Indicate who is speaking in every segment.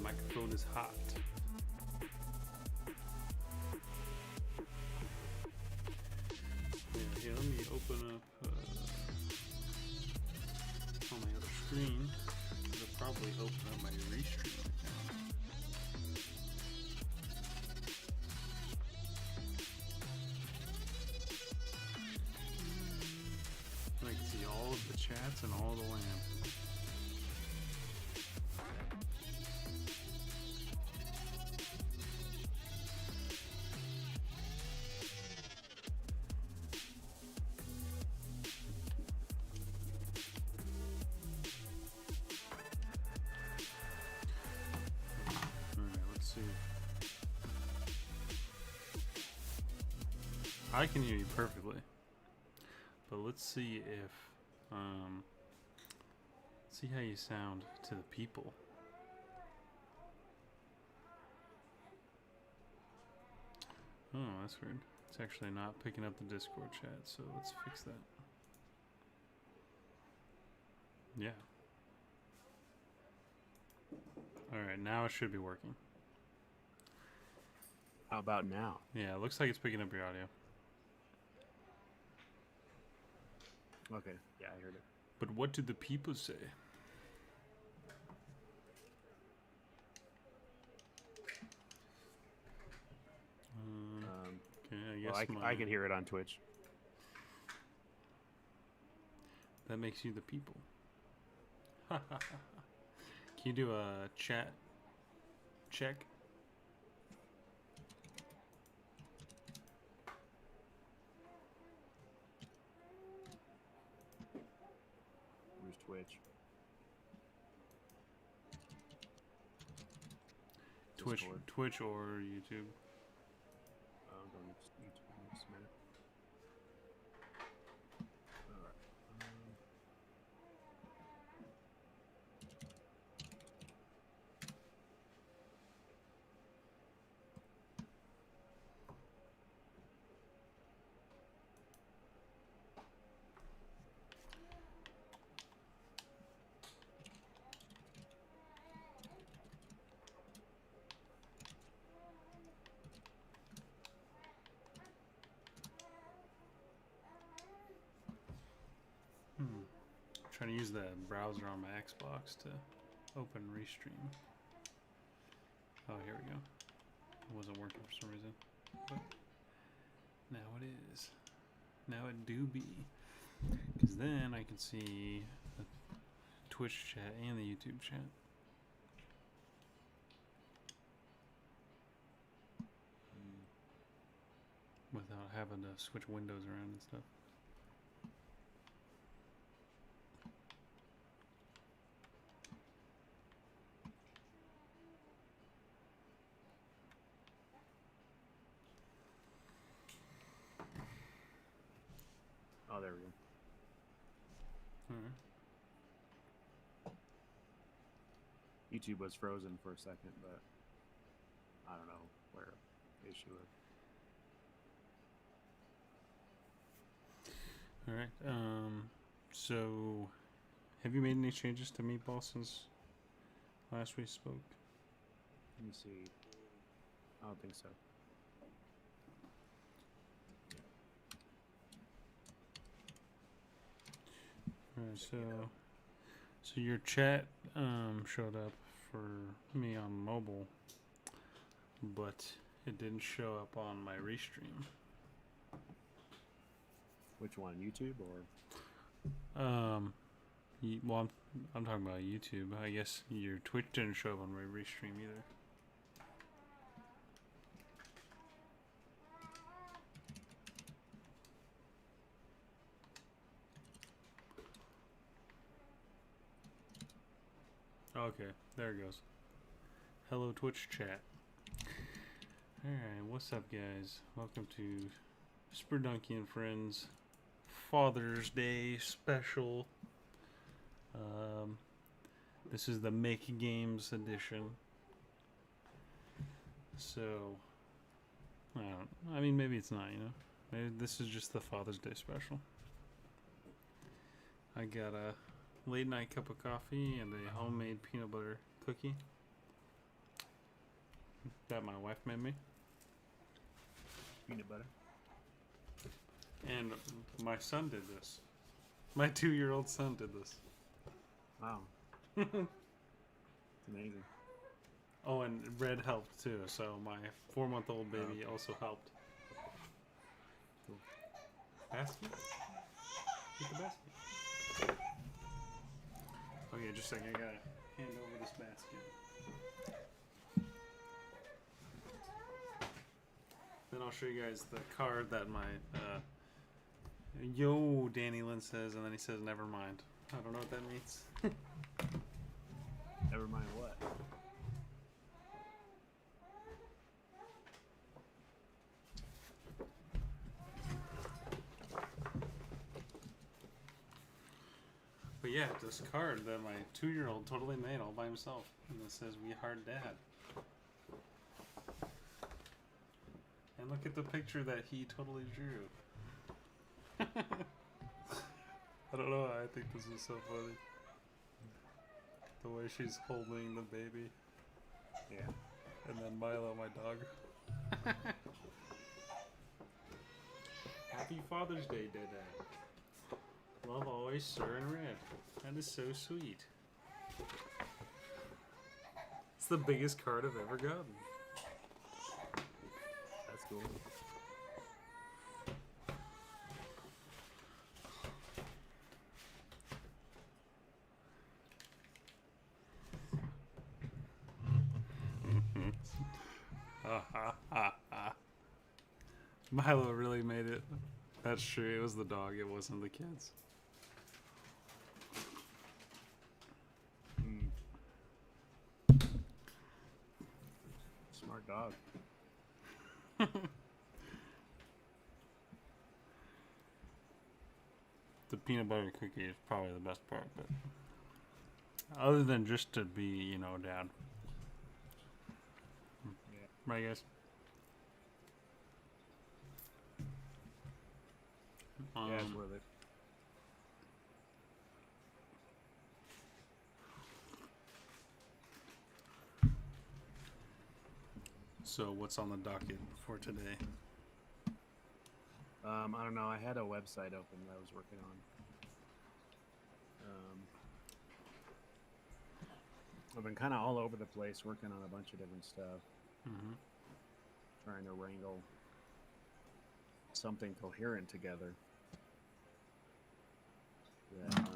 Speaker 1: Microphone is hot. Yeah, here, let me open up on my other screen. I'll probably open up my Restream account. I can see all of the chats and all the lamps. I can hear you perfectly, But let's see if see how you sound to the people. Oh, that's weird. It's actually not picking up the Discord chat, so let's fix that. Yeah. Alright, now it should be working.
Speaker 2: How about now?
Speaker 1: Yeah, it looks like it's picking up your audio.
Speaker 2: Okay, yeah, I heard it.
Speaker 1: But what do the people say? Okay, I guess
Speaker 2: well, I could hear it on Twitch.
Speaker 1: That makes you the people. Can you do a chat check?
Speaker 2: Where's Twitch?
Speaker 1: Twitch or YouTube.
Speaker 2: I'm going to YouTube in just a minute. Alright.
Speaker 1: Trying to use the browser on my Xbox to open Restream. Oh, here we go. It wasn't working for some reason, but now it is. Now it do be, because then I can see the Twitch chat and the YouTube chat. Without having to switch windows around and stuff.
Speaker 2: Oh, there we go.
Speaker 1: Alright.
Speaker 2: YouTube was frozen for a second, but I don't know where the issue is.
Speaker 1: Alright, so have you made any changes to Meatball since last we spoke?
Speaker 2: Let me see. I don't think so.
Speaker 1: Alright, so your chat showed up for me on mobile, but it didn't show up on my Restream.
Speaker 2: Which one, YouTube or?
Speaker 1: Well, I'm talking about YouTube. I guess your Twitch didn't show up on my Restream either. Okay, there it goes. Hello, Twitch chat. Alright, what's up, guys? Welcome to Super Donkey and Friends Father's Day special. This is the Make Games edition. So, I mean, maybe it's not, you know? Maybe this is just the Father's Day special. I got a late night cup of coffee and a homemade peanut butter cookie that my wife made me.
Speaker 2: Peanut butter.
Speaker 1: And my son did this. My 2-year-old son did this.
Speaker 2: Wow. It's amazing.
Speaker 1: Oh, and Red helped too, so my 4-month-old baby also helped.
Speaker 2: Cool.
Speaker 1: Basket? Get the basket. Okay, just a second, I gotta hand over this basket. Then I'll show you guys the card that my Yo Danny Lynn says, and then he says never mind. I don't know what that means.
Speaker 2: Never mind what?
Speaker 1: yeah, this card that my 2-year-old totally made all by himself. And it says, "We hard dad." And look at the picture that he totally drew. I don't know. I think this is so funny. The way she's holding the baby.
Speaker 2: Yeah.
Speaker 1: And then Milo, my dog. Happy Father's Day, Dad. Love always, sir, in red. That is so sweet. It's the biggest card I've ever gotten.
Speaker 2: That's cool.
Speaker 1: Milo really made it. That's true. It was the dog. It wasn't the kids.
Speaker 2: Smart dog.
Speaker 1: The peanut butter cookie is probably the best part, but other than just to be, you know, dad.
Speaker 2: Yeah.
Speaker 1: Right, guys?
Speaker 2: Yeah, it's worth it.
Speaker 1: So what's on the docket for today?
Speaker 2: I don't know. I had a website open that I was working on. I've been kind of all over the place working on a bunch of different stuff.
Speaker 1: Mm-hmm.
Speaker 2: Trying to wrangle something coherent together. That,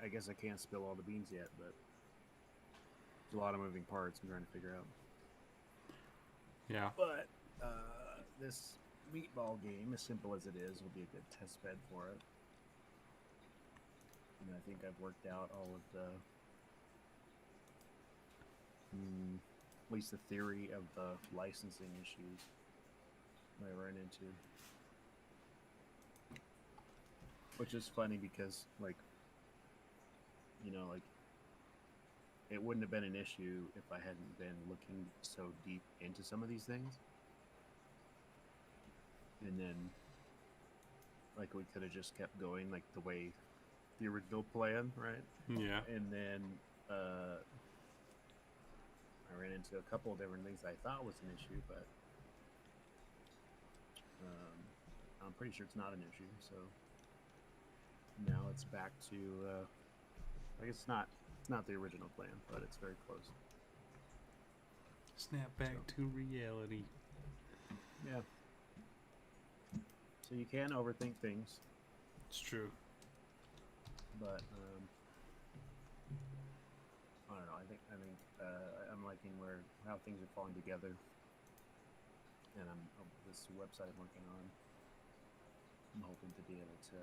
Speaker 2: I guess I can't spill all the beans yet, but there's a lot of moving parts I'm trying to figure out.
Speaker 1: Yeah.
Speaker 2: But this Meatball game, as simple as it is, will be a good test bed for it. And I think I've worked out all of the, at least the theory of the licensing issues that I ran into. Which is funny because, like, you know, like, it wouldn't have been an issue if I hadn't been looking so deep into some of these things. And then, like, we could have just kept going, like, the way the original plan, right?
Speaker 1: Yeah.
Speaker 2: And then, I ran into a couple of different things I thought was an issue, but I'm pretty sure it's not an issue, so now it's back to, I guess it's not the original plan, but it's very close.
Speaker 1: Snap back to reality.
Speaker 2: Yeah. So you can overthink things.
Speaker 1: It's true.
Speaker 2: But I don't know. I think I'm liking how things are falling together, and this website I'm working on. I'm hoping to be able to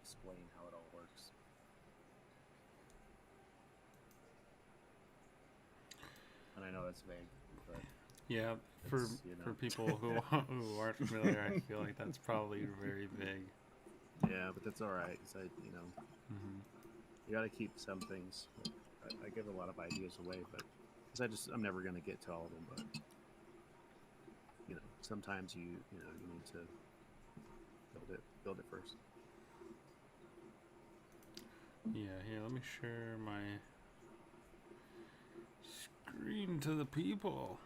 Speaker 2: explain how it all works. And I know that's vague, but
Speaker 1: yeah, for people who aren't familiar, I feel like that's probably very big.
Speaker 2: Yeah, but that's all right. Cause you got to keep some things. I give a lot of ideas away, but because I'm never going to get to all of them. But sometimes you need to build it first.
Speaker 1: Yeah, here, let me share my screen to the people.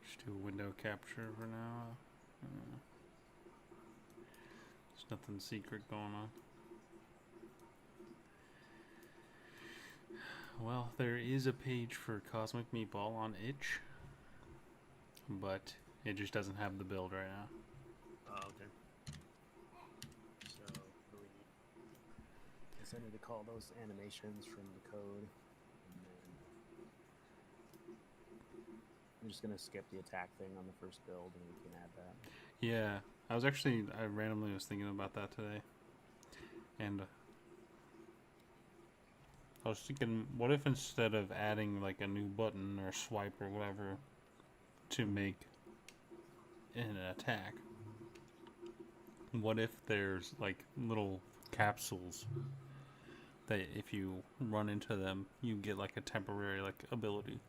Speaker 1: Just do a window capture for now. There's nothing secret going on. Well, there is a page for Cosmic Meatball on itch, but it just doesn't have the build right now.
Speaker 2: Oh, okay. So, I guess I need to call those animations from the code, and then I'm just gonna skip the attack thing on the first build, and we can add that.
Speaker 1: Yeah, I randomly was thinking about that today, and I was thinking, what if instead of adding like a new button or swipe or whatever to make in an attack. What if there's like little capsules that if you run into them, you get like a temporary like ability,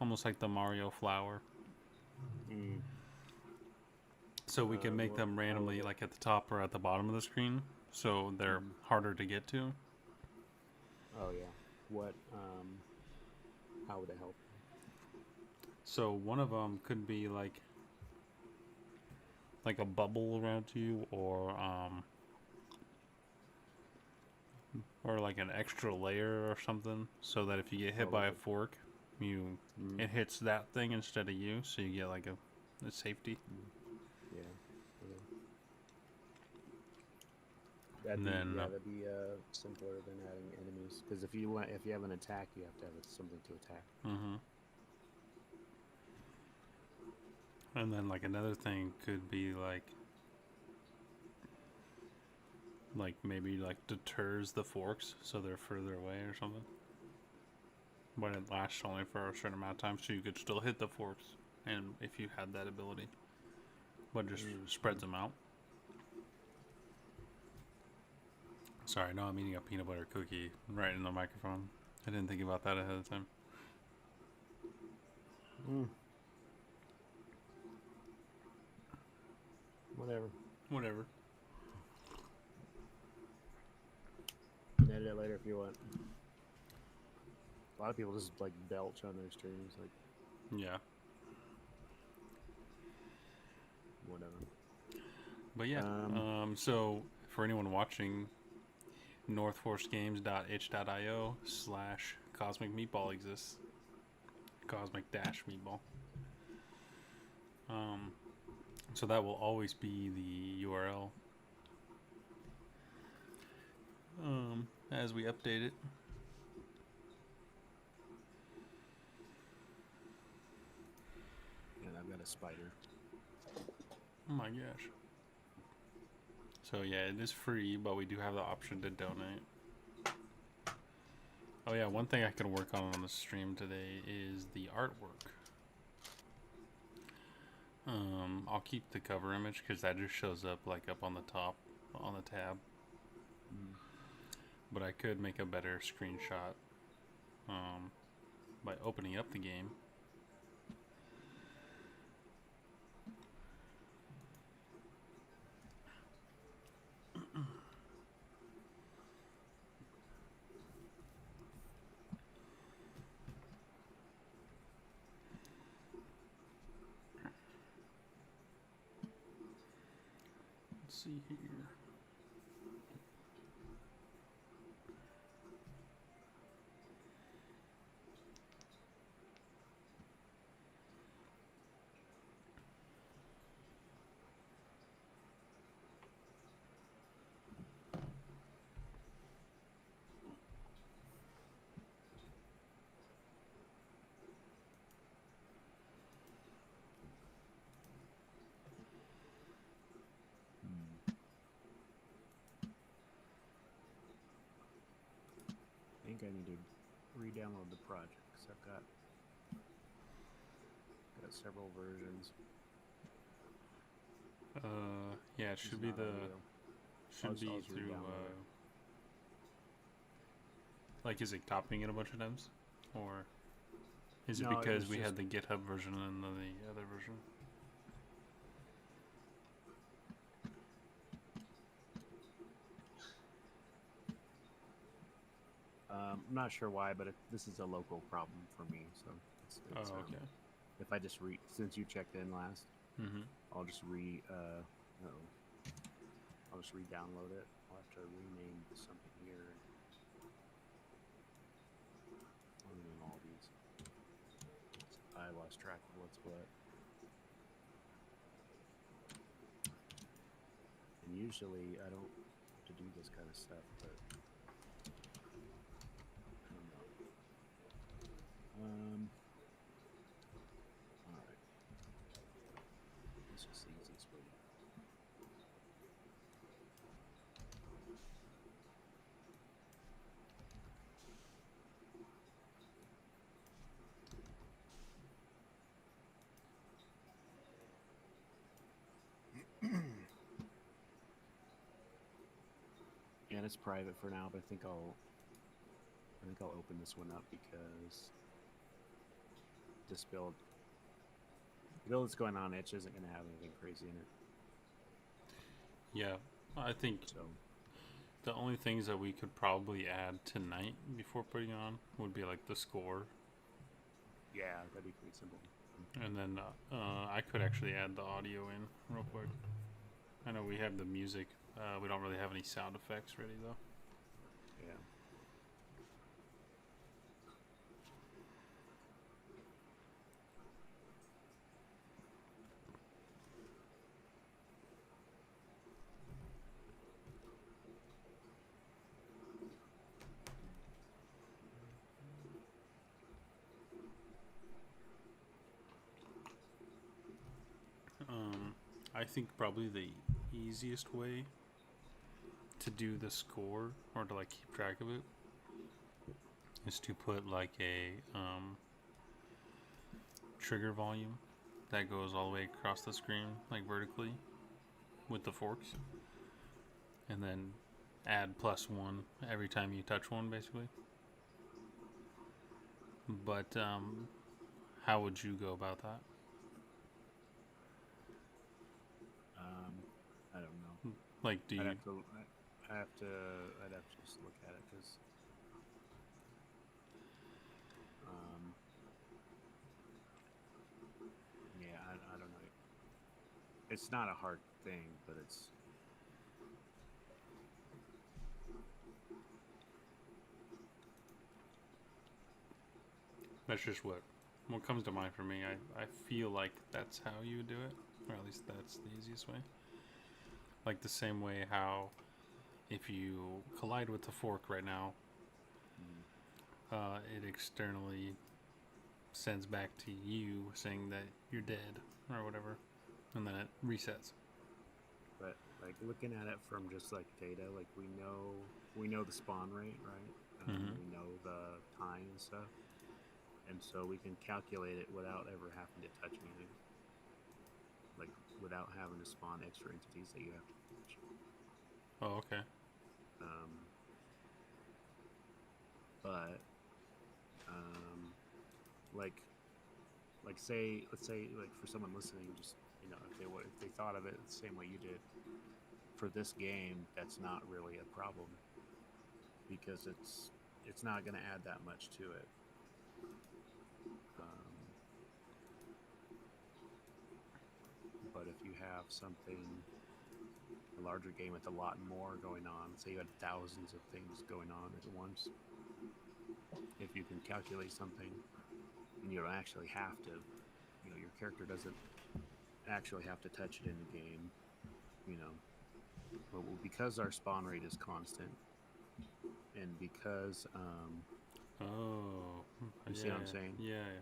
Speaker 1: almost like the Mario flower.
Speaker 2: Mm.
Speaker 1: So we can make them randomly like at the top or at the bottom of the screen, so they're harder to get to.
Speaker 2: Oh yeah. What? How would it help?
Speaker 1: So one of them could be like a bubble around you, or like an extra layer or something, so that if you get hit by a fork, it hits that thing instead of you, so you get like a safety.
Speaker 2: Yeah. That'd be simpler than adding enemies, because if you have an attack, you have to have something to attack.
Speaker 1: Mm-hmm. And then like another thing could be like maybe like deters the forks so they're further away or something. But it lasts only for a certain amount of time, so you could still hit the forks, and if you had that ability, but just spreads them out. Sorry, no, I'm eating a peanut butter cookie right in the microphone. I didn't think about that ahead of time. Whatever.
Speaker 2: You can edit it later if you want. A lot of people just like belch on their streams, like.
Speaker 1: Yeah.
Speaker 2: Whatever.
Speaker 1: But yeah, so for anyone watching, northforcegames.itch.io/Cosmic Meatball exists. Cosmic-Meatball. So that will always be the URL as we update it.
Speaker 2: And I've got a spider.
Speaker 1: Oh my gosh. So yeah, it is free, but we do have the option to donate. Oh yeah, one thing I can work on the stream today is the artwork. I'll keep the cover image because that just shows up like up on the top on the tab. But I could make a better screenshot by opening up the game. Let's see here.
Speaker 2: I think I need to re-download the project because I've got several versions.
Speaker 1: Yeah, it should be through like, is it copying it a bunch of times, or is it because we had the GitHub version and the other version?
Speaker 2: I'm not sure why, but this is a local problem for me. So it's
Speaker 1: okay.
Speaker 2: If I just since you checked in last, I'll just I'll just re-download it. I'll have to rename something here. I'll rename all these. I lost track of what's what. And usually I don't have to do this kind of stuff, but I don't know. Alright. This is the easiest way. and it's private for now, but I think I'll open this one up because this build, the build that's going on Itch isn't going to have anything crazy in it.
Speaker 1: Yeah, I think
Speaker 2: So
Speaker 1: the only things that we could probably add tonight before putting on would be like the score,
Speaker 2: yeah, that'd be pretty simple.
Speaker 1: and then I could actually add the audio in real quick. I know we have the music. We don't really have any sound effects ready though.
Speaker 2: Yeah.
Speaker 1: I think probably the easiest way to do the score or to like keep track of it is to put like a trigger volume that goes all the way across the screen, like vertically, with the forks, and then add +1 every time you touch one, basically. But how would you go about that?
Speaker 2: I don't know.
Speaker 1: Like, do you?
Speaker 2: I'd have to just look at it because, yeah, I don't know. It's not a hard thing, but
Speaker 1: That's just what comes to mind for me. I feel like that's how you would do it, or at least that's the easiest way. Like the same way how if you collide with the fork right now, it externally sends back to you saying that you're dead or whatever, and then it resets.
Speaker 2: but like looking at it from just like data, like we know the spawn rate, right? We know the time and stuff, and so we can calculate it without ever having to touch anything, like without having to spawn extra entities that you have to touch.
Speaker 1: Oh, okay.
Speaker 2: But like say let's say like for someone listening, just if they thought of it the same way you did for this game, that's not really a problem because it's not going to add that much to it. But if you have a larger game with a lot more going on, say you had thousands of things going on at once, if you can calculate something and you don't actually have to, your character doesn't actually have to touch it in the game, but because our spawn rate is constant and because
Speaker 1: Oh,
Speaker 2: you see what I'm saying?
Speaker 1: Yeah.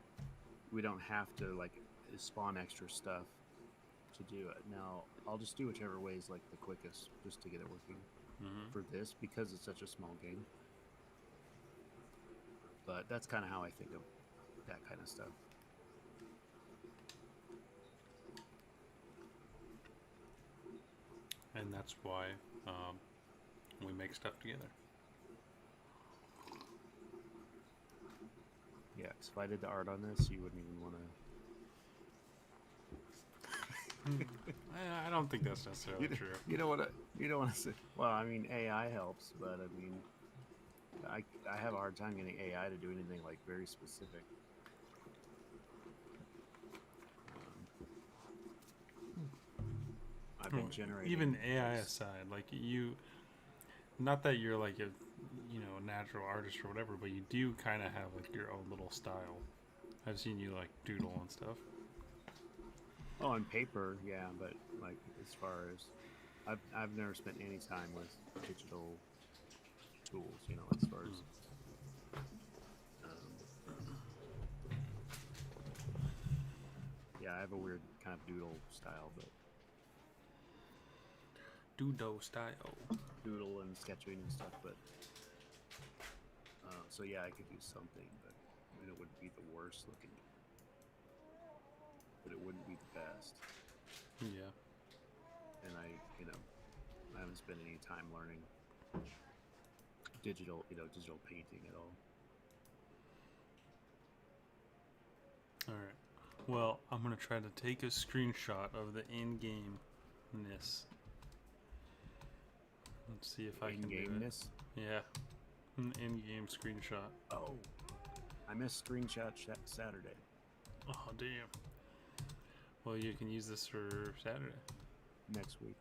Speaker 2: We don't have to like spawn extra stuff to do it. Now I'll just do whichever way is like the quickest just to get it working for this because it's such a small game. But that's kind of how I think of that kind of stuff.
Speaker 1: And that's why we make stuff together.
Speaker 2: Yeah, because if I did the art on this, you wouldn't even want to.
Speaker 1: I don't think that's necessarily true.
Speaker 2: You don't want to say. Well, I mean, AI helps, but I mean, I have a hard time getting AI to do anything like very specific. I've been generating
Speaker 1: even AI aside, like not that you're like a natural artist or whatever, but you do kind of have like your own little style. I've seen you like doodle and stuff.
Speaker 2: Oh, on paper, yeah, but like as far as I've never spent any time with digital tools, as far as yeah, I have a weird kind of doodle style, but
Speaker 1: Doodle style.
Speaker 2: doodle and sketching and stuff, but so yeah, I could do something, but it wouldn't be the worst looking, but it wouldn't be the best.
Speaker 1: Yeah.
Speaker 2: And I haven't spent any time learning digital, digital painting at all.
Speaker 1: All right. Well, I'm gonna try to take a screenshot of the in-game-ness. Let's see if I can do it.
Speaker 2: In-game-ness?
Speaker 1: Yeah, an in-game screenshot.
Speaker 2: Oh, I missed screenshot Saturday.
Speaker 1: Oh damn. Well, you can use this for Saturday.
Speaker 2: Next week.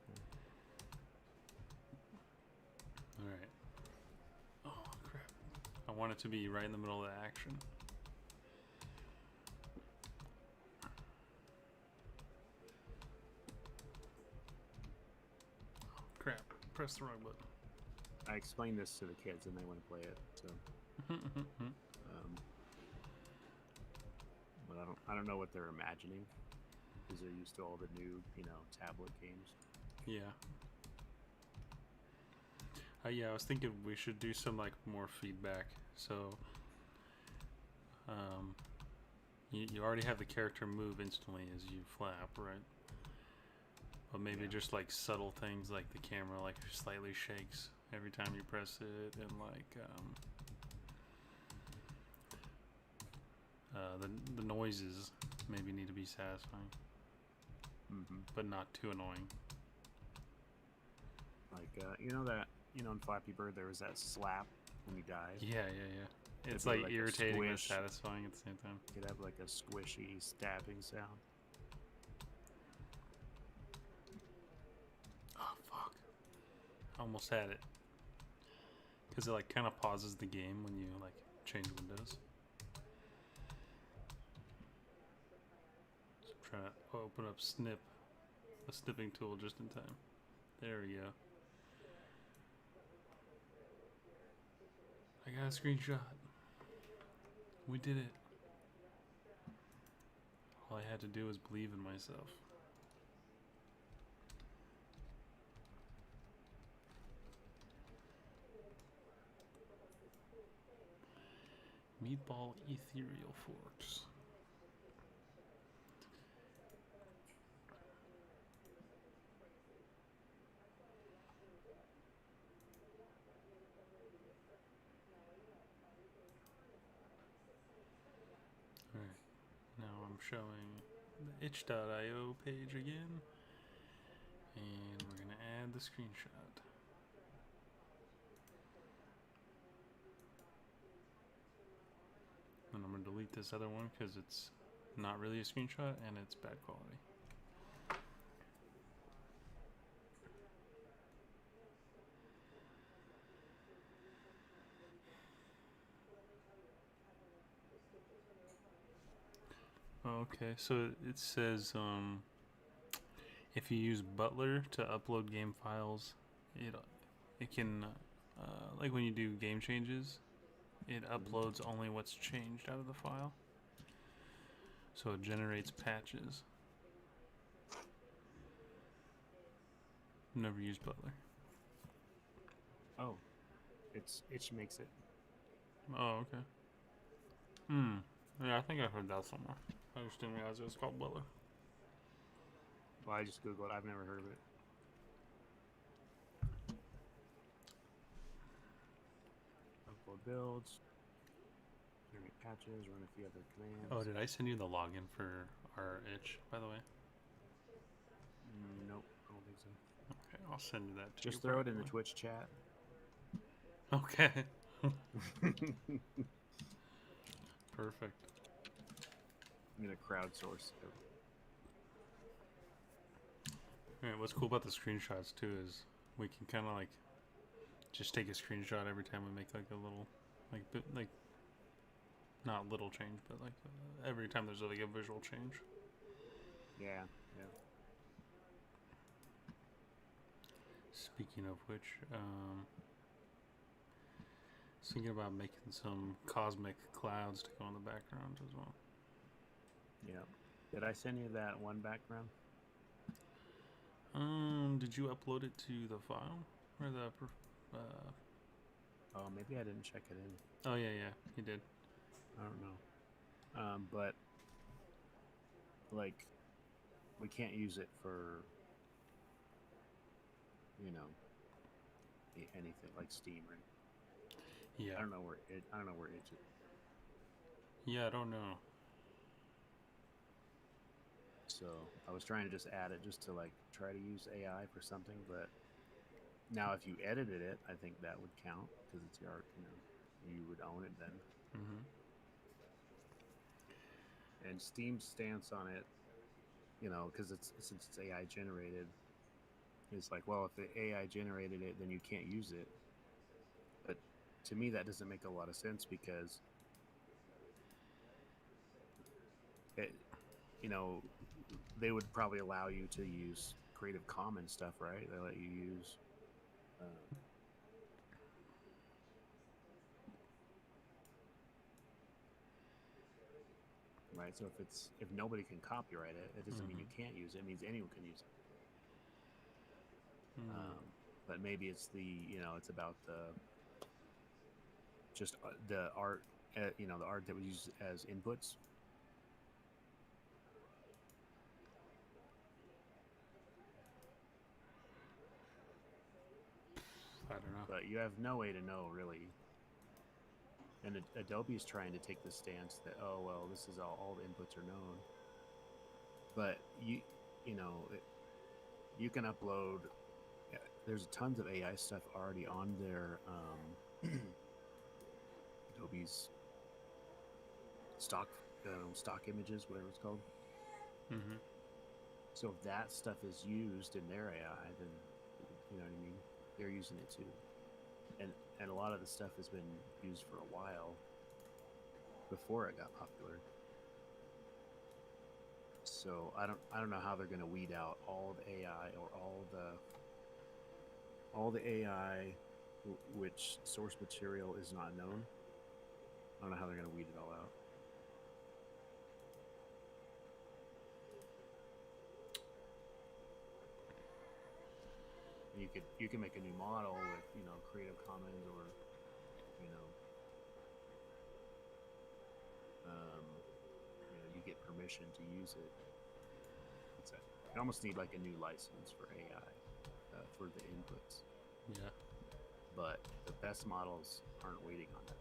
Speaker 1: All right. Oh crap! I want it to be right in the middle of the action. Oh crap! Press the wrong button.
Speaker 2: I explained this to the kids and they want to play it, so. But I don't know what they're imagining because they're used to all the new, tablet games.
Speaker 1: Yeah. Yeah, I was thinking we should do some like more feedback. So, you already have the character move instantly as you flap, right? But maybe just like subtle things like the camera like slightly shakes every time you press it, and like the noises maybe need to be satisfying, but not too annoying.
Speaker 2: Like in Flappy Bird there was that slap when he died.
Speaker 1: Yeah. It's like irritating but satisfying at the same time.
Speaker 2: You could have like a squishy stabbing sound.
Speaker 1: Oh fuck! I almost had it. Because it like kind of pauses the game when you like change windows. So I'm trying to open up the snipping tool just in time. There we go. I got a screenshot. We did it. All I had to do was believe in myself. Meatball ethereal forks. Alright, now I'm showing the itch.io page again, and we're going to add the screenshot. And I'm going to delete this other one because it's not really a screenshot and it's bad quality. Okay, so it says if you use Butler to upload game files, it can like when you do game changes, it uploads only what's changed out of the file. So it generates patches. Never used Butler.
Speaker 2: Oh, itch makes it.
Speaker 1: Oh, okay. Yeah, I think I've heard that somewhere. I just didn't realize it was called Butler.
Speaker 2: Well, I just googled it. I've never heard of it. Upload builds, generate patches, run a few other commands.
Speaker 1: Oh, did I send you the login for our itch, by the way?
Speaker 2: Nope, I don't think so.
Speaker 1: Okay, I'll send you that to you.
Speaker 2: Just throw it in the Twitch chat.
Speaker 1: Okay. Perfect.
Speaker 2: I'm gonna crowdsource it.
Speaker 1: Alright, what's cool about the screenshots too is we can kind of like just take a screenshot every time we make like a little, like not little change, but like every time there's like a visual change.
Speaker 2: Yeah.
Speaker 1: Speaking of which, thinking about making some cosmic clouds to go in the background as well.
Speaker 2: Yeah. Did I send you that one background?
Speaker 1: Did you upload it to the file or the?
Speaker 2: Oh, maybe I didn't check it in.
Speaker 1: Oh yeah, you did.
Speaker 2: I don't know. But like, we can't use it for, anything like Steam, right?
Speaker 1: Yeah.
Speaker 2: I don't know where it. I don't know where it.
Speaker 1: Yeah, I don't know.
Speaker 2: So I was trying to just add it just to like try to use AI for something, but now if you edited it, I think that would count because it's your art. You would own it then.
Speaker 1: Mm-hmm.
Speaker 2: And Steam's stance on it, because since it's AI generated, it's like, well, if the AI generated it, then you can't use it. But to me, that doesn't make a lot of sense because it, you know, they would probably allow you to use Creative Commons stuff, right? They let you use. Right, so if nobody can copyright it, it doesn't mean you
Speaker 1: Mm-hmm.
Speaker 2: can't use it. It means anyone can use it.
Speaker 1: Mm.
Speaker 2: But maybe it's it's about the art, the art that we use as inputs.
Speaker 1: I don't know.
Speaker 2: But you have no way to know really. And Adobe is trying to take the stance that, oh well, this is all the inputs are known. But you know you can upload. There's tons of AI stuff already on their Adobe's stock stock images, whatever it's called.
Speaker 1: Mm-hmm.
Speaker 2: So if that stuff is used in their AI, then you know what I mean. They're using it too, and a lot of the stuff has been used for a while before it got popular. So I don't know how they're going to weed out all the AI or all the AI which source material is not known. I don't know how they're going to weed it all out. And you can make a new model with Creative Commons or you know you get permission to use it. You almost need like a new license for AI for the inputs.
Speaker 1: Yeah.
Speaker 2: But the best models aren't waiting on that.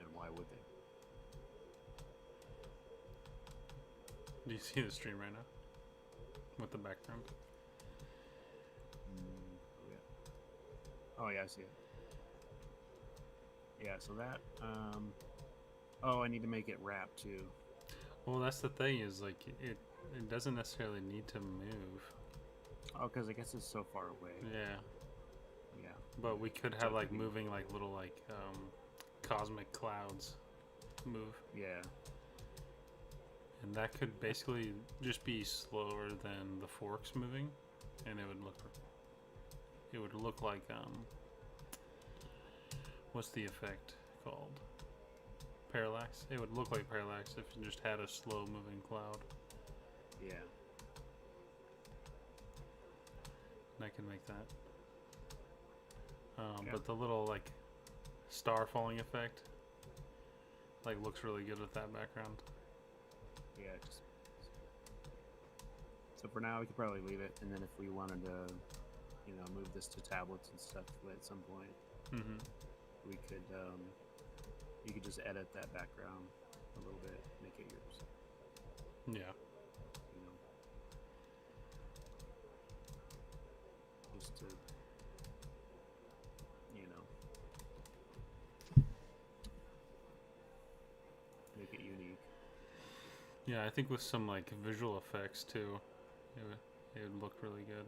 Speaker 2: And why would they?
Speaker 1: Do you see the stream right now with the background?
Speaker 2: Oh yeah. Oh yeah, I see it. Yeah, so that. Oh, I need to make it wrap too.
Speaker 1: Well, that's the thing is like it doesn't necessarily need to move.
Speaker 2: Oh, because I guess it's so far away.
Speaker 1: Yeah.
Speaker 2: Yeah.
Speaker 1: But we could
Speaker 2: So
Speaker 1: have
Speaker 2: it
Speaker 1: like
Speaker 2: could be.
Speaker 1: moving like little like cosmic clouds move.
Speaker 2: Yeah.
Speaker 1: And that could basically just be slower than the forks moving, and it would look like what's the effect called? Parallax. It would look like parallax if you just had a slow moving cloud.
Speaker 2: Yeah.
Speaker 1: And I can make that.
Speaker 2: Yeah.
Speaker 1: But the little like star falling effect like looks really good with that background.
Speaker 2: Yeah. So for now, we could probably leave it, and then if we wanted to, move this to tablets and stuff at some point,
Speaker 1: Mm-hmm.
Speaker 2: we could. You could just edit that background a little bit, make it yours.
Speaker 1: Yeah.
Speaker 2: Just to, make it unique.
Speaker 1: Yeah, I think with some like visual effects too, it would look really good.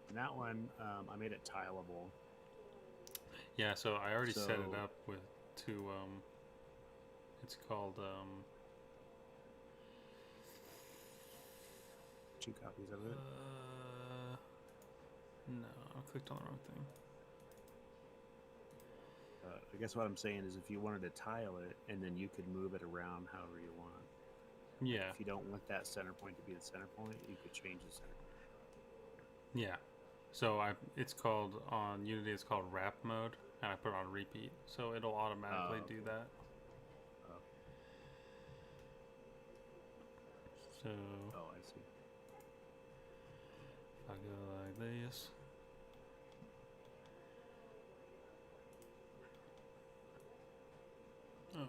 Speaker 2: And that one, I made it tileable.
Speaker 1: Yeah, so I already set it
Speaker 2: So-
Speaker 1: up with two. It's called
Speaker 2: 2 copies of it.
Speaker 1: no, I clicked on the wrong thing.
Speaker 2: I guess what I'm saying is if you wanted to tile it, and then you could move it around however you want.
Speaker 1: Yeah,
Speaker 2: If you don't want that center point to be the center point, you could change the center point.
Speaker 1: yeah. So it's called on Unity. It's called wrap mode, and I put it on repeat, so it'll automatically do that.
Speaker 2: Okay.
Speaker 1: So
Speaker 2: Oh, I see.
Speaker 1: if I go like this,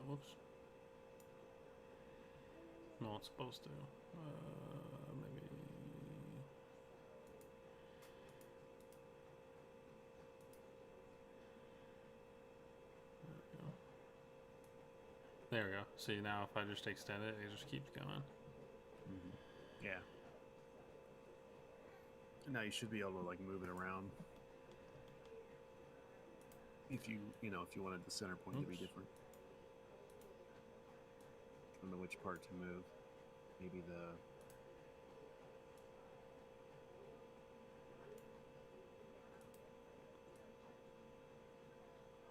Speaker 1: whoops. No, it's supposed to. Maybe. There we go. See, now if I just extend it, it just keeps going.
Speaker 2: Mm-hmm. Yeah. Now you should be able to like move it around. If you wanted the center point to be different. I don't know which part to move. Maybe the...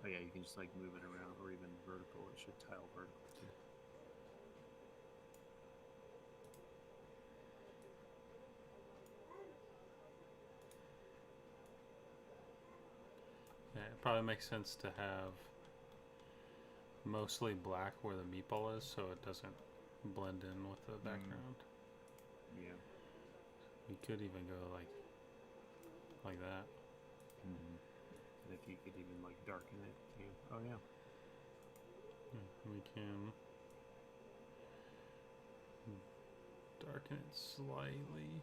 Speaker 2: Oh yeah, you can just like move it around, or even vertical. It should tile vertical too.
Speaker 1: Yeah, it probably makes sense to have mostly black where the meatball is, so it doesn't blend in with the background.
Speaker 2: Yeah.
Speaker 1: We could even go like that.
Speaker 2: Mm-hmm. And if you could even like darken it, too. Oh yeah.
Speaker 1: We can darken it slightly.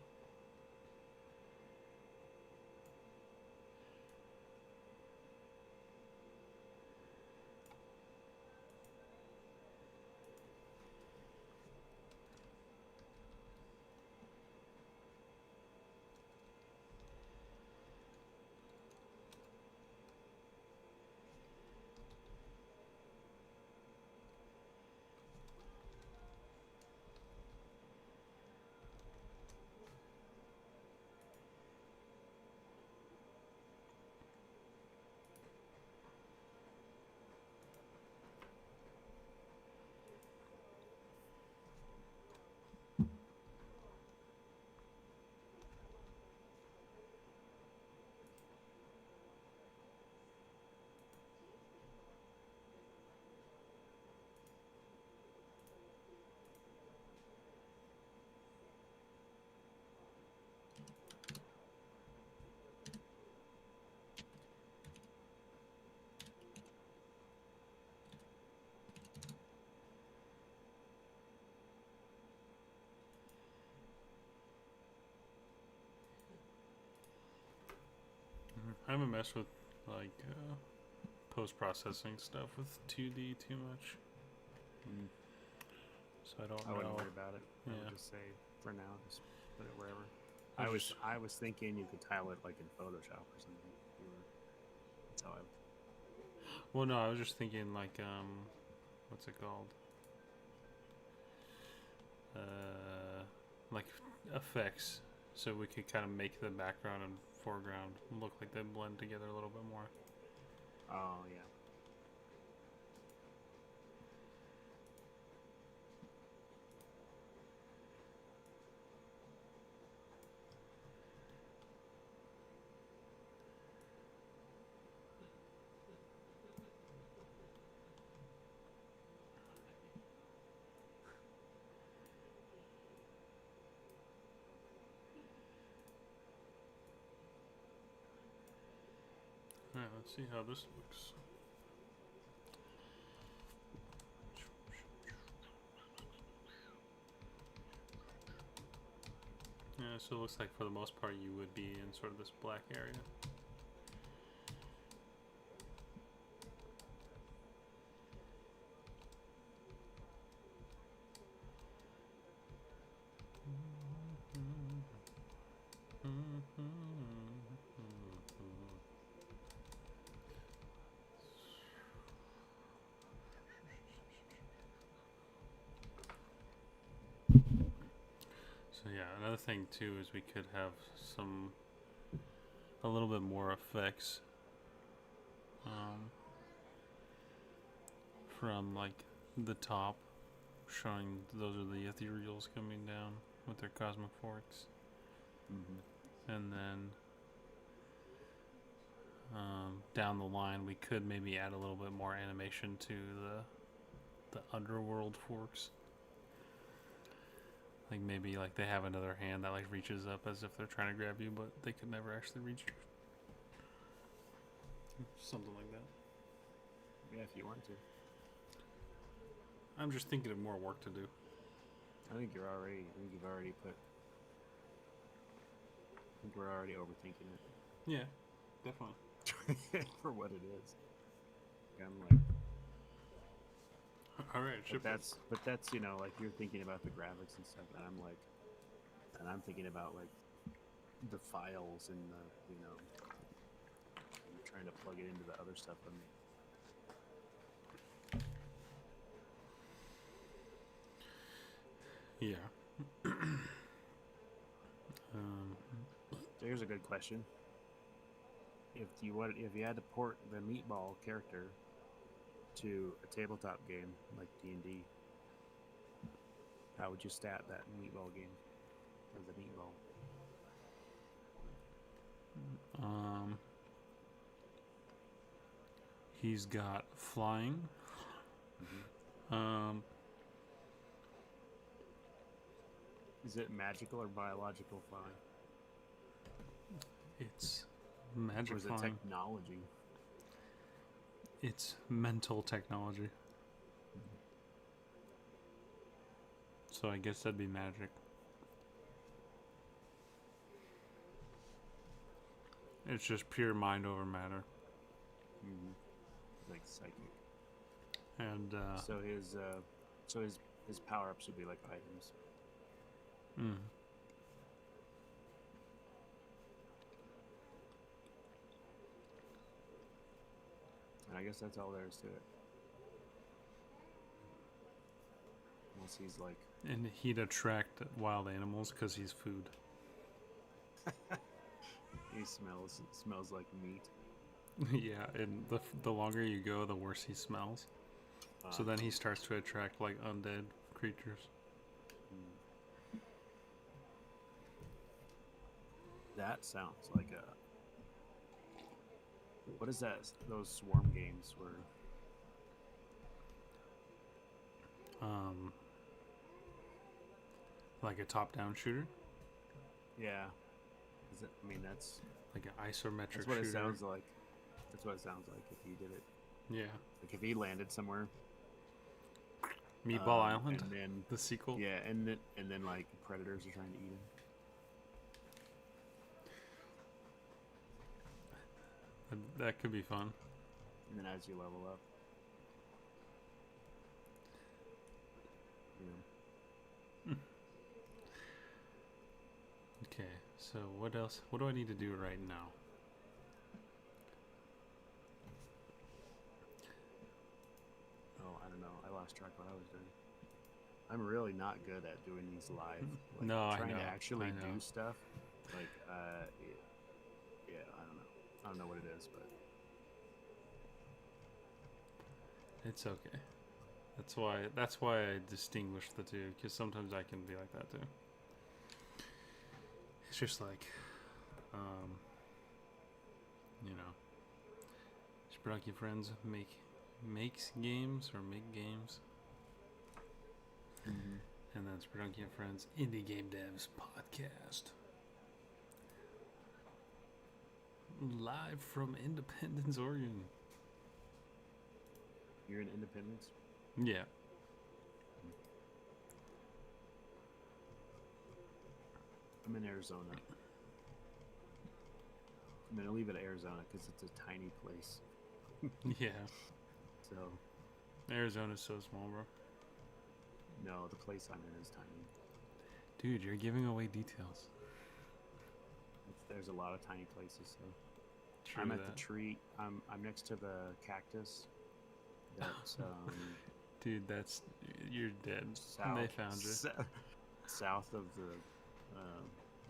Speaker 1: I haven't messed with like post-processing stuff with 2D too much, so I don't know.
Speaker 2: I wouldn't worry about it.
Speaker 1: Yeah.
Speaker 2: I would just say for now, just put it wherever. I was thinking you could tile it like in Photoshop or something. That's how I.
Speaker 1: Well, no, I was just thinking like what's it called? Like effects, so we could kind of make the background and foreground look like they blend together a little bit more.
Speaker 2: Oh yeah.
Speaker 1: Alright, let's see how this looks. Yeah, so it looks like for the most part you would be in sort of this black area. So yeah, another thing too is we could have a little bit more effects from like the top, showing those are the ethereals coming down with their cosmic forks, and then down the line we could maybe add a little bit more animation to the underworld forks. Like maybe like they have another hand that like reaches up as if they're trying to grab you, but they could never actually reach you. Something like that.
Speaker 2: Yeah, if you want to.
Speaker 1: I'm just thinking of more work to do.
Speaker 2: I think you're already. I think you've already put. I think we're already overthinking
Speaker 1: Yeah, definitely.
Speaker 2: it for what it is. I'm like,
Speaker 1: All right,
Speaker 2: but that's like you're thinking about the graphics and stuff, and I'm thinking about like the files and I'm trying to plug it into the other stuff on me.
Speaker 1: Yeah.
Speaker 2: So here's a good question: if you had to port the Meatball character to a tabletop game like D&D, how would you stat that Meatball game as a Meatball?
Speaker 1: He's got flying.
Speaker 2: Mm-hmm. Is it magical or biological flying?
Speaker 1: It's magic
Speaker 2: or is it
Speaker 1: flying.
Speaker 2: technology?
Speaker 1: It's mental technology. So I guess that'd be magic. It's just pure mind over matter.
Speaker 2: Mm-hmm. Like psychic.
Speaker 1: And
Speaker 2: so his power ups would be like items.
Speaker 1: Mm.
Speaker 2: And I guess that's all there is to it. Unless he's like.
Speaker 1: And he'd attract wild animals because he's food.
Speaker 2: He smells like meat.
Speaker 1: Yeah, and the longer you go, the worse he smells. So then he starts to attract like undead creatures.
Speaker 2: That sounds like a. What is that? Those swarm games where.
Speaker 1: Like a top-down shooter.
Speaker 2: Yeah. Is it? I mean, that's
Speaker 1: like an isometric.
Speaker 2: That's what
Speaker 1: shooter.
Speaker 2: it sounds like. That's what it sounds like if you did it.
Speaker 1: Yeah.
Speaker 2: Like if he landed somewhere.
Speaker 1: Meatball Island.
Speaker 2: And then
Speaker 1: the sequel.
Speaker 2: Yeah, and then like predators are trying to eat him.
Speaker 1: That could be fun.
Speaker 2: And then as you level up.
Speaker 1: Okay, so what else? What do I need to do right now?
Speaker 2: Oh, I don't know. I lost track of what I was doing. I'm really not good at doing these live. Like,
Speaker 1: no,
Speaker 2: trying
Speaker 1: I know.
Speaker 2: to actually
Speaker 1: I know.
Speaker 2: do stuff. Like, yeah, I don't know. I don't know what it is, but
Speaker 1: it's okay. That's why I distinguish the two, because sometimes I can be like that too. It's just like, Spelunky Friends makes games or make games, and then Spelunky and Friends Indie Game Devs podcast, live from Independence, Oregon.
Speaker 2: You're in Independence?
Speaker 1: Yeah.
Speaker 2: I'm in Arizona. I'm going to leave it at Arizona because it's a tiny place.
Speaker 1: Yeah.
Speaker 2: So.
Speaker 1: Arizona's so small, bro.
Speaker 2: No, the place I'm in is tiny.
Speaker 1: Dude, you're giving away details.
Speaker 2: There's a lot of tiny places, so.
Speaker 1: True
Speaker 2: I'm at the tree. I'm next to the cactus. That's
Speaker 1: Dude, you're dead.
Speaker 2: South,
Speaker 1: they found you.
Speaker 2: South of the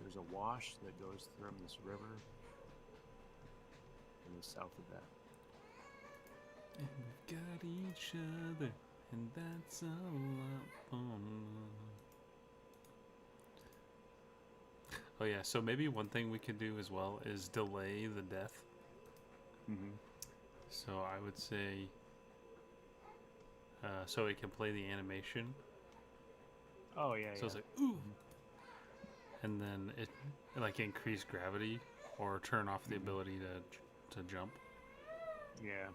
Speaker 2: there's a wash that goes from this river, and the south of that.
Speaker 1: And we've got each other, and that's a lot. Oh yeah, so maybe one thing we could do as well is delay the death. So I would say, so it can play the animation.
Speaker 2: Oh yeah.
Speaker 1: So it's like ooh, and then it like increase gravity or turn off the ability to jump.
Speaker 2: Yeah.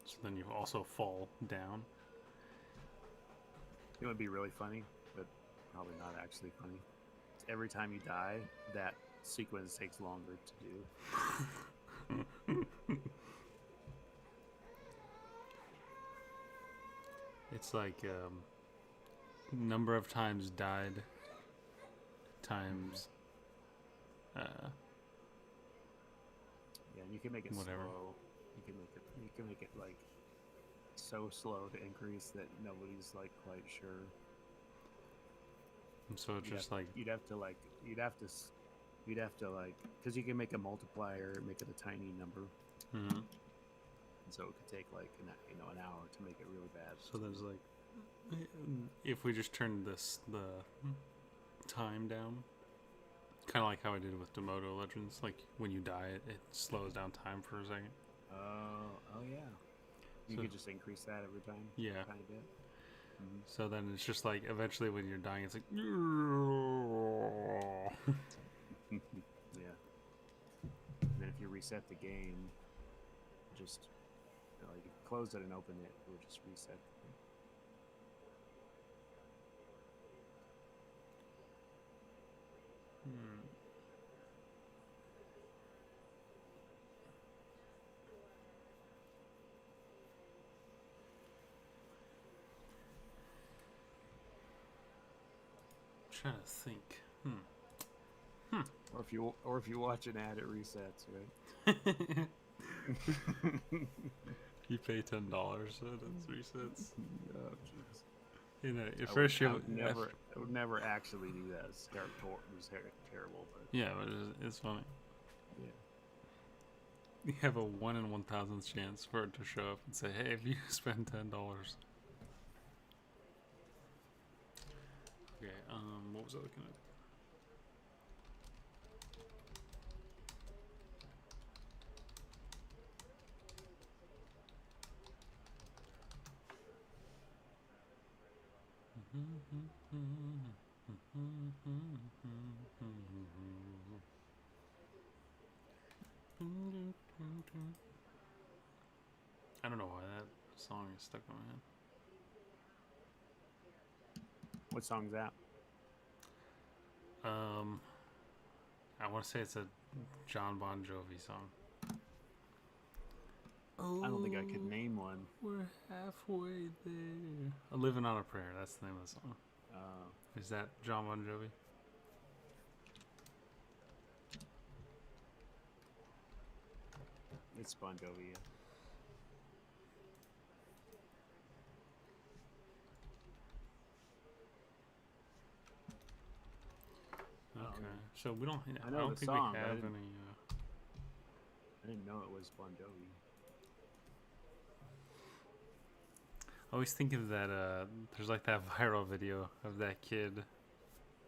Speaker 1: So then you also fall down.
Speaker 2: It would be really funny, but probably not actually funny. Every time you die, that sequence takes longer to do.
Speaker 1: It's like number of times died times
Speaker 2: Yeah, and you can make it
Speaker 1: whatever.
Speaker 2: slow. You can make it like so slow to increase that nobody's like quite sure.
Speaker 1: And so it's just like
Speaker 2: you'd have to because you can make a multiplier, make it a tiny number,
Speaker 1: mhm.
Speaker 2: and so it could take like an hour to make it really bad.
Speaker 1: So there's like if we just turn the time down, kind of like how I did with Demoto Legends, like when you die, it slows down time for a second.
Speaker 2: Oh yeah. You
Speaker 1: So-
Speaker 2: could just increase that every time.
Speaker 1: Yeah.
Speaker 2: Tiny bit. Mm-hmm.
Speaker 1: So then it's just like eventually when you're dying, it's like
Speaker 2: Yeah. And then if you reset the game, just like if you close it and open it, it will just reset.
Speaker 1: trying to think.
Speaker 2: Or if you watch an ad, it resets, right?
Speaker 1: You pay $10, so it resets.
Speaker 2: Oh, jeez.
Speaker 1: You know, at
Speaker 2: I
Speaker 1: first
Speaker 2: would never actually do that. It's terrible, but
Speaker 1: yeah, but it's funny.
Speaker 2: yeah.
Speaker 1: You have a 1 in 1,000th chance for it to show up and say, "Hey, if you spend $10." Okay. What was I looking at? I don't know why that song is stuck in my head.
Speaker 2: What song's that?
Speaker 1: I want to say it's a John Bon Jovi song. Oh,
Speaker 2: I don't think I could name one.
Speaker 1: We're halfway there. Living on a Prayer. That's the name of the song. Is that John Bon Jovi?
Speaker 2: It's Bon Jovi. Yeah.
Speaker 1: Okay, so we don't.
Speaker 2: I
Speaker 1: I
Speaker 2: know
Speaker 1: don't
Speaker 2: the
Speaker 1: think
Speaker 2: song,
Speaker 1: we
Speaker 2: but I
Speaker 1: have
Speaker 2: didn't-
Speaker 1: any.
Speaker 2: I didn't know it was Bon Jovi.
Speaker 1: I always think of that. There's like that viral video of that kid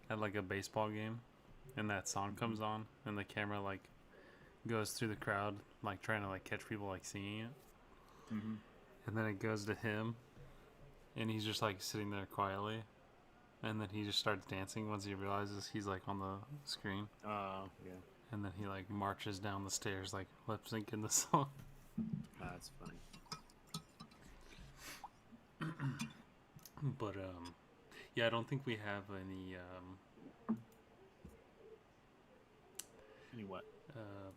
Speaker 1: at like a baseball game, and that song comes on, and the camera like goes through the crowd, like trying to like catch people like singing it,
Speaker 2: Mm-hmm.
Speaker 1: and then it goes to him, and he's just like sitting there quietly, and then he just starts dancing once he realizes he's like on the screen,
Speaker 2: Yeah.
Speaker 1: and then he like marches down the stairs like lip syncing the song.
Speaker 2: That's funny.
Speaker 1: But yeah, I don't think we have any
Speaker 2: Any what?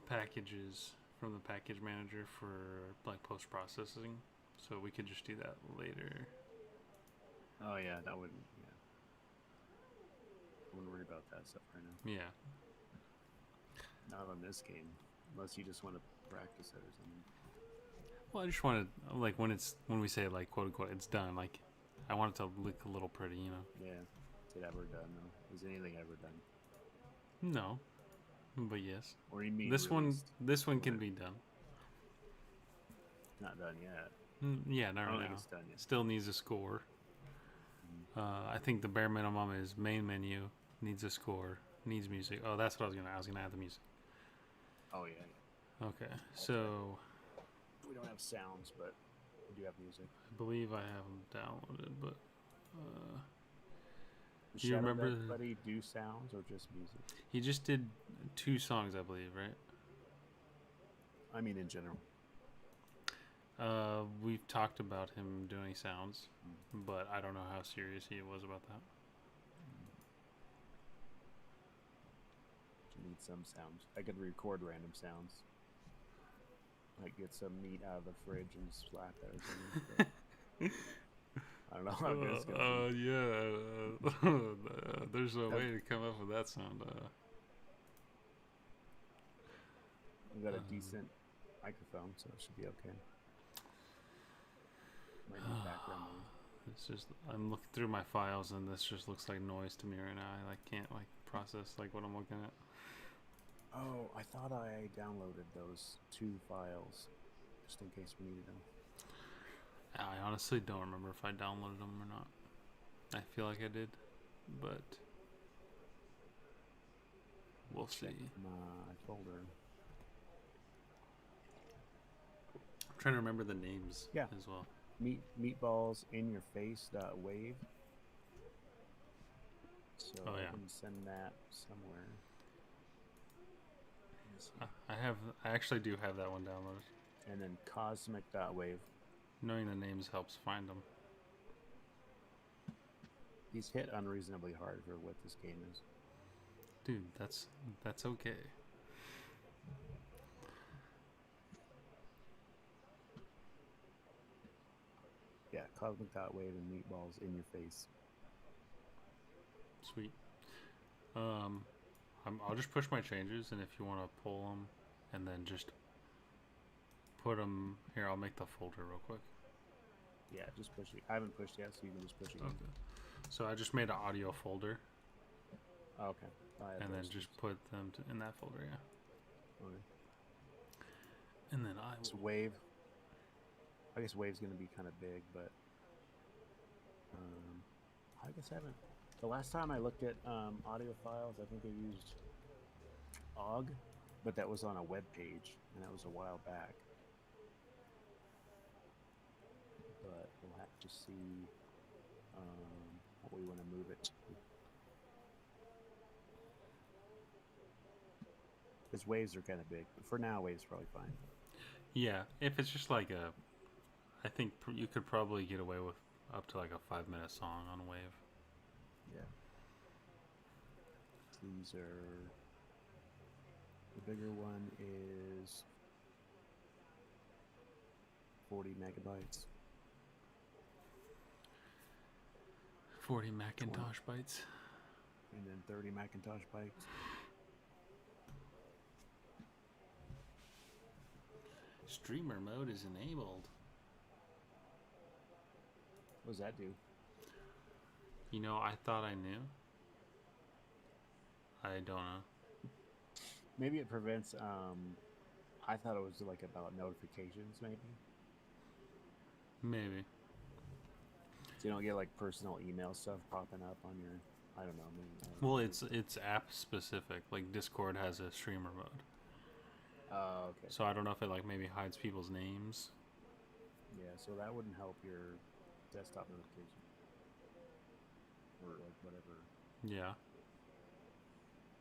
Speaker 1: packages from the package manager for like post processing, so we could just do that later.
Speaker 2: Oh yeah, that wouldn't. Yeah. I wouldn't worry about that stuff right now.
Speaker 1: Yeah.
Speaker 2: Not on this game, unless you just want to practice it or something.
Speaker 1: Well, I just wanted like when we say like quote unquote it's done, like I want it to look a little pretty, you know.
Speaker 2: Yeah. Is it ever done though? Is anything ever done?
Speaker 1: No, but yes.
Speaker 2: Or you mean
Speaker 1: This one can
Speaker 2: Or-
Speaker 1: be done.
Speaker 2: Not done yet.
Speaker 1: Yeah,
Speaker 2: I
Speaker 1: not
Speaker 2: don't
Speaker 1: right
Speaker 2: think
Speaker 1: now.
Speaker 2: it's done yet.
Speaker 1: Still needs a score. I think the bare minimum is main menu needs a score, needs music. Oh, that's what I was gonna add the music.
Speaker 2: Oh yeah.
Speaker 1: Okay, so
Speaker 2: We don't have sounds, but we do have music.
Speaker 1: I believe I have them downloaded, but
Speaker 2: Does
Speaker 1: Do you
Speaker 2: Shadow
Speaker 1: remember
Speaker 2: Death Buddy do sounds or just music?
Speaker 1: he just did 2 songs, I believe, right?
Speaker 2: I mean, in general.
Speaker 1: We've talked about him doing sounds, but I don't know how serious he was about that.
Speaker 2: You need some sounds. I could record random sounds. Like get some meat out of the fridge and slap it or something. I don't know how good it's gonna be.
Speaker 1: Yeah. There's a way to come up with that sound.
Speaker 2: We got a decent microphone, so it should be okay. Might need background noise.
Speaker 1: It's just I'm looking through my files and this just looks like noise to me right now. I can't process what I'm looking at.
Speaker 2: Oh, I thought I downloaded those 2 files just in case we needed them.
Speaker 1: I honestly don't remember if I downloaded them or not. I feel like I did, but we'll see.
Speaker 2: My folder.
Speaker 1: I'm trying to remember the names as well.
Speaker 2: Meatballs in your face .wave. So I can send that somewhere.
Speaker 1: I actually do have that one downloaded.
Speaker 2: And then cosmic.wave.
Speaker 1: Knowing the names helps find them.
Speaker 2: He's hit unreasonably hard for what this game is.
Speaker 1: Dude, that's okay.
Speaker 2: Yeah, cosmic.wave and meatballs in your face.
Speaker 1: Sweet. I'll just push my changes, and if you want to pull them and then just put them here, I'll make the folder real quick.
Speaker 2: Yeah, just push it. I haven't pushed yet, so you can just push it.
Speaker 1: Okay. So I just made an audio folder.
Speaker 2: Oh, okay.
Speaker 1: And then just put them in that folder, yeah.
Speaker 2: Okay.
Speaker 1: And then
Speaker 2: It's Wave. I guess Wave's going to be kind of big, but I guess I haven't. The last time I looked at audio files, I think I used OGG, but that was on a web page, and that was a while back. But we'll have to see what we want to move it to. Because waves are kind of big, but for now, waves probably fine.
Speaker 1: Yeah, if it's just I think you could probably get away with up to a 5-minute song on Wave.
Speaker 2: Yeah. These are, the bigger one is 40 megabytes.
Speaker 1: 40 Macintosh bytes.
Speaker 2: And then 30 Macintosh bytes.
Speaker 1: Streamer mode is enabled.
Speaker 2: What does that do?
Speaker 1: You know, I thought I knew. I don't know.
Speaker 2: Maybe it prevents, I thought it was about notifications, maybe.
Speaker 1: Maybe.
Speaker 2: So you don't get personal email stuff popping up on your, I don't know.
Speaker 1: Well, it's app specific. Discord has a streamer mode.
Speaker 2: Oh, okay.
Speaker 1: So I don't know if it maybe hides people's names.
Speaker 2: Yeah, so that wouldn't help your desktop notification. Or whatever.
Speaker 1: Yeah.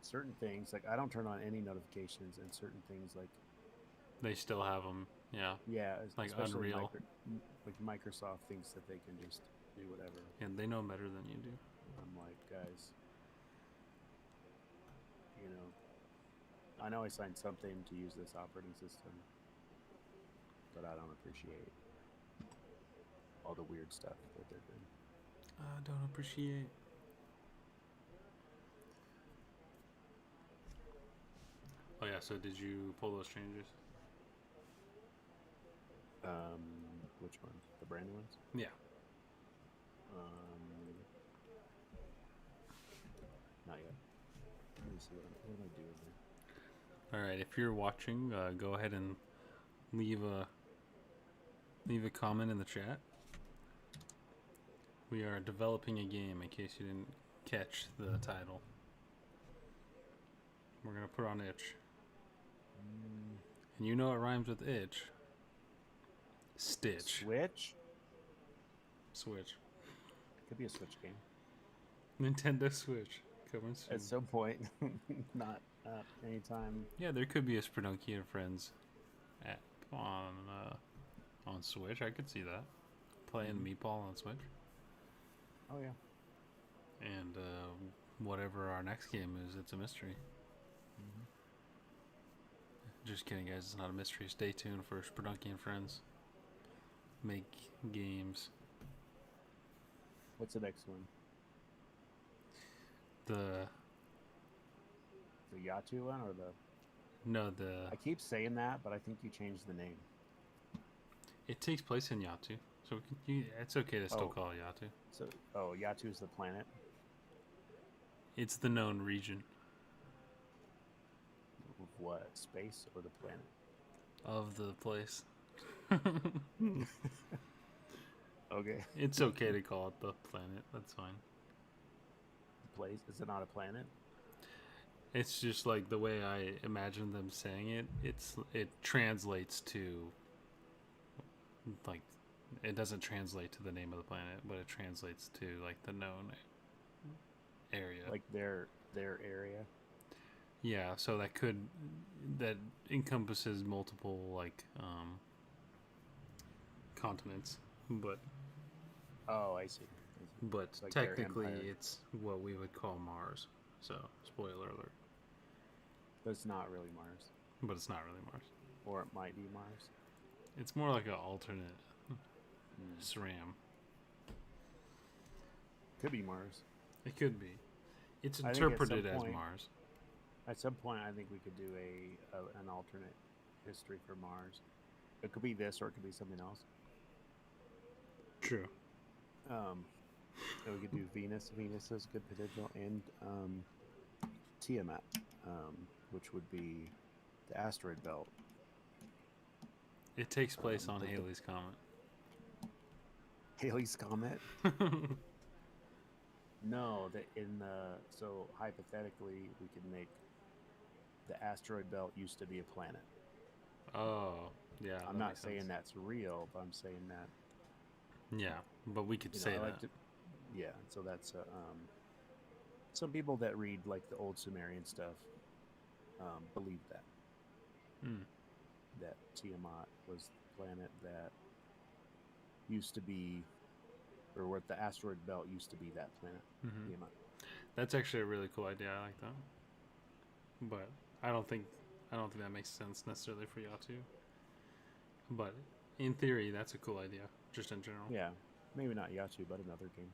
Speaker 2: Certain things, I don't turn on any notifications, and certain things
Speaker 1: they still have them. Yeah.
Speaker 2: Yeah, especially
Speaker 1: Unreal.
Speaker 2: Microsoft thinks that they can just do whatever.
Speaker 1: And they know better than you do.
Speaker 2: I'm like, guys, I know I signed something to use this operating system, but I don't appreciate all the weird stuff that they're doing.
Speaker 1: I don't appreciate. Oh yeah, so did you pull those changes?
Speaker 2: Which ones? The brand new ones?
Speaker 1: Yeah.
Speaker 2: Not yet. Let me see what am I doing here?
Speaker 1: All right, if you're watching, go ahead and leave a comment in the chat. We are developing a game, in case you didn't catch the title. We're gonna put on itch. And you know it rhymes with itch. Stitch. Switch.
Speaker 2: Could be a Switch game.
Speaker 1: Nintendo Switch. Coming soon.
Speaker 2: At some point. Not anytime.
Speaker 1: Yeah, there could be a Spelunky and Friends app on on Switch. I could see that. Playing Meatball on Switch.
Speaker 2: Oh yeah.
Speaker 1: And whatever our next game is, it's a mystery.
Speaker 2: Mm-hmm.
Speaker 1: Just kidding, guys. It's not a mystery. Stay tuned for Spelunky and Friends. Make games.
Speaker 2: What's the next one?
Speaker 1: The
Speaker 2: Yatu one or the?
Speaker 1: No, the
Speaker 2: I keep saying that, but I think you changed the name.
Speaker 1: it takes place in Yatu, so it's okay to still call it Yatu.
Speaker 2: So, Yatu is the planet.
Speaker 1: It's the known region
Speaker 2: Of what? Space or the planet?
Speaker 1: of the place.
Speaker 2: Okay.
Speaker 1: It's okay to call it the planet. That's fine.
Speaker 2: Place? Is it not a planet?
Speaker 1: It's just like the way I imagine them saying it. It translates to like it doesn't translate to the name of the planet, but it translates to like the known area.
Speaker 2: Like their area.
Speaker 1: Yeah, so that encompasses multiple like continents, but
Speaker 2: Oh, I see.
Speaker 1: but
Speaker 2: It's like their
Speaker 1: technically
Speaker 2: empire.
Speaker 1: it's what we would call Mars. So spoiler alert,
Speaker 2: But it's not really Mars,
Speaker 1: but it's not really Mars.
Speaker 2: or it might be Mars.
Speaker 1: It's more like an alternate
Speaker 2: Hmm.
Speaker 1: SRAM.
Speaker 2: Could be Mars.
Speaker 1: It could be. It's
Speaker 2: I think at some
Speaker 1: interpreted as
Speaker 2: point-
Speaker 1: Mars.
Speaker 2: At some point, I think we could do an alternate history for Mars. It could be this, or it could be something else.
Speaker 1: True.
Speaker 2: And we could do Venus. Venus has good potential, and Tiamat, which would be the asteroid belt.
Speaker 1: It takes place on
Speaker 2: the-
Speaker 1: Halley's Comet.
Speaker 2: Halley's Comet? No, so hypothetically, we could make the asteroid belt used to be a planet.
Speaker 1: Oh, yeah.
Speaker 2: I'm
Speaker 1: that
Speaker 2: not
Speaker 1: makes
Speaker 2: saying
Speaker 1: sense.
Speaker 2: that's real, but I'm saying that.
Speaker 1: Yeah, but we could
Speaker 2: You know,
Speaker 1: say
Speaker 2: I
Speaker 1: that.
Speaker 2: like to, yeah, so that's some people that read like the old Sumerian stuff believe that
Speaker 1: Mm.
Speaker 2: that Tiamat was the planet that used to be, or what the asteroid belt used to be that planet.
Speaker 1: Mhm.
Speaker 2: Tiamat.
Speaker 1: That's actually a really cool idea. I like that. But I don't think that makes sense necessarily for Yatu. But in theory, that's a cool idea, just in general.
Speaker 2: Yeah, maybe not Yatu, but another game.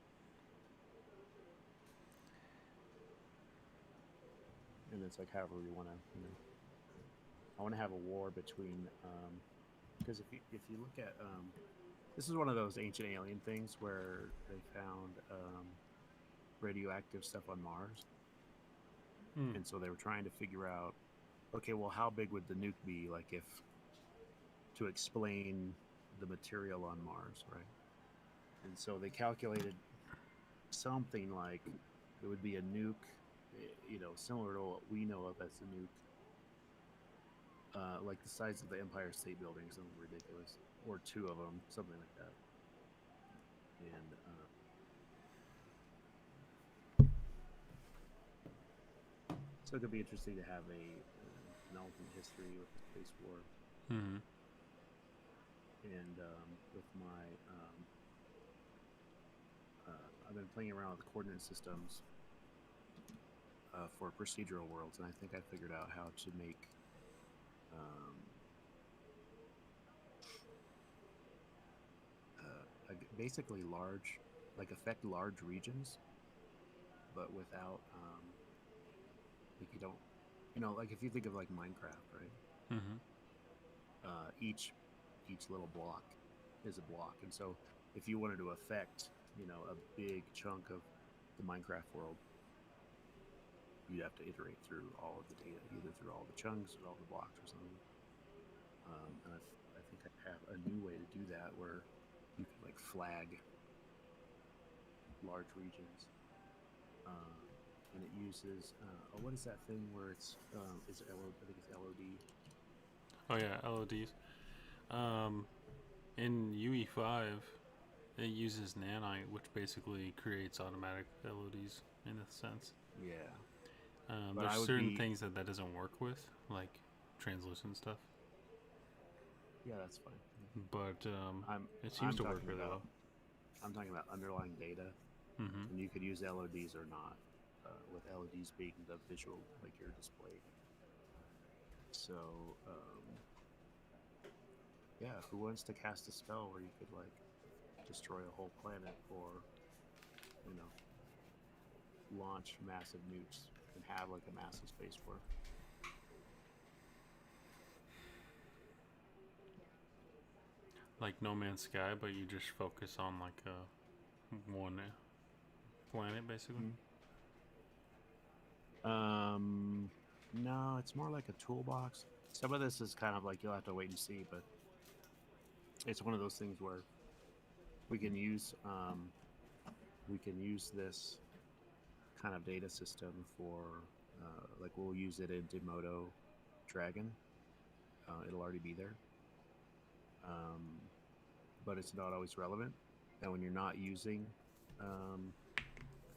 Speaker 2: And it's like however we want to, I want to have a war between, because if you look at, this is one of those ancient alien things where they found radioactive stuff on Mars,
Speaker 1: Mm.
Speaker 2: and so they were trying to figure out, okay, well, how big would the nuke be, like if to explain the material on Mars, right? And so they calculated something like it would be a nuke, similar to what we know of as a nuke, like the size of the Empire State Building, something ridiculous, or two of them, something like that. And so it could be interesting to have an alternate history with the space war.
Speaker 1: Mhm.
Speaker 2: And with my I've been playing around with the coordinate systems for procedural worlds, and I think I figured out how to make basically affect large regions, but without like you don't, like if you think of like Minecraft, right?
Speaker 1: Mhm.
Speaker 2: Each little block is a block, and so if you wanted to affect a big chunk of the Minecraft world, you'd have to iterate through all of the data, either through all the chunks or all the blocks or something. And I think I have a new way to do that where you can like flag large regions, and it uses what is that thing where it's is it I think it's LOD.
Speaker 1: Oh yeah, LODs. In UE5, it uses nanite, which basically creates automatic LODs in a sense.
Speaker 2: Yeah. But I
Speaker 1: There's
Speaker 2: would
Speaker 1: certain
Speaker 2: be-
Speaker 1: things that doesn't work with, like translucent stuff.
Speaker 2: Yeah, that's fine. Yeah.
Speaker 1: but
Speaker 2: I'm
Speaker 1: it seems
Speaker 2: I'm
Speaker 1: to work
Speaker 2: talking
Speaker 1: really
Speaker 2: about
Speaker 1: well.
Speaker 2: I'm talking about underlying data,
Speaker 1: Mm-hmm.
Speaker 2: and you could use LODs or not, with LODs being the visual, like your display. So yeah, who wants to cast a spell where you could like destroy a whole planet or you know launch massive nukes and have like a massive space war?
Speaker 1: Like No Man's Sky, but you just focus on like one planet basically.
Speaker 2: No, it's more like a toolbox. Some of this is kind of like you'll have to wait and see, but it's one of those things where we can use um, we can use this kind of data system for like we'll use it in Demodo Dragon. It'll already be there, um, but it's not always relevant. And when um,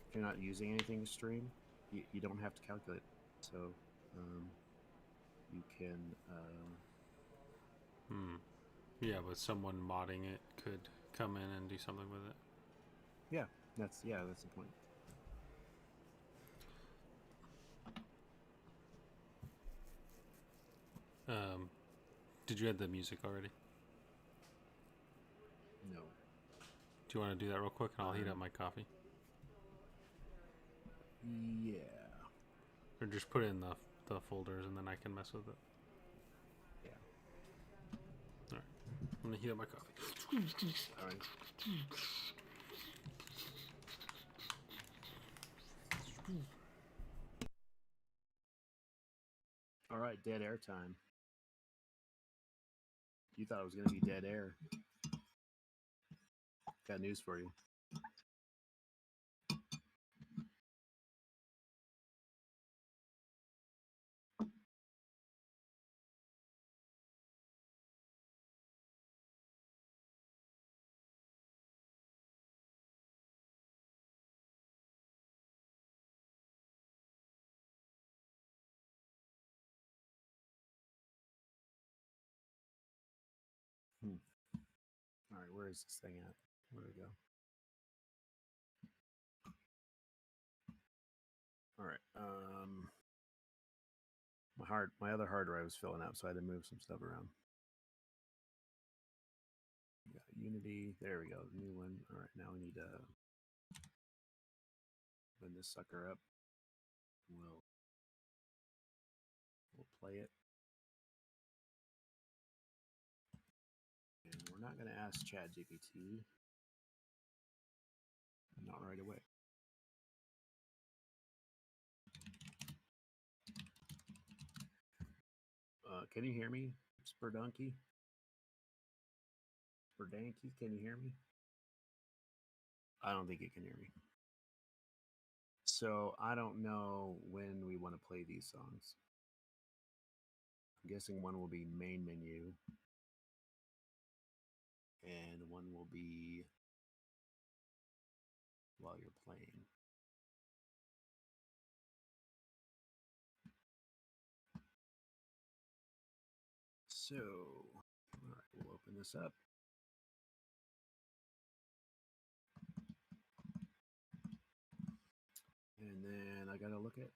Speaker 2: if you're not using anything to stream, you don't have to calculate. So um, you can
Speaker 1: Hmm. Yeah, but someone modding it could come in and do something with it.
Speaker 2: yeah, that's the point.
Speaker 1: Um, did you add the music already?
Speaker 2: No,
Speaker 1: Do you want to do that real quick, and I'll heat up
Speaker 2: um,
Speaker 1: my coffee,
Speaker 2: yeah,
Speaker 1: or just put it in the folders, and then I can mess with it.
Speaker 2: yeah.
Speaker 1: All right, I'm gonna heat up my coffee.
Speaker 2: All right. All right, dead air time. You thought it was going to be dead air. Got news for you. Hmm. All right, where is this thing at? Where did it go? All right. My other hard drive was filling up, so I had to move some stuff around. We got Unity. There we go. New one. All right, now we need to open this sucker up. We'll we'll play it, and we're not going to ask ChatGPT. Not right away. Can you hear me, Spurdonkey? Spurdanky, can you hear me? I don't think it can hear me. So I don't know when we want to play these songs. I'm guessing one will be main menu, and one will be while you're playing. So, all right, we'll open this up. And then I gotta look at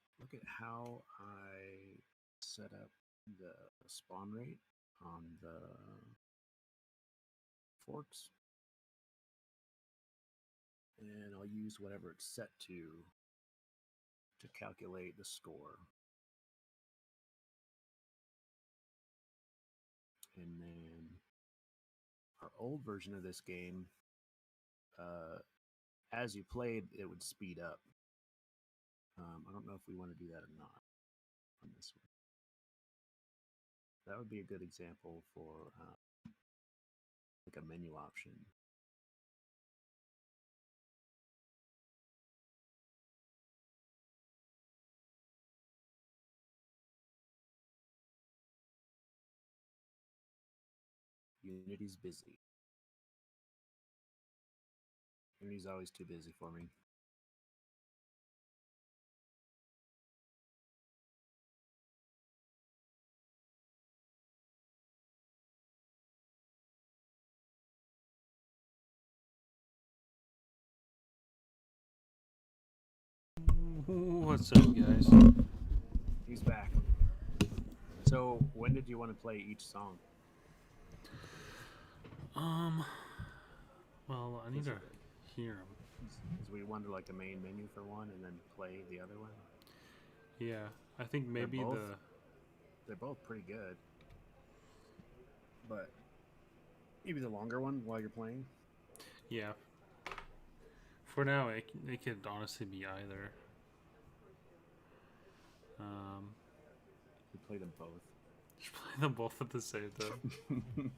Speaker 2: how I set up the spawn rate on the forks, and I'll use whatever it's set to calculate the score. And then our old version of this game, uh, as you played, it would speed up. I don't know if we want to do that or not on this one. That would be a good example for like a menu option. Unity's busy. Unity's always too busy for me.
Speaker 1: What's up, guys?
Speaker 2: He's back. So, when did you want to play each song?
Speaker 1: Um, well, I need
Speaker 2: Is
Speaker 1: to
Speaker 2: it
Speaker 1: hear them.
Speaker 2: is we wanted like a main menu for one and then play the other one?
Speaker 1: Yeah, I think
Speaker 2: They're
Speaker 1: maybe
Speaker 2: both they're both pretty good, but maybe the longer one while you're playing.
Speaker 1: yeah. For now, it could honestly be either. Um,
Speaker 2: We play them both.
Speaker 1: just play them both at the same time.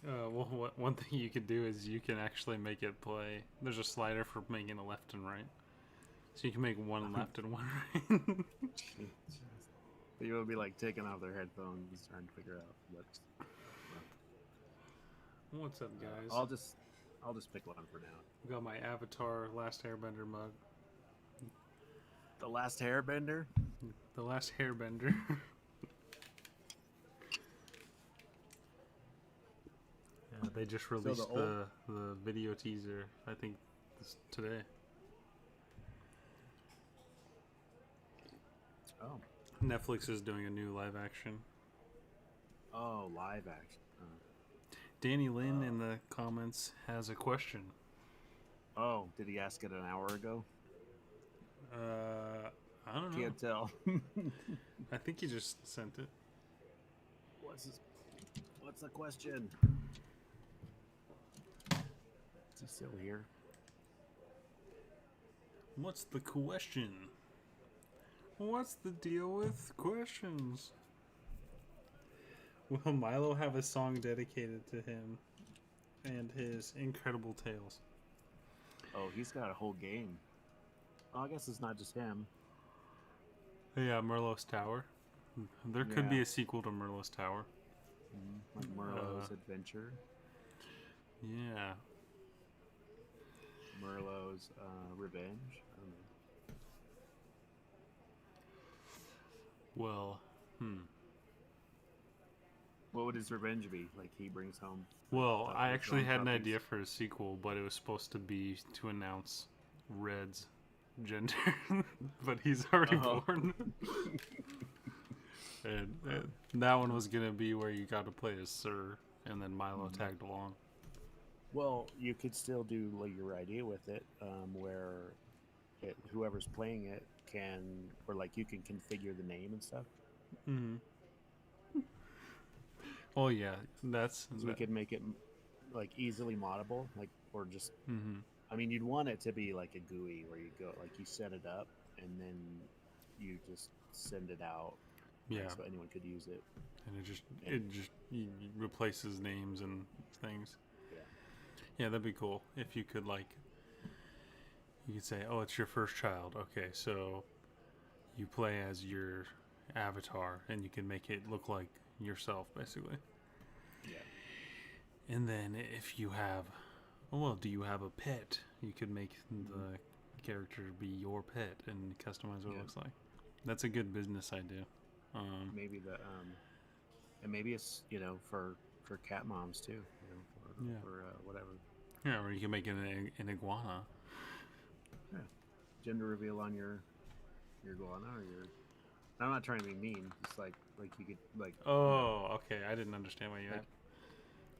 Speaker 1: Well, one thing you could do is you can actually make it play. There's a slider for making a left and right, so you can make one left and one right.
Speaker 2: People will be like taking off their headphones, trying to figure out what's.
Speaker 1: What's up, guys?
Speaker 2: I'll just pick one for now.
Speaker 1: Got my Avatar Last Airbender mug.
Speaker 2: The Last Hairbender.
Speaker 1: The Last Hairbender. Yeah, they just released the video teaser. I think today.
Speaker 2: Oh.
Speaker 1: Netflix is doing a new live action.
Speaker 2: Oh, live action.
Speaker 1: Danny Lynn in the comments has a question.
Speaker 2: Oh, did he ask it an hour ago?
Speaker 1: I don't know.
Speaker 2: Can't tell.
Speaker 1: I think he just sent it.
Speaker 2: What's the question? Is he still here?
Speaker 1: What's the question? What's the deal with questions? Will Milo have a song dedicated to him and his incredible tales?
Speaker 2: Oh, he's got a whole game. Oh, I guess it's not just him.
Speaker 1: Yeah, Merlot's Tower. There could be a sequel to Merlot's Tower.
Speaker 2: Mm-hmm. Like Merlot's Adventure.
Speaker 1: Yeah.
Speaker 2: Merlot's Revenge. I don't know.
Speaker 1: Well,
Speaker 2: What would his revenge be? Like he brings home.
Speaker 1: Well, I actually had an
Speaker 2: puppies?
Speaker 1: idea for a sequel, but it was supposed to be to announce Red's gender, but he's already born. and that one was gonna be where you got to play as Sir, and then Milo tagged along.
Speaker 2: Well, you could still do like your idea with it, where whoever's playing it can, or like you can configure the name and stuff.
Speaker 1: Mm-hmm. Oh yeah,
Speaker 2: So we could make it like easily moddable, like or just.
Speaker 1: Mm-hmm.
Speaker 2: I mean, you'd want it to be like a GUI where you go, like you set it up and then you just send it out.
Speaker 1: Yeah.
Speaker 2: So anyone could use it.
Speaker 1: And it just replaces names and things.
Speaker 2: Yeah.
Speaker 1: Yeah, that'd be cool if you could you could say, oh, it's your first child. Okay, so you play as your avatar, and you can make it look like yourself, basically.
Speaker 2: Yeah.
Speaker 1: And then if you have, do you have a pet? You could make the character be your pet and customize what it looks like. That's a good business idea.
Speaker 2: Maybe and maybe it's for cat moms too. For whatever.
Speaker 1: Yeah, or you can make it an iguana.
Speaker 2: Yeah. Gender reveal on your iguana or your. I'm not trying to be mean. It's like you could like.
Speaker 1: Oh, okay. I didn't understand what you meant.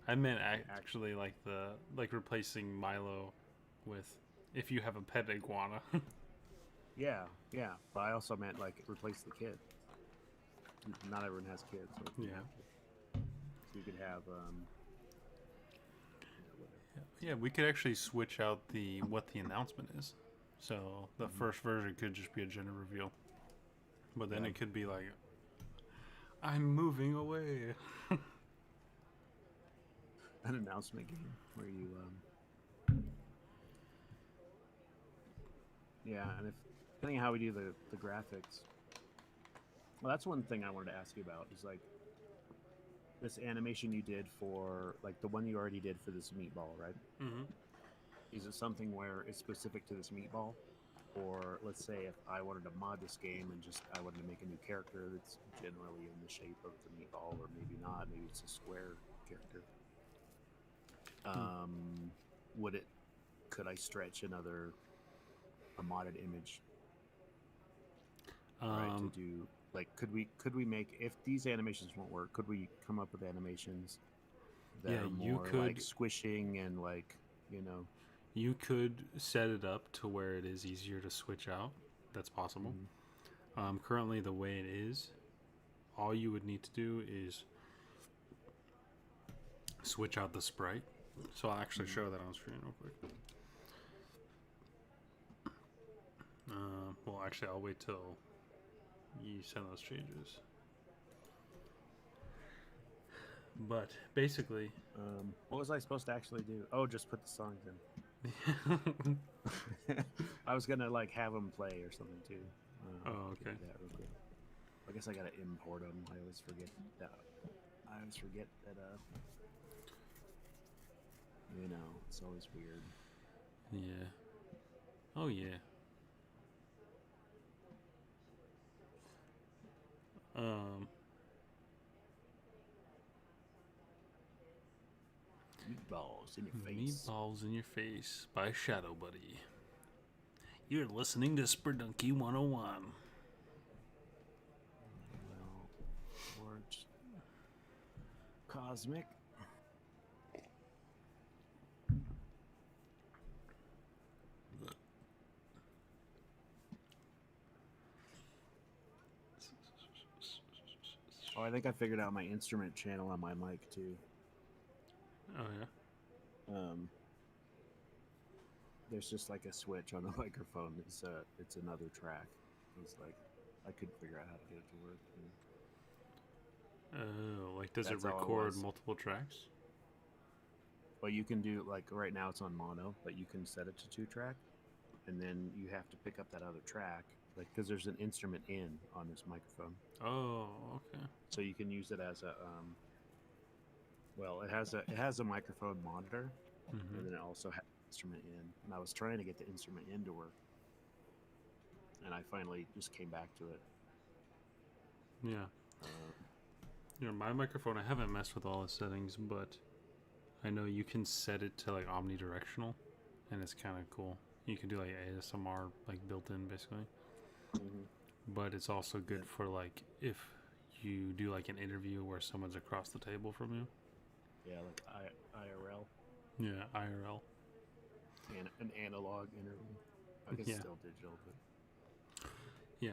Speaker 1: I meant actually like replacing Milo with if you have a pet iguana.
Speaker 2: Yeah. But I also meant like replace the kid. Not everyone has kids. So
Speaker 1: yeah.
Speaker 2: So you could have.
Speaker 1: Yeah, we could actually switch out what the announcement is. So the first version could just be a gender reveal, but then it could be like, "I'm moving away."
Speaker 2: An announcement game where you and depending on how we do the graphics, well, that's one thing I wanted to ask you about is like this animation you did for like the one you already did for this meatball, right?
Speaker 1: Mm-hmm.
Speaker 2: Is it something where it's specific to this meatball, or let's say if I wanted to mod this game and I wanted to make a new character that's generally in the shape of the meatball, or maybe not, maybe it's a square character. Could I stretch another a modded image, right? To do like, could we make, if these animations won't work, could we come up with animations that
Speaker 1: Yeah,
Speaker 2: are
Speaker 1: you
Speaker 2: more like
Speaker 1: could
Speaker 2: squishing and like, you know?
Speaker 1: you could set it up to where it is easier to switch out. That's possible.
Speaker 2: Mhm.
Speaker 1: Currently, the way it is, all you would need to do is switch out the sprite. So I'll actually
Speaker 2: Mhm.
Speaker 1: show that on screen real quick. Well, actually, I'll wait till you send those changes. But basically,
Speaker 2: What was I supposed to actually do? Oh, just put the songs in. I was gonna like have them play or something too.
Speaker 1: oh,
Speaker 2: Could
Speaker 1: okay.
Speaker 2: do that real quick. I guess I gotta import them. I always forget that. I always forget that. You know, it's always weird.
Speaker 1: Yeah. Oh, yeah. Um,
Speaker 2: Meatballs in your face.
Speaker 1: Meatballs in Your Face by Shadow Buddy. You're listening to Spurdunky 101.
Speaker 2: Well, towards cosmic. Oh, I think I figured out my instrument channel on my mic too.
Speaker 1: Oh, yeah.
Speaker 2: There's just like a switch on the microphone. It's another track. It's like I couldn't figure out how to get it to work.
Speaker 1: Oh, like does it
Speaker 2: That's all it
Speaker 1: record
Speaker 2: was.
Speaker 1: multiple tracks?
Speaker 2: But you can do, like, right now it's on mono, but you can set it to 2-track, and then you have to pick up that other track, like, because there's an instrument in on this microphone,
Speaker 1: Oh, okay.
Speaker 2: so you can use it as a well, it has a microphone monitor, and then it also has an instrument in. And I was trying to get the instrument in to work, and I finally just came back to it.
Speaker 1: Yeah.
Speaker 2: Uh,
Speaker 1: My microphone, I haven't messed with all the settings, but I know you can set it to like omnidirectional, and it's kind of cool. You can do like ASMR like built in basically,
Speaker 2: mhm.
Speaker 1: but it's also
Speaker 2: Yeah,
Speaker 1: good for like if you do like an interview where someone's across the table from you.
Speaker 2: yeah, like IRL,
Speaker 1: Yeah, IRL.
Speaker 2: and an analog interview. I guess
Speaker 1: Yeah,
Speaker 2: still digital, but
Speaker 1: yeah,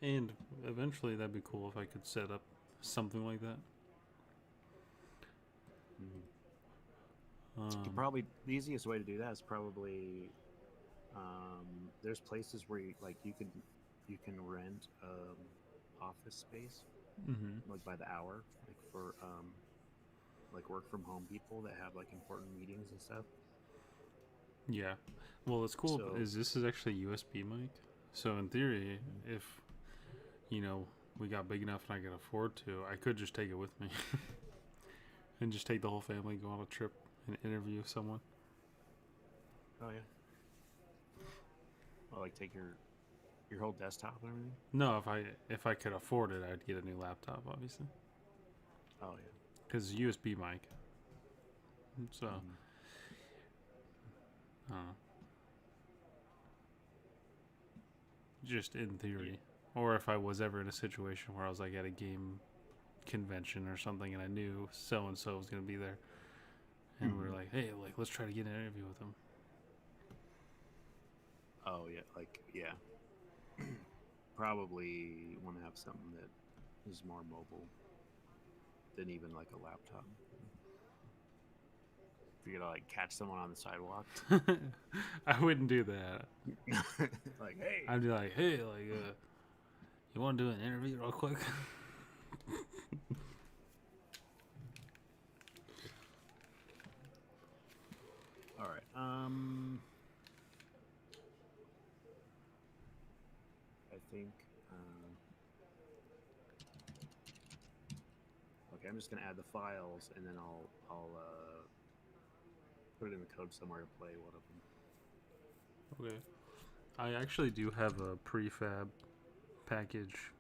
Speaker 1: and eventually that'd be cool if I could set up something like that.
Speaker 2: mhm. You
Speaker 1: Um,
Speaker 2: probably, the easiest way to do that is probably, there's places where you can rent office space,
Speaker 1: mm-hmm.
Speaker 2: like by the hour, like for like work from home people that have like important meetings and stuff.
Speaker 1: Yeah. Well, what's cool
Speaker 2: So
Speaker 1: is this is actually a USB mic. So in theory, if you know we got big enough and I could afford to, I could just take it with me and just take the whole family, go on a trip, and interview someone.
Speaker 2: oh yeah, well, like take your whole desktop and everything.
Speaker 1: No, if I could afford it, I'd get a new laptop, obviously,
Speaker 2: Oh yeah.
Speaker 1: because USB mic. So
Speaker 2: Hmm.
Speaker 1: I don't know, just in
Speaker 2: Yeah.
Speaker 1: theory, or if I was ever in a situation where I was like at a game convention or something and I knew so and so was gonna be there, and we were
Speaker 2: Hmm.
Speaker 1: like, hey, like let's try to get an interview with him.
Speaker 2: Oh yeah, like yeah. Probably want to have something that is more mobile than even like a laptop. If you're gonna like catch someone on the sidewalk,
Speaker 1: I wouldn't do that.
Speaker 2: like, hey,
Speaker 1: I'd be like, hey, like, you want to do an interview real quick?
Speaker 2: all right. I think. Okay, I'm just gonna add the files, and then I'll put it in the code somewhere to play one of them.
Speaker 1: Okay. I actually do have a prefab package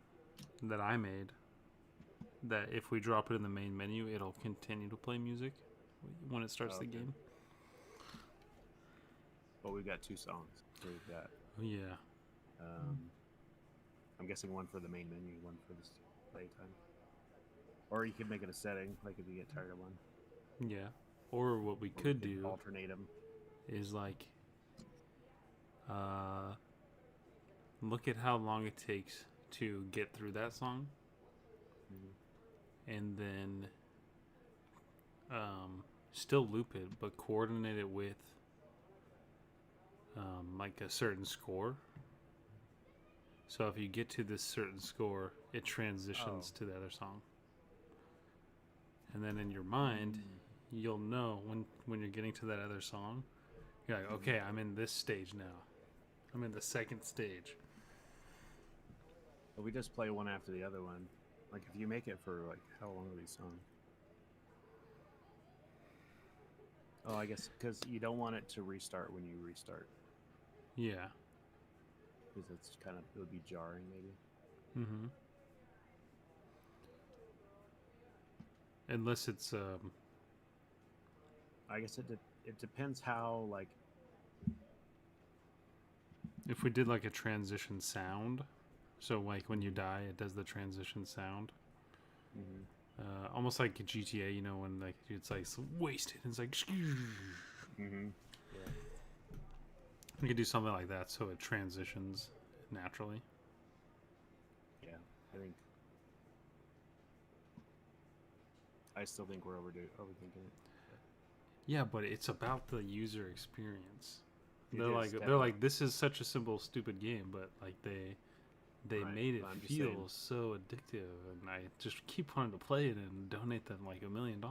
Speaker 1: that I made that if we drop it in the main menu, it'll continue to play music when it starts
Speaker 2: Oh,
Speaker 1: the
Speaker 2: okay.
Speaker 1: game.
Speaker 2: Well, we've got 2 songs. So we've got
Speaker 1: Oh, yeah.
Speaker 2: I'm guessing one for the main menu, one for the playtime. Or you could make it a setting, like if you get tired of one.
Speaker 1: Yeah. Or what we
Speaker 2: Or we
Speaker 1: could
Speaker 2: could
Speaker 1: do
Speaker 2: alternate them.
Speaker 1: is like uh, look at how long it takes to get through that song, and then still loop it, but coordinate it with like a certain score. So if you get to this certain score, it transitions to the other song, and then in your mind, you'll know when you're getting to that other song. You're like, okay, I'm in this stage now. I'm in the second stage.
Speaker 2: But we just play one after the other one. Like if you make it for like how long are these songs? Oh, I guess because you don't want it to restart when you restart.
Speaker 1: Yeah.
Speaker 2: Because it's kind of, it would be jarring maybe.
Speaker 1: Mm-hmm. Unless it's
Speaker 2: I guess it depends how like.
Speaker 1: if we did like a transition sound, so like when you die, it does the transition sound. Almost like GTA, you know, when like it's like wasted. It's like.
Speaker 2: Mm-hmm. Yeah.
Speaker 1: We could do something like that, so it transitions naturally.
Speaker 2: Yeah, I still think we're overthinking it.
Speaker 1: Yeah, but it's about the user experience.
Speaker 2: It
Speaker 1: They're
Speaker 2: is,
Speaker 1: like
Speaker 2: definitely.
Speaker 1: they're like this is such a simple stupid game, but like they
Speaker 2: Right,
Speaker 1: made it
Speaker 2: but I'm just
Speaker 1: feel
Speaker 2: saying-
Speaker 1: so addictive, and I just keep wanting to play it and donate them like $1 million.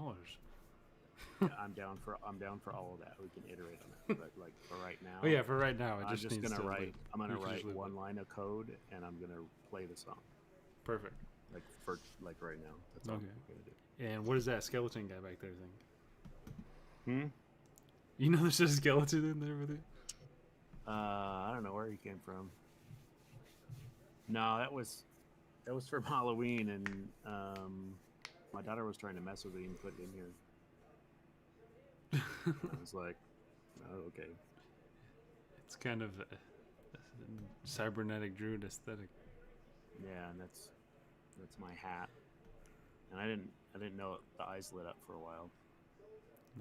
Speaker 2: Yeah, I'm down for all of that. We can iterate on it, but like for right now.
Speaker 1: Oh yeah, for right now, it
Speaker 2: I'm
Speaker 1: just
Speaker 2: just
Speaker 1: needs
Speaker 2: gonna
Speaker 1: to
Speaker 2: write.
Speaker 1: loop.
Speaker 2: I'm gonna
Speaker 1: You can
Speaker 2: write
Speaker 1: just loop
Speaker 2: one
Speaker 1: it.
Speaker 2: line of code, and I'm gonna play the song.
Speaker 1: Perfect.
Speaker 2: Like for like right now. That's all
Speaker 1: Okay.
Speaker 2: I'm gonna do.
Speaker 1: And what does that skeleton guy back there think?
Speaker 2: Hmm.
Speaker 1: You know, there's a skeleton in there with you.
Speaker 2: I don't know where he came from. No, that was from Halloween, and my daughter was trying to mess with it and put it in here. I was like, oh, okay.
Speaker 1: It's kind of a cybernetic druid aesthetic.
Speaker 2: Yeah, and that's my hat. And I didn't know the eyes lit up for a while.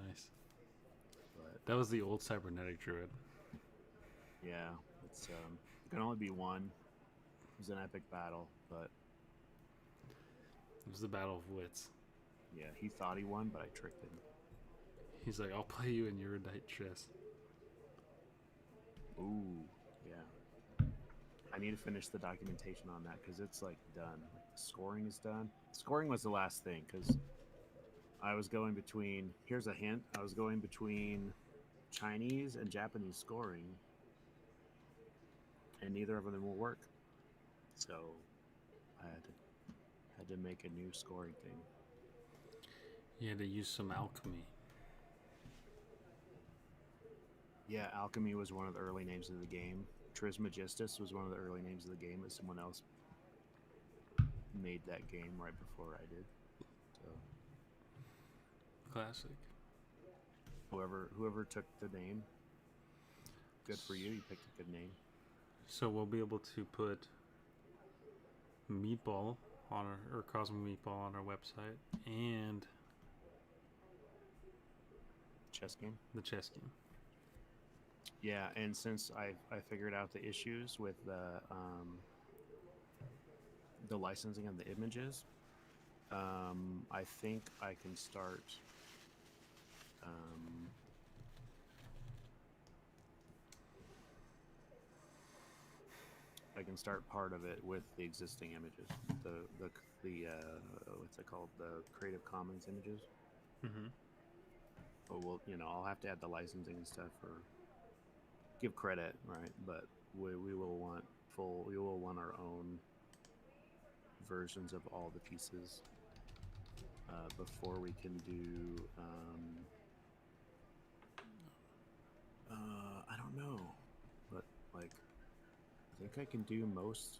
Speaker 1: Nice.
Speaker 2: But
Speaker 1: That was the old cybernetic druid.
Speaker 2: yeah, it's it can only be one. It was an epic battle, but
Speaker 1: It was the battle of wits.
Speaker 2: yeah, he thought he won, but I tricked him.
Speaker 1: He's like, I'll play you in Eurodite chess.
Speaker 2: Ooh, yeah. I need to finish the documentation on that because it's like done. Like, the scoring is done. Scoring was the last thing because I was going between. Here's a hint. I was going between Chinese and Japanese scoring, and neither of them will work. So I had to make a new scoring thing.
Speaker 1: You had to use some alchemy.
Speaker 2: Yeah, alchemy was one of the early names of the game. Trismegistus was one of the early names of the game, but someone else made that game right before I did. So
Speaker 1: Classic.
Speaker 2: whoever took the name, good for you. You picked a good name.
Speaker 1: So we'll be able to put Meatball on or Cosmic Meatball on our website and
Speaker 2: Chess game.
Speaker 1: the chess game.
Speaker 2: Yeah, and since I figured out the issues with the licensing of the images, I think I can start. I can start part of it with the existing images. The what's it called? The Creative Commons images.
Speaker 1: Mm-hmm.
Speaker 2: But I'll have to add the licensing and stuff or give credit, right? But we will want our own versions of all the pieces before we can do. I don't know, but like I think I can do most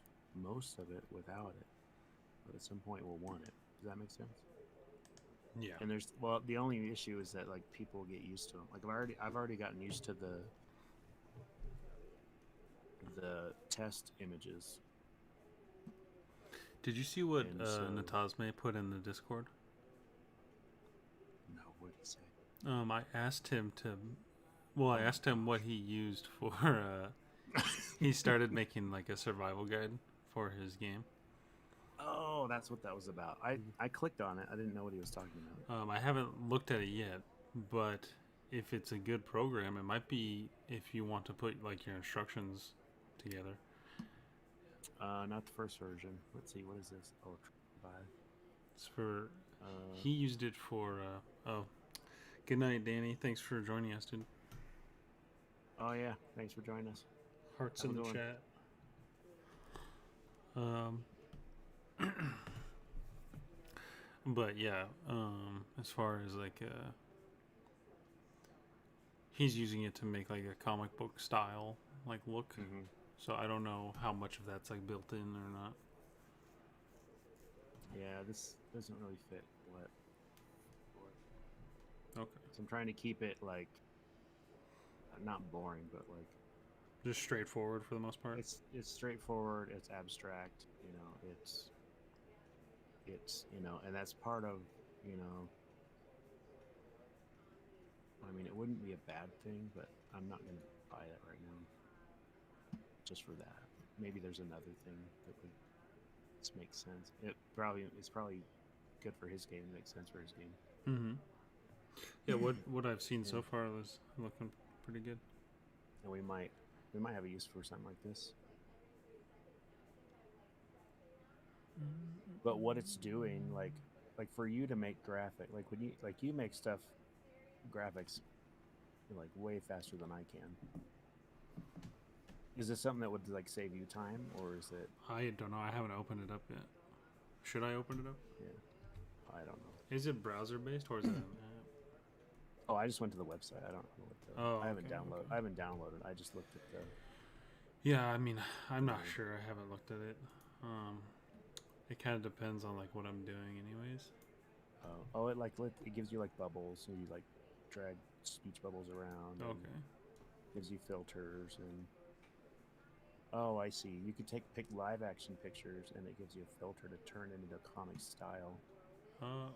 Speaker 2: of it without it. But at some point we'll want it. Does that make sense?
Speaker 1: Yeah.
Speaker 2: And the only issue is that like people get used to them. Like I've already gotten used to the test images.
Speaker 1: Did you see what
Speaker 2: And so,
Speaker 1: Natasme put in the Discord?
Speaker 2: no, what did he say?
Speaker 1: I asked him to. Well, I asked him what he used for. He started making like a survival guide for his game.
Speaker 2: Oh, that's what that was about. I clicked on it. I didn't know what he was talking about.
Speaker 1: I haven't looked at it yet, but if it's a good program, it might be if you want to put like your instructions together.
Speaker 2: Not the first version. Let's see. What is this? Oh, buy.
Speaker 1: It's for.
Speaker 2: Uh,
Speaker 1: He used it for. Oh, good night, Danny. Thanks for joining us, dude.
Speaker 2: oh yeah. Thanks for joining us.
Speaker 1: Hearts
Speaker 2: How's
Speaker 1: in
Speaker 2: it
Speaker 1: the
Speaker 2: going?
Speaker 1: chat. But yeah, as far as like he's using it to make like a comic book style like look.
Speaker 2: Mm-hmm.
Speaker 1: So I don't know how much of that's like built in or not.
Speaker 2: Yeah, this doesn't really fit what.
Speaker 1: Okay.
Speaker 2: So I'm trying to keep it like not boring, but like
Speaker 1: Just straightforward for the most part.
Speaker 2: it's straightforward. It's abstract. It's and that's part of you know. I mean, it wouldn't be a bad thing, but I'm not gonna buy it right now. Just for that, maybe there's another thing that would just make sense. It's probably good for his game. It makes sense for his game.
Speaker 1: Mm-hmm. Yeah, what I've seen so
Speaker 2: And,
Speaker 1: far was looking pretty good.
Speaker 2: and we might have a use for something like this. But what it's doing, like for you to make like when you make stuff graphics like way faster than I can. Is this something that would like save you time, or is it?
Speaker 1: I don't know. I haven't opened it up yet. Should I open it up?
Speaker 2: Yeah, I don't know.
Speaker 1: Is it browser based or is it an app?
Speaker 2: Oh, I just went to the website. I don't know what the.
Speaker 1: Oh,
Speaker 2: I haven't
Speaker 1: okay,
Speaker 2: downloaded.
Speaker 1: okay.
Speaker 2: I haven't downloaded. I just looked at the.
Speaker 1: Yeah, I mean, I'm not sure. I haven't looked at it. It kind of depends on like what I'm doing, anyways.
Speaker 2: It gives you like bubbles, so you like drag speech bubbles around.
Speaker 1: Okay.
Speaker 2: Gives you filters and. Oh, I see. You could pick live action pictures, and it gives you a filter to turn it into comic style.
Speaker 1: Oh.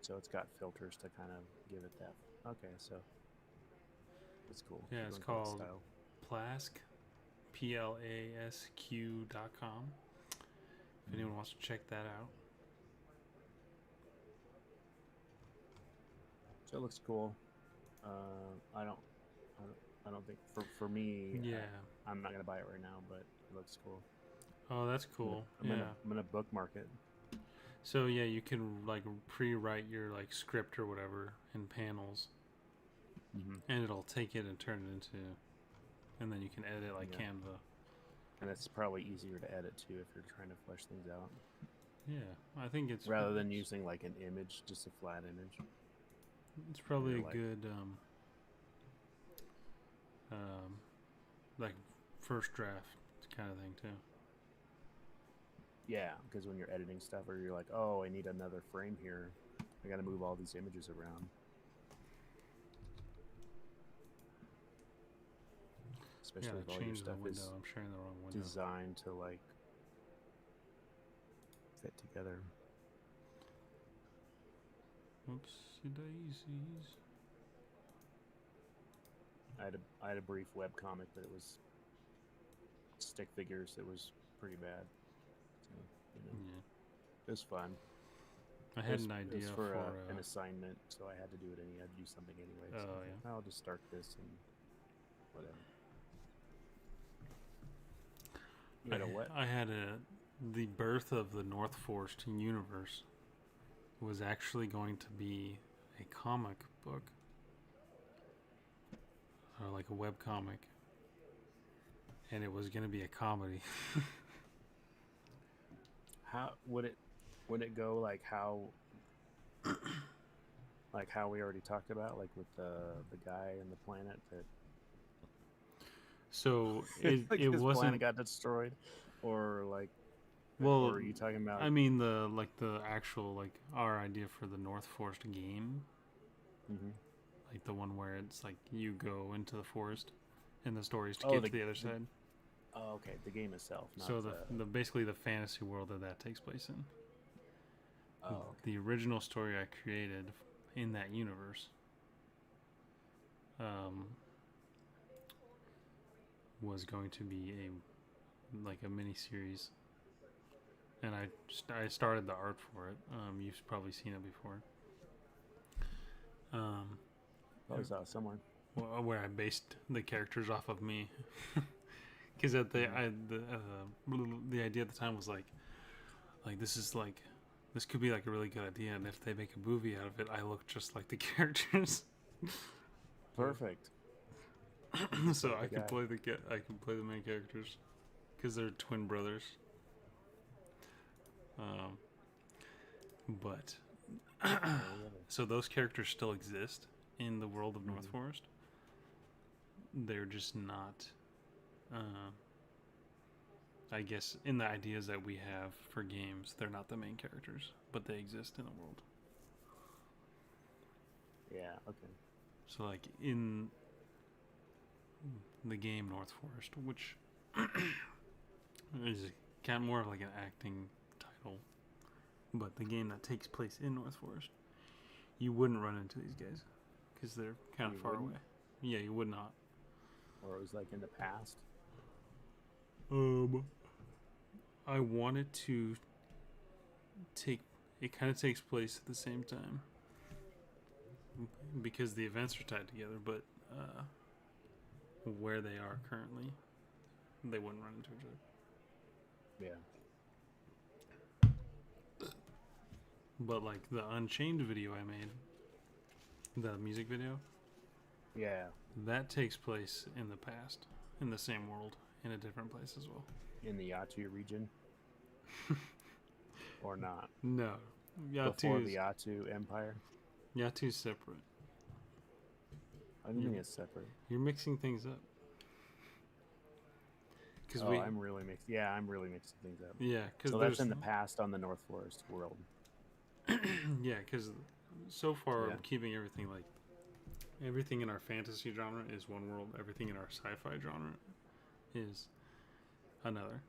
Speaker 2: So it's got filters to kind of give it that. Okay, so it's cool.
Speaker 1: Yeah, it's called Plask, PLASQ.com. If anyone wants to check that out.
Speaker 2: So it looks cool. I don't think for me.
Speaker 1: Yeah.
Speaker 2: I'm not gonna buy it right now, but it looks cool.
Speaker 1: Oh, that's cool.
Speaker 2: I'm gonna bookmark it.
Speaker 1: So yeah, you can like pre-write your like script or whatever in panels, and it'll take it and turn it into, and then you can edit like Canva.
Speaker 2: And it's probably easier to edit too if you're trying to flesh things out.
Speaker 1: Yeah, I think it's
Speaker 2: rather than using like an image, just a flat image.
Speaker 1: It's probably a good like first draft kind of thing too.
Speaker 2: Yeah, because when you're editing stuff, or you're like, oh, I need another frame here, I got to move all these images around. Especially if all your stuff is
Speaker 1: I'm sharing the wrong window.
Speaker 2: Designed to like fit together.
Speaker 1: Oopsie daisies.
Speaker 2: I had a brief web comic, but it was stick figures. It was pretty bad. So,
Speaker 1: Yeah.
Speaker 2: It was fun.
Speaker 1: I had an idea
Speaker 2: it was for
Speaker 1: an
Speaker 2: an assignment, so I had to do it. I had to do something anyway. So
Speaker 1: yeah.
Speaker 2: I'll just start this and whatever. You had a what?
Speaker 1: I had the birth of the North Forest universe was actually going to be a comic book. Or like a web comic. And it was going to be a comedy.
Speaker 2: How would it go like how we already talked about, like with the guy and the planet that
Speaker 1: so it
Speaker 2: like
Speaker 1: it
Speaker 2: his
Speaker 1: wasn't
Speaker 2: planet got destroyed, or like
Speaker 1: well
Speaker 2: or are you talking about
Speaker 1: I mean the actual like our idea for the North Forest game. Like the one where it's like you go into the forest and the stories to get to the other side.
Speaker 2: Oh, okay. The game itself, not
Speaker 1: So the basically the fantasy world that takes place in.
Speaker 2: Oh, okay.
Speaker 1: The original story I created in that universe was going to be a mini series, and I started the art for it. You've probably seen it before.
Speaker 2: Probably saw it somewhere.
Speaker 1: Where I based the characters off of me, because at the idea at the time was like this could be like a really good idea, and if they make a movie out of it, I look just like the characters.
Speaker 2: Perfect.
Speaker 1: So I can play the main characters because they're twin brothers. But so those characters still exist in the world of North Forest. They're just not, I guess, in the ideas that we have for games, they're not the main characters, but they exist in the world.
Speaker 2: Yeah. Okay.
Speaker 1: So like in the game North Forest, which is kind of more of like an acting title, but the game that takes place in North Forest, you wouldn't run into these guys because they're kind of far away. Yeah, you would not.
Speaker 2: Or it was like in the past.
Speaker 1: I wanted to take. It kind of takes place at the same time because the events are tied together, but where they are currently, they wouldn't run into each other.
Speaker 2: Yeah.
Speaker 1: But like the Unchained video I made, the music video,
Speaker 2: Yeah.
Speaker 1: that takes place in the past, in the same world, in a different place as well.
Speaker 2: In the Yatu region? Or not?
Speaker 1: No.
Speaker 2: Before the Yatu Empire?
Speaker 1: Yatu's separate.
Speaker 2: I don't think it's separate.
Speaker 1: You're mixing things up.
Speaker 2: I'm really mixing. Yeah, I'm really mixing things up.
Speaker 1: Yeah, because
Speaker 2: so that's in the past on the North Forest world.
Speaker 1: Yeah, because so far I'm keeping everything like everything in our fantasy genre is one world. Everything in our sci-fi genre is another.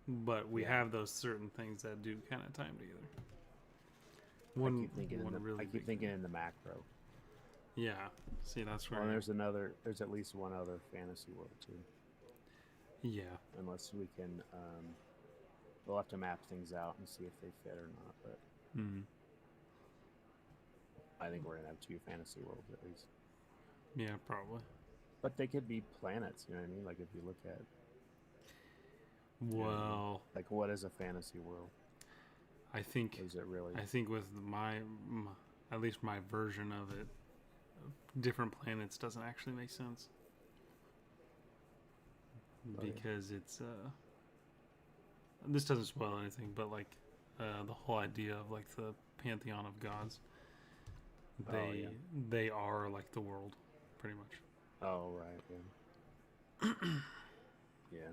Speaker 1: But we have those certain things that do kind of time together.
Speaker 2: I keep thinking in the macro.
Speaker 1: Yeah. See, that's where.
Speaker 2: Well, there's at least one other fantasy world too.
Speaker 1: Yeah.
Speaker 2: Unless we can, we'll have to map things out and see if they fit or not. But I think we're gonna have 2 fantasy worlds at least.
Speaker 1: Yeah, probably.
Speaker 2: But they could be planets. You know what I mean? Like if you look at.
Speaker 1: Well.
Speaker 2: Like what is a fantasy world?
Speaker 1: I think.
Speaker 2: Is it really?
Speaker 1: I think with my at least my version of it, different planets doesn't actually make sense. Because it's this doesn't spoil anything, but like the whole idea of like the pantheon of gods, they are like the world, pretty much.
Speaker 2: Oh right, yeah. Yeah.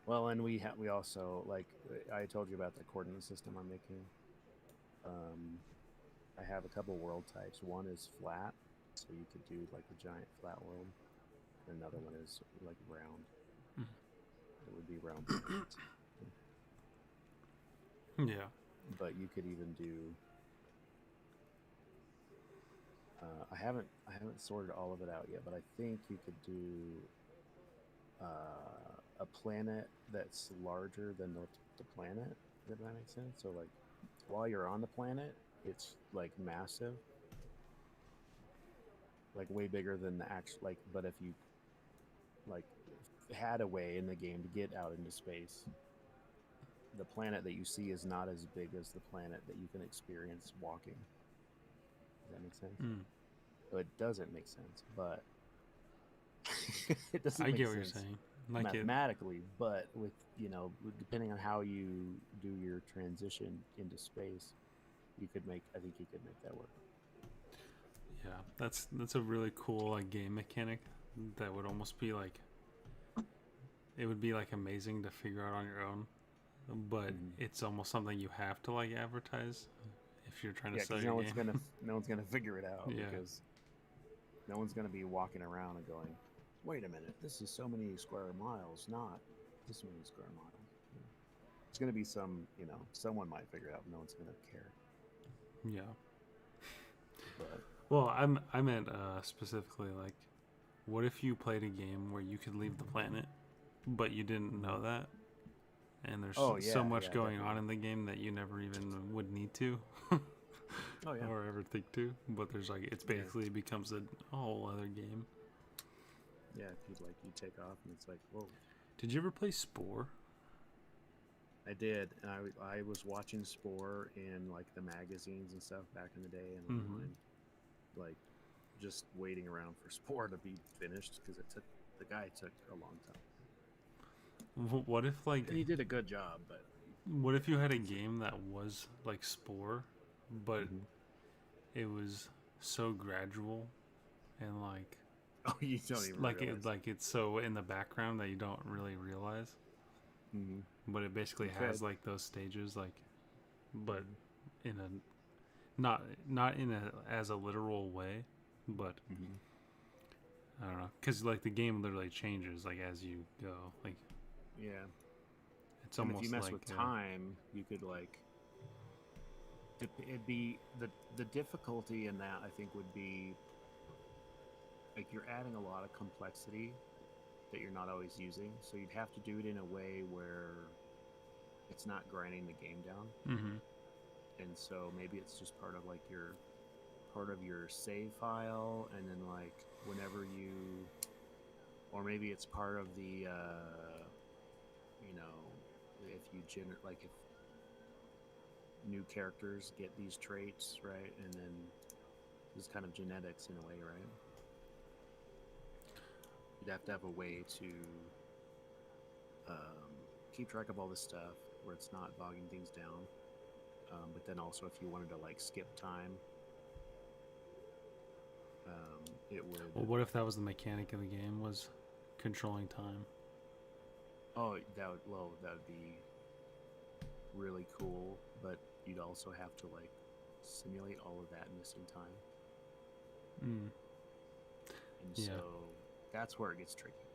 Speaker 2: Well, and we also, like I told you about the coordinate system I'm making. I have a couple world types. One is flat, so you could do like a giant flat world. Another one is like round. It would be round planets.
Speaker 1: Yeah.
Speaker 2: But you could even do. I haven't sorted all of it out yet, but I think you could do a planet that's larger than the planet. Does that make sense? So like, while you're on the planet, it's like massive, like way bigger than the actual like. But if you like had a way in the game to get out into space, the planet that you see is not as big as the planet that you can experience walking. Does that make sense? So it doesn't make sense, but it doesn't make sense.
Speaker 1: I get what you're saying. Like
Speaker 2: mathematically, but with depending on how you do your transition into space, I think you could make that work.
Speaker 1: Yeah, that's a really cool like game mechanic that would almost be like, it would be like amazing to figure out on your own, but it's almost something you have to like advertise if you're trying to sell your game.
Speaker 2: No one's gonna figure it out
Speaker 1: Yeah.
Speaker 2: because no one's gonna be walking around and going, wait a minute, this is so many square miles, not this many square miles. You know, it's going to be some, someone might figure it out. No one's going to care.
Speaker 1: Yeah.
Speaker 2: But
Speaker 1: Well, I meant specifically like, what if you played a game where you could leave the planet, but you didn't know that, and there's so much going
Speaker 2: definitely.
Speaker 1: on in the game that you never even would need to,
Speaker 2: Oh yeah.
Speaker 1: or ever think to. But there's like, it's basically becomes a whole other game.
Speaker 2: Yeah, if you take off and it's like, whoa.
Speaker 1: Did you ever play Spore?
Speaker 2: I did. And I was watching Spore in like the magazines and stuff back in the day and online, like just waiting around for Spore to be finished because the guy took a long time.
Speaker 1: What if like
Speaker 2: And he did a good job, but
Speaker 1: what if you had a game that was like Spore, but it was so gradual and like
Speaker 2: you don't even
Speaker 1: like
Speaker 2: realize.
Speaker 1: it's so in the background that you don't really realize.
Speaker 2: Mm-hmm.
Speaker 1: But it basically has like those stages, like, but in a not in a as a literal way, but I don't know, because like the game literally changes like as you go, like
Speaker 2: yeah.
Speaker 1: it's
Speaker 2: And
Speaker 1: almost
Speaker 2: if you mess
Speaker 1: like
Speaker 2: with time, you could like it'd be the difficulty in that I think would be like you're adding a lot of complexity that you're not always using, so you'd have to do it in a way where it's not grinding the game down. And so maybe it's just part of like your save file, and then like whenever you, or maybe it's part of the if you like if new characters get these traits, right, and then this kind of genetics in a way, right? You'd have to have a way to keep track of all this stuff where it's not bogging things down. But then also, if you wanted to like skip time, it would.
Speaker 1: Well, what if that was the mechanic of the game, was controlling time?
Speaker 2: Oh, that would be really cool. But you'd also have to like simulate all of that missing time. And so that's where it gets tricky.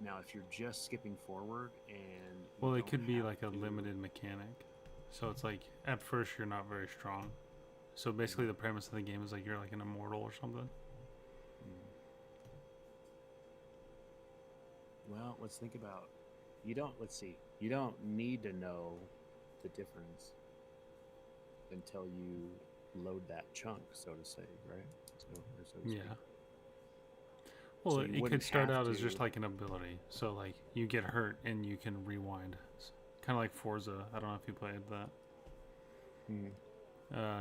Speaker 2: Now, if you're just skipping forward and
Speaker 1: well, it could be like a limited mechanic. So it's like at first you're not very strong. So basically, the premise of the game is like you're like an immortal or something.
Speaker 2: Well, let's think about. Let's see. You don't need to know the difference until you load that chunk, so to say, right? So to speak.
Speaker 1: Yeah. Well,
Speaker 2: So
Speaker 1: it could start out as just like an ability. So like you get hurt and you can rewind. Kind of like Forza. I don't know if you played that.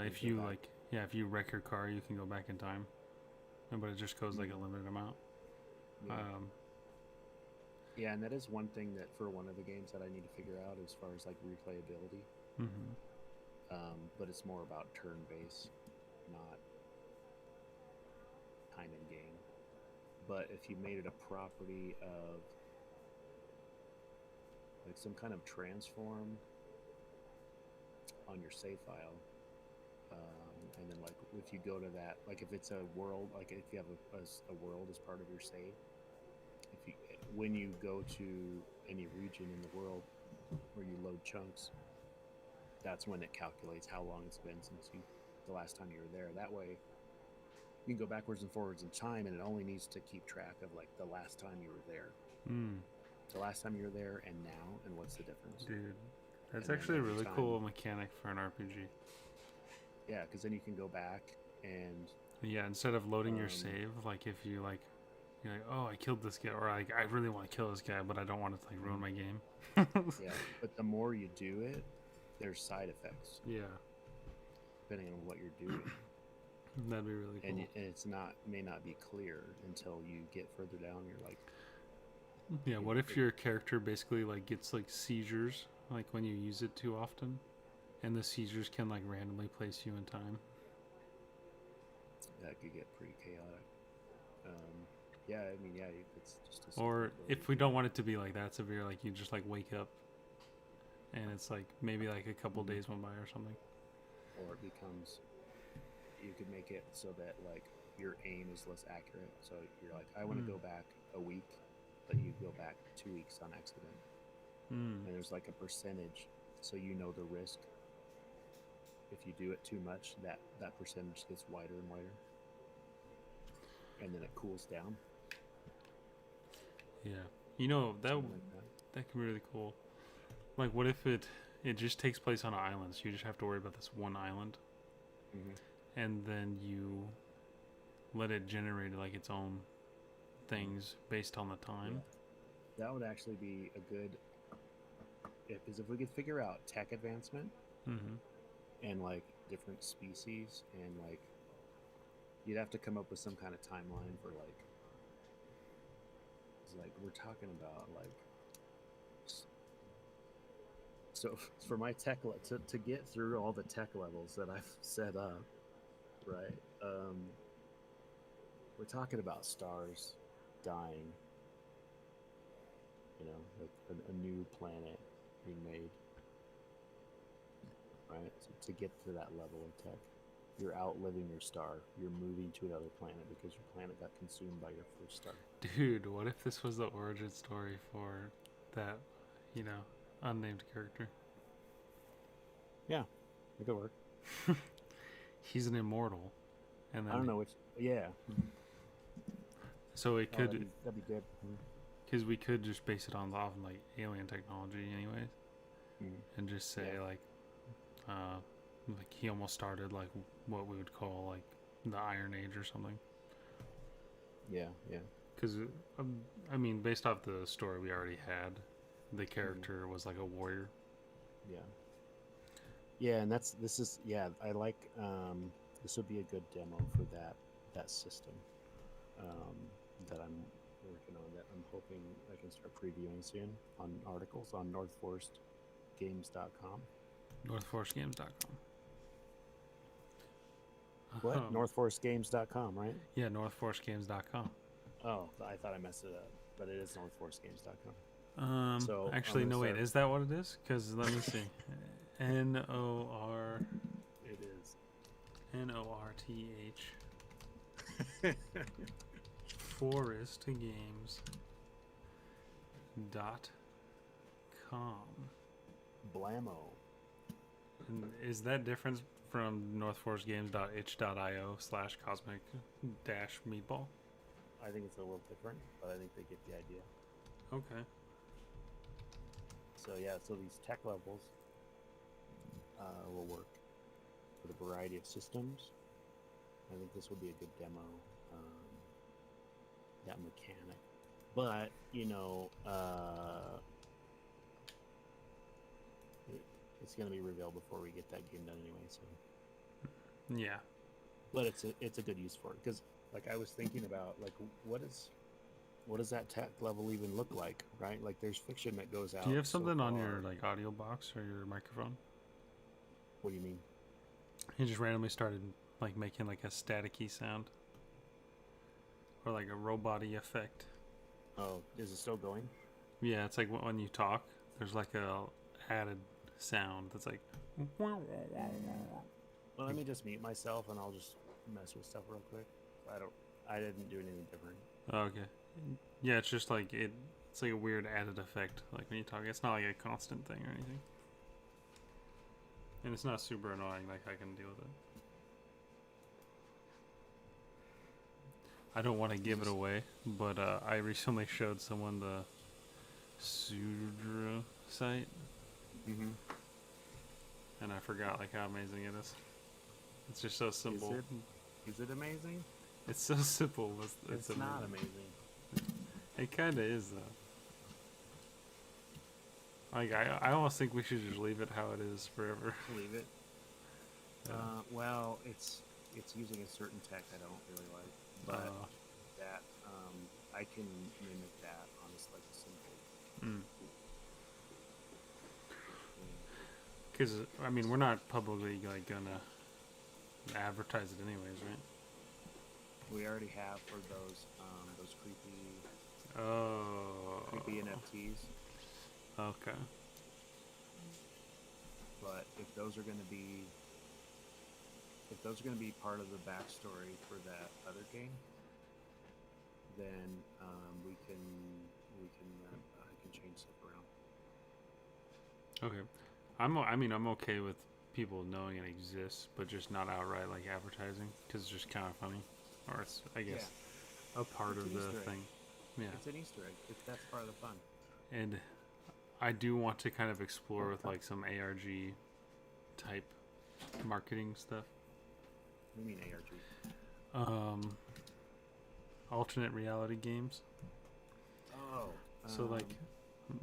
Speaker 1: If you like, if you wreck your car, you can go back in time, but it just goes like a limited amount.
Speaker 2: Yeah, and that is one thing that for one of the games that I need to figure out as far as like replayability. But it's more about turn-based, not time in game. But if you made it a property of like some kind of transform on your save file, and then like if you go to that, like if it's a world, like if you have a world as part of your save, when you go to any region in the world where you load chunks, that's when it calculates how long it's been since the last time you were there. That way you can go backwards and forwards in time, and it only needs to keep track of like the last time you were there. The last time you were there and now, and what's the difference?
Speaker 1: Dude, that's actually a really cool mechanic for an RPG.
Speaker 2: Yeah, because then you can go back and
Speaker 1: instead of loading your save, like if you like you're like, oh, I killed this guy, or like I really want to kill this guy, but I don't want it to like ruin my game.
Speaker 2: Yeah, but the more you do it, there's side effects.
Speaker 1: Yeah,
Speaker 2: depending on what you're doing.
Speaker 1: That'd be really cool.
Speaker 2: And it's may not be clear until you get further down. You're like,
Speaker 1: yeah. What if your character basically like gets like seizures, like when you use it too often, and the seizures can like randomly place you in time?
Speaker 2: That could get pretty chaotic. Yeah, I mean, yeah, it's just.
Speaker 1: Or if we don't want it to be like that severe, like you just like wake up, and it's like maybe like a couple days went by or something.
Speaker 2: Or it becomes. You could make it so that like your aim is less accurate. So you're like, I want to go back a week, but you go back 2 weeks on accident,
Speaker 1: Mm.
Speaker 2: and there's like a percentage, so you know the risk. If you do it too much, that percentage gets wider and wider, and then it cools down.
Speaker 1: Yeah. You know that
Speaker 2: Something like that.
Speaker 1: that could be really cool. Like, what if it just takes place on an island? So you just have to worry about this one island,
Speaker 2: Mm-hmm.
Speaker 1: and then you let it generate like its own things based on the time.
Speaker 2: Yeah. That would actually be a good, because if we could figure out tech advancement
Speaker 1: Mm-hmm.
Speaker 2: and like different species, and like you'd have to come up with some kind of timeline for like, 'cause, like we're talking about like, so for my to get through all the tech levels that I've set up, right? We're talking about stars dying, like a new planet being made, right? So to get to that level of tech, you're outliving your star. You're moving to another planet because your planet got consumed by your first star.
Speaker 1: Dude, what if this was the origin story for that, unnamed character?
Speaker 2: Yeah, it could work.
Speaker 1: He's an immortal, and then
Speaker 2: I don't know which. Yeah.
Speaker 1: so it
Speaker 2: Oh,
Speaker 1: could,
Speaker 2: that'd be good.
Speaker 1: because we could just base it on like alien technology, anyways,
Speaker 2: Mm.
Speaker 1: and just say
Speaker 2: Yeah.
Speaker 1: like he almost started like what we would call like the Iron Age or something.
Speaker 2: Yeah, yeah.
Speaker 1: Because I mean, based off the story we already had, the character was like a warrior.
Speaker 2: Yeah. Yeah, and this is I like this would be a good demo for that system that I'm working on, that I'm hoping I can start previewing soon on articles on northforestgames.com.
Speaker 1: NorthForceGames.com.
Speaker 2: What? Northforestgames.com, right?
Speaker 1: Yeah, NorthForceGames.com.
Speaker 2: Oh, I thought I messed it up, but it is northforestgames.com. So
Speaker 1: Actually,
Speaker 2: I'm
Speaker 1: no,
Speaker 2: gonna
Speaker 1: wait,
Speaker 2: start-
Speaker 1: is that what it is? Because let me see. NOR.
Speaker 2: It is.
Speaker 1: NORTH. ForestGames.com.
Speaker 2: Blammo.
Speaker 1: And is that different from northforcegames.itch.io/cosmic-meatball?
Speaker 2: I think it's a little different, but I think they get the idea.
Speaker 1: Okay.
Speaker 2: So these tech levels will work with a variety of systems. I think this will be a good demo, that mechanic. But it's going to be revealed before we get that game done anyway. So
Speaker 1: Yeah.
Speaker 2: but it's a good use for it, because like I was thinking about like what does that tech level even look like, right? Like there's fiction that goes out.
Speaker 1: Do you have
Speaker 2: so
Speaker 1: something on
Speaker 2: far.
Speaker 1: your like audio box or your microphone?
Speaker 2: What do you mean?
Speaker 1: You just randomly started like making like a staticky sound or like a robot-y effect.
Speaker 2: Oh, is it still going?
Speaker 1: Yeah, it's like when you talk, there's like a added sound that's like.
Speaker 2: Well, let me just mute myself and I'll just mess with stuff real quick. I didn't do anything different.
Speaker 1: Oh, okay. Yeah, it's just like it's like a weird added effect. Like when you talk, it's not like a constant thing or anything, and it's not super annoying. Like I can deal with it. I don't want to give it away, but I recently showed someone the Sudra site,
Speaker 2: Mm-hmm.
Speaker 1: and I forgot like how amazing it is. It's just so simple.
Speaker 2: Is it amazing?
Speaker 1: It's so simple. It's
Speaker 2: not amazing.
Speaker 1: It kind of is though. Like I almost think we should just leave it how it is forever.
Speaker 2: Leave it.
Speaker 1: Yeah.
Speaker 2: Well, it's using a certain tech I don't really like, but that I can mimic that on just like a simple.
Speaker 1: Because I mean, we're not publicly like gonna advertise it anyways, right?
Speaker 2: We already have for those creepy NFTs.
Speaker 1: Okay.
Speaker 2: But if those are going to be part of the backstory for that other game, then I can change stuff around.
Speaker 1: Okay. I'm okay with people knowing it exists, but just not outright like advertising because it's just kind of funny, or it's I
Speaker 2: Yeah,
Speaker 1: guess a part
Speaker 2: it's
Speaker 1: of
Speaker 2: an
Speaker 1: the
Speaker 2: Easter egg.
Speaker 1: thing. Yeah,
Speaker 2: It's an Easter egg. That's part of the fun.
Speaker 1: and I do want to kind of explore with like some ARG type marketing stuff.
Speaker 2: What do you mean ARG?
Speaker 1: Um, alternate reality games.
Speaker 2: Oh,
Speaker 1: So like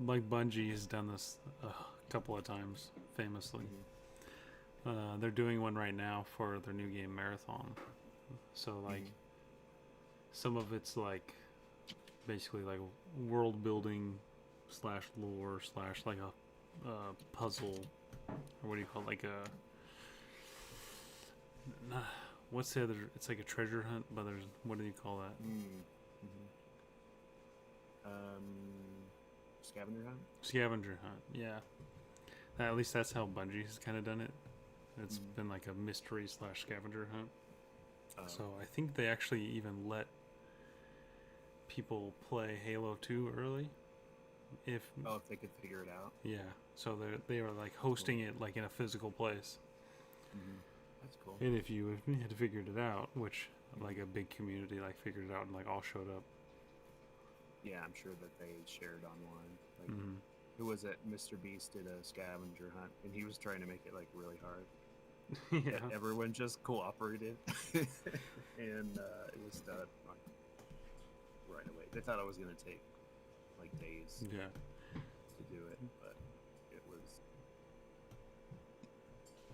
Speaker 1: Bungie has done this a couple of times famously. They're doing one right now for their new game Marathon. So like some of it's like basically like world building slash lore slash like a puzzle, or what do you call it? Like a what's the other? It's like a treasure hunt, but there's what do you call that?
Speaker 2: Scavenger hunt.
Speaker 1: Scavenger hunt. Yeah. At least that's how Bungie has kind of done it. It's been like a mystery slash scavenger hunt. So I think they actually even let people play Halo 2 early. If
Speaker 2: they could figure it out.
Speaker 1: Yeah. So they were like hosting it like in a physical place.
Speaker 2: That's cool.
Speaker 1: And if you had figured it out, which like a big community like figured it out and like all showed up.
Speaker 2: Yeah, I'm sure that they shared online. Like, who was it? Mr. Beast did a scavenger hunt, and he was trying to make it like really hard.
Speaker 1: Yeah.
Speaker 2: Everyone just cooperated, and it was done like right away. They thought it was gonna take like days.
Speaker 1: Yeah.
Speaker 2: To do it, but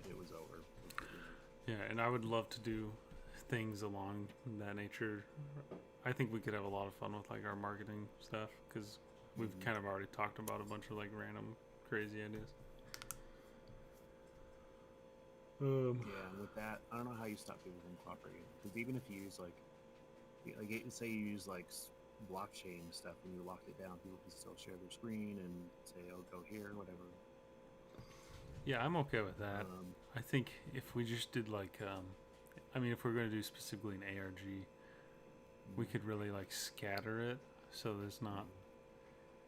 Speaker 2: it was over.
Speaker 1: Yeah, and I would love to do things along that nature. I think we could have a lot of fun with like our marketing stuff because we've kind of already talked about a bunch of like random crazy ideas.
Speaker 2: Yeah, and with that, I don't know how you stop people from cooperating. Because even if you use like say you use like blockchain stuff and you locked it down, people can still share their screen and say, "Oh, go here," whatever.
Speaker 1: Yeah, I'm okay with that. I think if we just did like, if we're going to do specifically an ARG, we could really like scatter it so there's not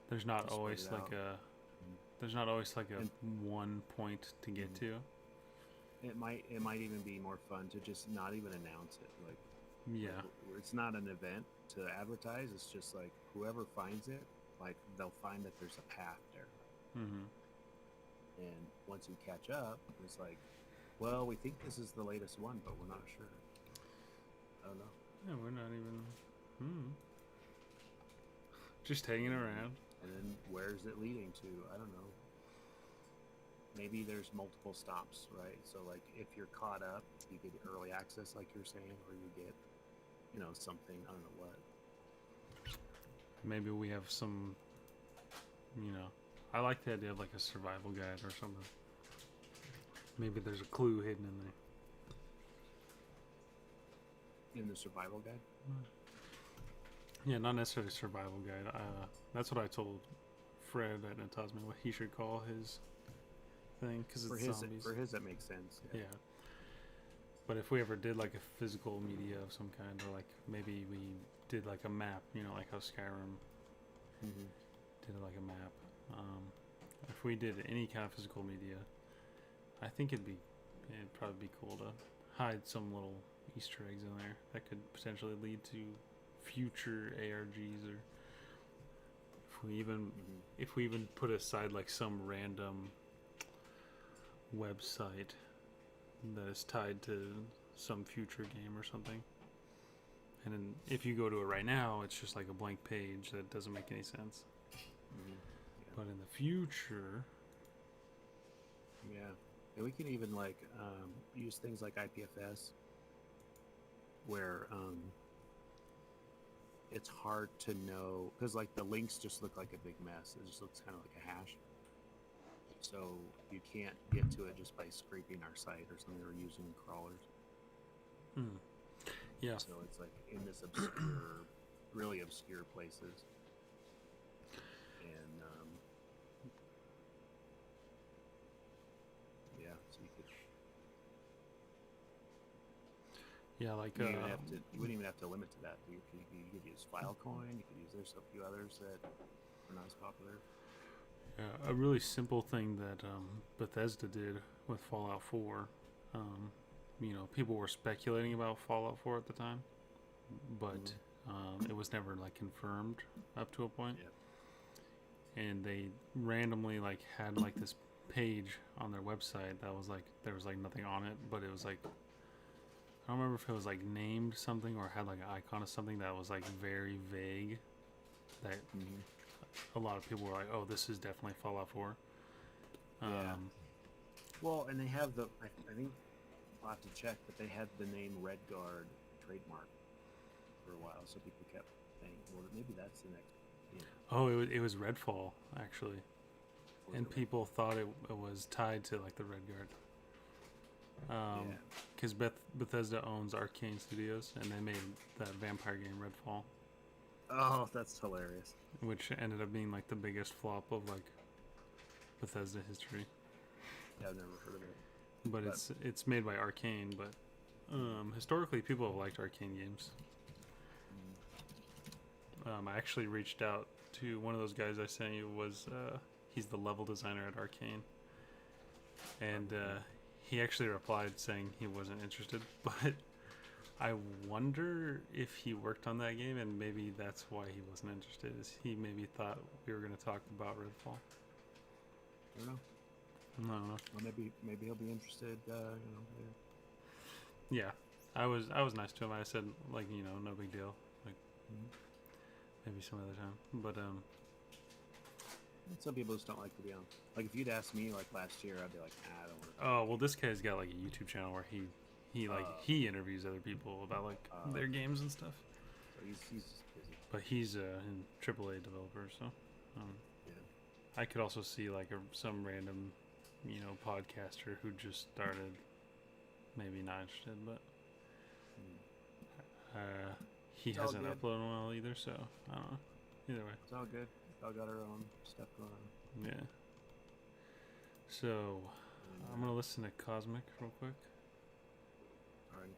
Speaker 2: Just
Speaker 1: always
Speaker 2: spread it
Speaker 1: like
Speaker 2: out.
Speaker 1: there's not always like a one point to get to.
Speaker 2: It might even be more fun to just not even announce it. Like, it's not an event to advertise. It's just like whoever finds it, like they'll find that there's a path there. And once you catch up, it's like, well, we think this is the latest one, but we're not sure. I don't know.
Speaker 1: Yeah, we're not even. Just hanging around.
Speaker 2: And then where's it leading to? I don't know. Maybe there's multiple stops, right? So like if you're caught up, you get early access, like you're saying, or you get, something. I don't know what.
Speaker 1: Maybe we have some. I like the idea of like a survival guide or something. Maybe there's a clue hidden in there.
Speaker 2: In the survival guide?
Speaker 1: Yeah, not necessarily survival guide. That's what I told Fred at Natasma what he should call his thing because it's zombies.
Speaker 2: For his, that makes sense.
Speaker 1: Yeah. But if we ever did like a physical media of some kind, or like maybe we did like a map, like how Skyrim did like a map. If we did any kind of physical media, I think it'd probably be cool to hide some little Easter eggs in there that could potentially lead to future ARGs, or if we even put aside like some random website that is tied to some future game or something. And then if you go to it right now, it's just like a blank page that doesn't make any sense. But in the future,
Speaker 2: and we can even like use things like IPFS, where it's hard to know because like the links just look like a big mess. It just looks kind of like a hash. So you can't get to it just by scraping our site or something, or using crawlers.
Speaker 1: Yeah.
Speaker 2: So it's like in this obscure, really obscure places. And so you could.
Speaker 1: Yeah, like
Speaker 2: You wouldn't even have to. You wouldn't even have to limit to that. You could use Filecoin. You could use. There's a few others that are not as popular.
Speaker 1: a really simple thing that Bethesda did with Fallout 4. People were speculating about Fallout 4 at the time, but it was never like confirmed up to a point.
Speaker 2: Yeah.
Speaker 1: And they randomly like had like this page on their website that was like there was like nothing on it, but it was like I don't remember if it was like named something or had like an icon of something that was like very vague. That a lot of people were like, "Oh, this is definitely Fallout 4."
Speaker 2: Yeah. Well, and they have the. I think I'll have to check, but they had the name Redguard trademark for a while, so people kept saying, "Well, maybe that's the next." You know,
Speaker 1: Oh, it was Redfall actually, and people thought it was tied to like the Redguard. Because Bethesda owns Arcane Studios, and they made that vampire game Redfall.
Speaker 2: Oh, that's hilarious.
Speaker 1: Which ended up being like the biggest flop of like Bethesda history.
Speaker 2: Yeah, I've never heard of it.
Speaker 1: But it's made by Arcane, but historically people have liked Arcane games. I actually reached out to one of those guys I sent you. He's the level designer at Arcane, and he actually replied saying he wasn't interested, but I wonder if he worked on that game, and maybe that's why he wasn't interested. Is he maybe thought we were going to talk about Redfall?
Speaker 2: I don't know.
Speaker 1: No.
Speaker 2: Well, maybe he'll be interested. Later.
Speaker 1: Yeah, I was nice to him. I said like no big deal. Like maybe some other time, but
Speaker 2: some people just don't like to be on. Like if you'd asked me like last year, I'd be like, I don't want to.
Speaker 1: Oh well, this guy's got like a YouTube channel where he he interviews other people about like their games and stuff.
Speaker 2: So he's just busy.
Speaker 1: But he's a AAA developer, so I could also see like some random podcaster who just started, maybe not interested, but he hasn't uploaded in a while either, so I don't know. Either way,
Speaker 2: it's all good. We all got our own stuff going on.
Speaker 1: Yeah. So I'm gonna listen to Cosmic real quick.
Speaker 2: Alright.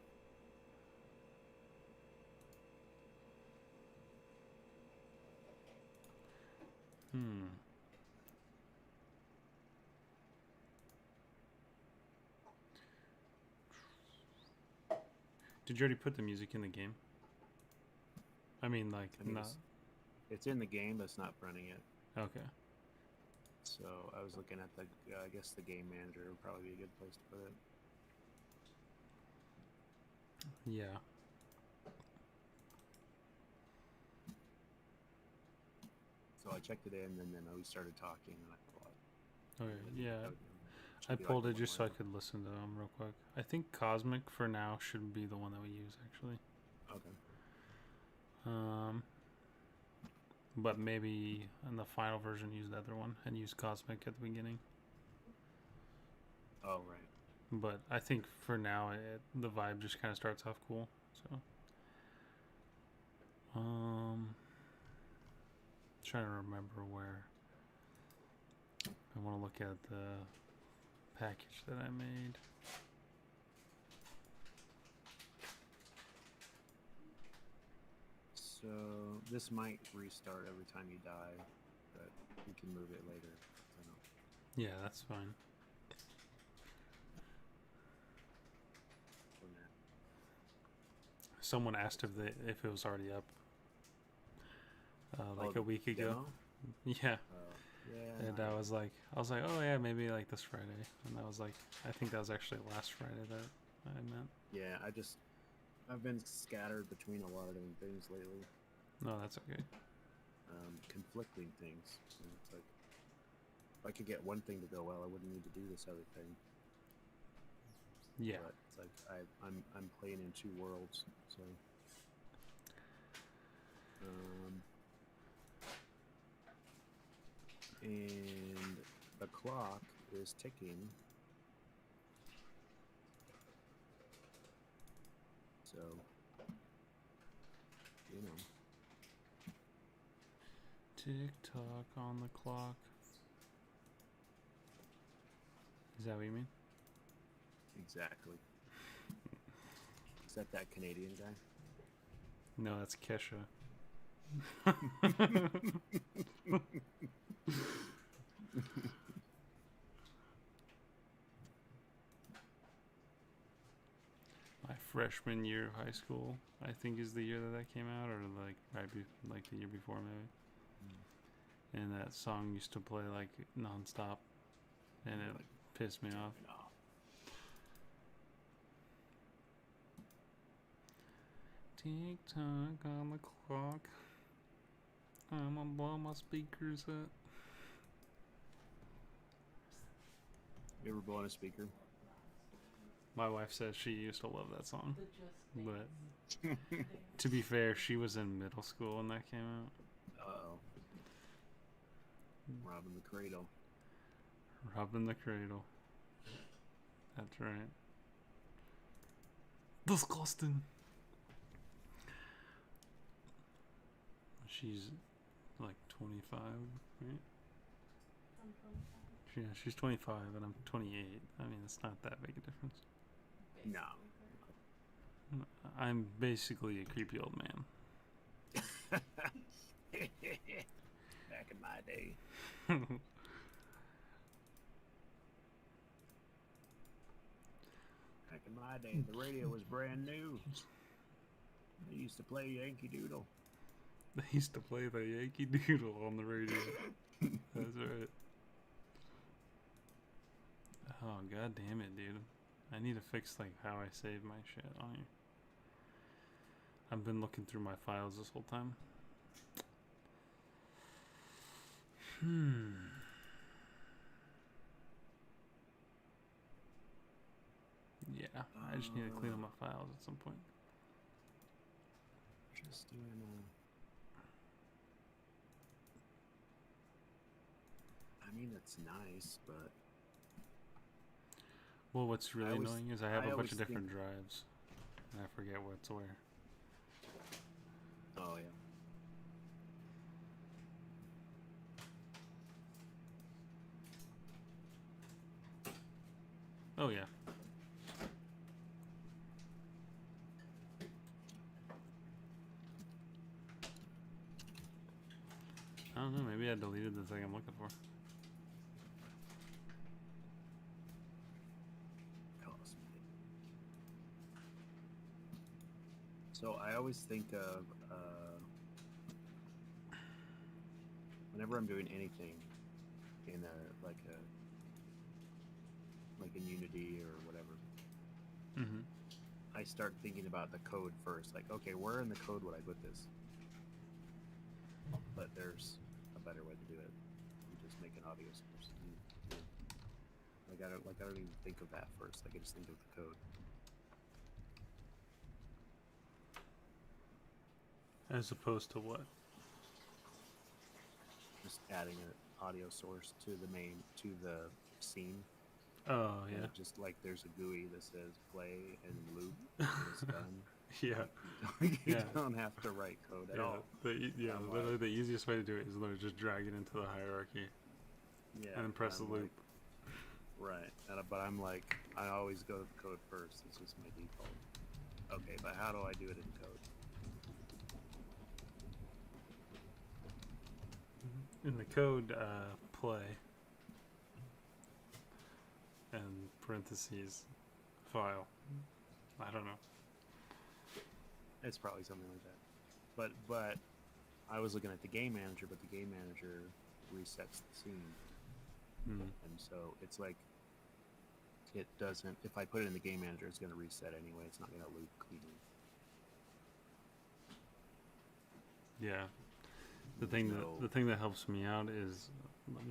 Speaker 1: Did you already put the music in the game? I mean, not.
Speaker 2: It's in the game, but it's not running it.
Speaker 1: Okay.
Speaker 2: So I was looking at I guess the game manager would probably be a good place to put it.
Speaker 1: Yeah.
Speaker 2: So I checked it in, and then we started talking, and I thought.
Speaker 1: Okay. Yeah. I pulled it just so I could listen to them real quick. I think Cosmic for now should be the one that we use actually.
Speaker 2: Okay.
Speaker 1: But maybe in the final version use the other one and use Cosmic at the beginning.
Speaker 2: Oh right.
Speaker 1: But I think for now the vibe just kind of starts off cool. So trying to remember where I want to look at the package that I made.
Speaker 2: So this might restart every time you die, but we can move it later.
Speaker 1: Yeah, that's fine. Someone asked if it was already up like a week ago. Yeah.
Speaker 2: Yeah.
Speaker 1: And I was like, oh yeah, maybe like this Friday. And I was like, I think that was actually last Friday that I meant.
Speaker 2: Yeah, I've been scattered between a lot of different things lately.
Speaker 1: No, that's okay.
Speaker 2: Conflicting things. It's like if I could get one thing to go well, I wouldn't need to do this other thing.
Speaker 1: Yeah.
Speaker 2: But it's like I'm playing in two worlds, so. And the clock is ticking. So,
Speaker 1: Tick tock on the clock. Is that what you mean?
Speaker 2: Exactly. that Canadian guy?
Speaker 1: No, that's Kesha. My freshman year of high school, I think, is the year that came out, or like like the year before maybe. And that song used to play like nonstop, and it like pissed me off. Tick tock on the clock. I'm gonna blow my speakers up.
Speaker 2: You ever blow on a speaker?
Speaker 1: My wife says she used to love that song, but to be fair, she was in middle school when that came out.
Speaker 2: Uh-oh. Robbing the cradle.
Speaker 1: Robbing the cradle. That's right. Disgusting. She's like 25, right?
Speaker 3: I'm 25.
Speaker 1: Yeah, she's 25 and I'm 28. I mean, it's not that big a difference.
Speaker 2: No.
Speaker 1: I'm basically a creepy old man.
Speaker 2: Back in my day. Back in my day, the radio was brand new. They used to play Yankee Doodle.
Speaker 1: They used to play the Yankee Doodle on the radio. That's right. Oh, god damn it, dude. I need to fix like how I save my shit on here. I've been looking through my files this whole time. Yeah, I just need to clean up my files at some point.
Speaker 2: Just doing I mean, it's nice, but...
Speaker 1: Well, what's really annoying is I have a bunch of
Speaker 2: think-
Speaker 1: different drives. And I forget what's where.
Speaker 2: Oh, yeah.
Speaker 1: Oh, yeah. I don't know, maybe I deleted the thing I'm looking for.
Speaker 2: So I always think of whenever I'm doing anything in like in Unity or whatever,
Speaker 1: Mm-hmm.
Speaker 2: I start thinking about the code first. Like, okay, where in the code would I put this? But there's a better way to do it. You just make an audio source. Like I don't even think of that first. Like I just think of the code.
Speaker 1: As opposed to what?
Speaker 2: Just adding an audio source to the scene.
Speaker 1: Oh,
Speaker 2: And
Speaker 1: yeah.
Speaker 2: just like there's a GUI that says play and loop and it's done.
Speaker 1: Yeah.
Speaker 2: You
Speaker 1: Yeah.
Speaker 2: don't have to write code at all. I'm
Speaker 1: Literally
Speaker 2: like-
Speaker 1: the easiest way to do it is literally just drag it into the hierarchy
Speaker 2: Yeah.
Speaker 1: and then press the
Speaker 2: I'm
Speaker 1: loop.
Speaker 2: like- right. But I'm like, I always go to the code first. It's just my default. Okay, but how do I do it in code?
Speaker 1: In the code, play and parentheses file. I don't know.
Speaker 2: It's probably something like that. But I was looking at the game manager, but the game manager resets the scene.
Speaker 1: Mm.
Speaker 2: And so it's like it doesn't, if I put it in the game manager, it's going to reset anyway. It's not going to loop cleanly.
Speaker 1: Yeah. The thing that helps me out is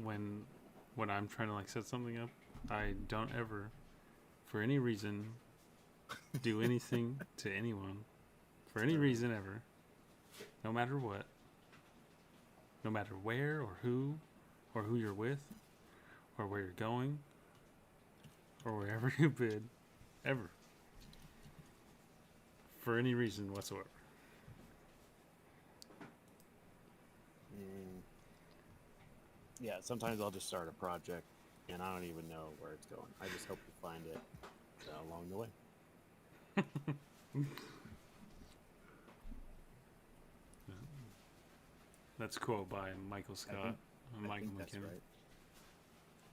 Speaker 1: when I'm trying to like set something up, I don't ever, for any reason, do anything to anyone, for any reason ever, no matter what, no matter where or who you're with, or where you're going, or wherever you've been, ever, for any reason whatsoever.
Speaker 2: Yeah, sometimes I'll just start a project and I don't even know where it's going. I just hope to find it along the way.
Speaker 1: That's cool by Michael
Speaker 2: I
Speaker 1: Scott.
Speaker 2: think,
Speaker 1: and
Speaker 2: I
Speaker 1: Michael
Speaker 2: think that's
Speaker 1: McKinnon.
Speaker 2: right.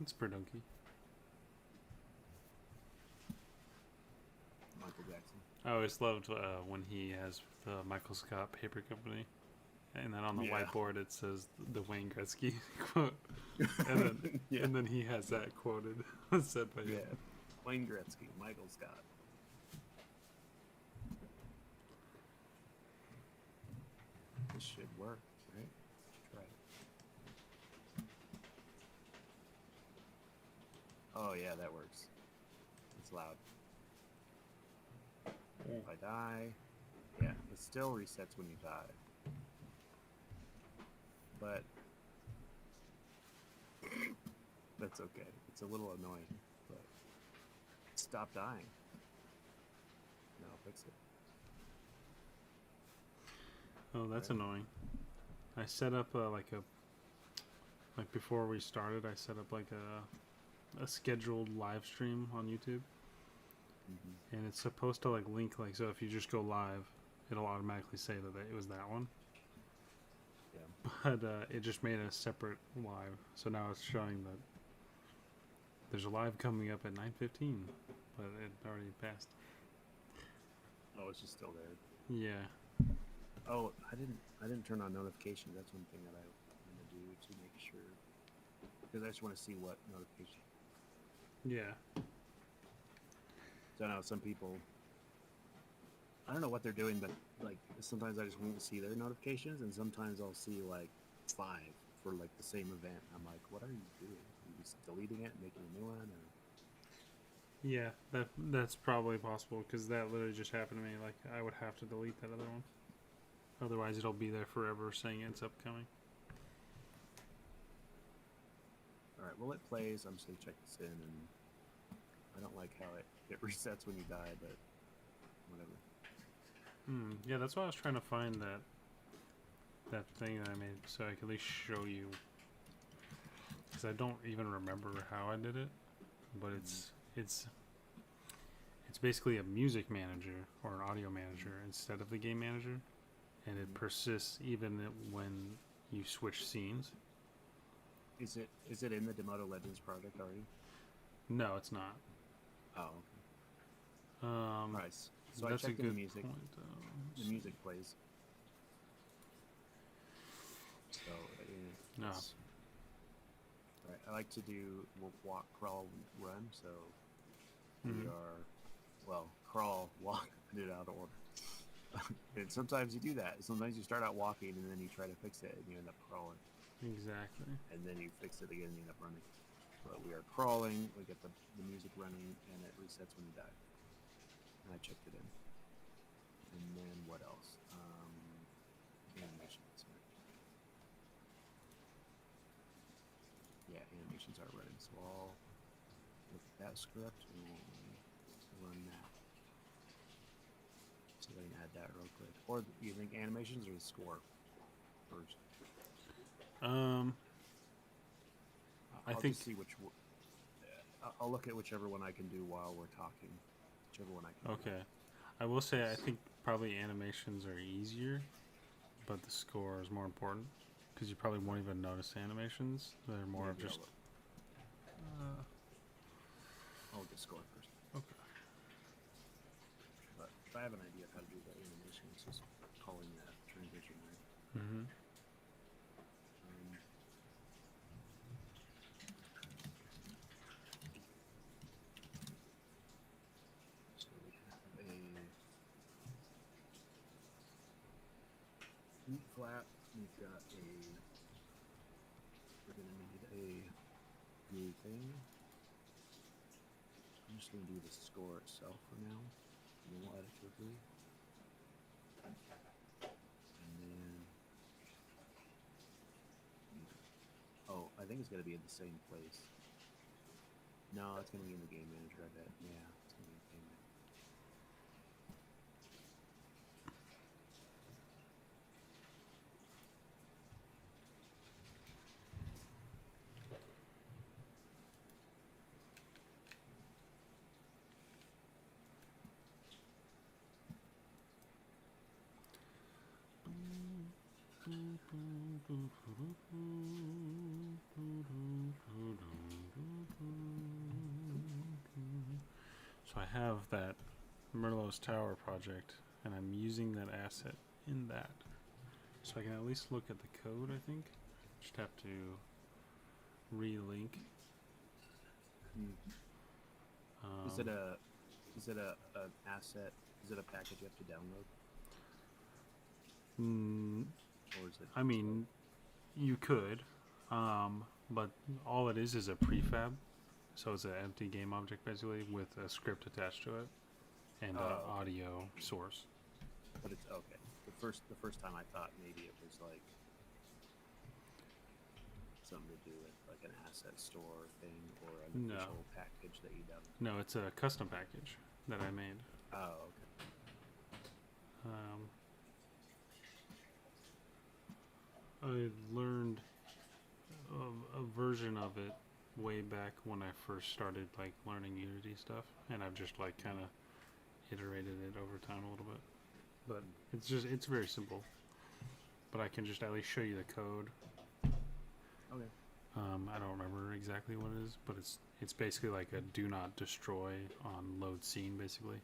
Speaker 1: It's Perdunky.
Speaker 2: Michael Jackson.
Speaker 1: I always loved when he has the Michael Scott Paper Company, and then on the
Speaker 2: Yeah.
Speaker 1: whiteboard it says the Wayne Gretzky quote, and then
Speaker 2: Yeah.
Speaker 1: and then he has that quoted, said by him.
Speaker 2: Yeah. Wayne Gretzky, Michael Scott. This should work, right? Try it. Oh yeah, that works. It's loud. If I die, yeah, it still resets when you die. But that's okay. It's a little annoying, but stop dying. No, I'll fix it.
Speaker 1: Oh, that's
Speaker 2: Right.
Speaker 1: annoying. I set up like before we started, I set up like a scheduled live stream on YouTube,
Speaker 2: Mm-hmm.
Speaker 1: and it's supposed to like link like, so if you just go live, it'll automatically say that it was that one.
Speaker 2: Yeah.
Speaker 1: But it just made a separate live, so now it's showing that there's a live coming up at 9:15, but it already passed.
Speaker 2: Oh, it's just still there.
Speaker 1: Yeah.
Speaker 2: Oh, I didn't turn on notifications. That's one thing that I'm gonna do to make sure, because I just want to see what notification.
Speaker 1: Yeah.
Speaker 2: So I know some people, I don't know what they're doing, but like sometimes I just won't see their notifications, and sometimes I'll see like 5 for like the same event. I'm like, what are you doing? Are you just deleting it and making a new one? Or...
Speaker 1: Yeah, that's probably possible, because that literally just happened to me. Like, I would have to delete that other one. Otherwise, it'll be there forever saying it's upcoming.
Speaker 2: All right, well, it plays. I'm just gonna check this in, and I don't like how it resets when you die, but whatever.
Speaker 1: Yeah, that's why I was trying to find that thing that I made, so I could at least show you. Because I don't even remember how I did it, but it's basically a music manager or an audio manager instead of the game manager, and it persists even when you switch scenes.
Speaker 2: Is it in the Demoto Legends project already?
Speaker 1: No, it's not.
Speaker 2: Oh, okay. Nice. So I
Speaker 1: That's a
Speaker 2: checked
Speaker 1: good
Speaker 2: in the music.
Speaker 1: point.
Speaker 2: The music plays. So
Speaker 1: No.
Speaker 2: Right. I like to do walk, crawl, run. So we are, well, crawl, walk. I did it out of order. And sometimes you do that. Sometimes you start out walking and then you try to fix it and you end up crawling.
Speaker 1: Exactly.
Speaker 2: And then you fix it again and you end up running. But we are crawling. We get the music running and it resets when you die. And I checked it in. And then what else? Animations. Right? Yeah, animations are running. So I'll look at that script and we'll run that. So I can add that real quick. Or you think animations or the score first? I'll
Speaker 1: think.
Speaker 2: just see which. I'll look at whichever one I can do while we're talking. Whichever one I can.
Speaker 1: Okay. I will say I think probably animations are easier, but the score is more important, because you probably won't even notice animations. They're more of
Speaker 2: Maybe
Speaker 1: just.
Speaker 2: I'll look at score first.
Speaker 1: Okay.
Speaker 2: But if I have an idea of how to do the animation, it's just calling that transition, right?
Speaker 1: Mm-hmm.
Speaker 2: So we have a heat flap. We've got a. We're gonna need a new thing. I'm just gonna do the score itself for now, and then we'll edit quickly. And then, oh, I think it's gonna be in the same place. No, it's gonna be in the game manager. I bet. Yeah, it's gonna be in the game manager.
Speaker 1: So I have that Merlot's Tower project, and I'm using that asset in that. So I can at least look at the code, I think. Just have to relink.
Speaker 2: Is it a an asset? Is it a package you have to download, or is it?
Speaker 1: I mean, you could, but all it is a prefab. So it's an empty game object basically with a script attached to it and an audio source.
Speaker 2: But it's okay. The first time I thought maybe it was like something to do with like an asset store thing or an official package that you download.
Speaker 1: No, it's a custom package that I made.
Speaker 2: Oh, okay.
Speaker 1: I learned a version of it way back when I first started like learning Unity stuff, and I've just like kind of iterated it over time a little bit. But it's very simple. But I can just at least show you the code.
Speaker 2: Okay.
Speaker 1: I don't remember exactly what it is, but it's basically like a do not destroy on load scene basically.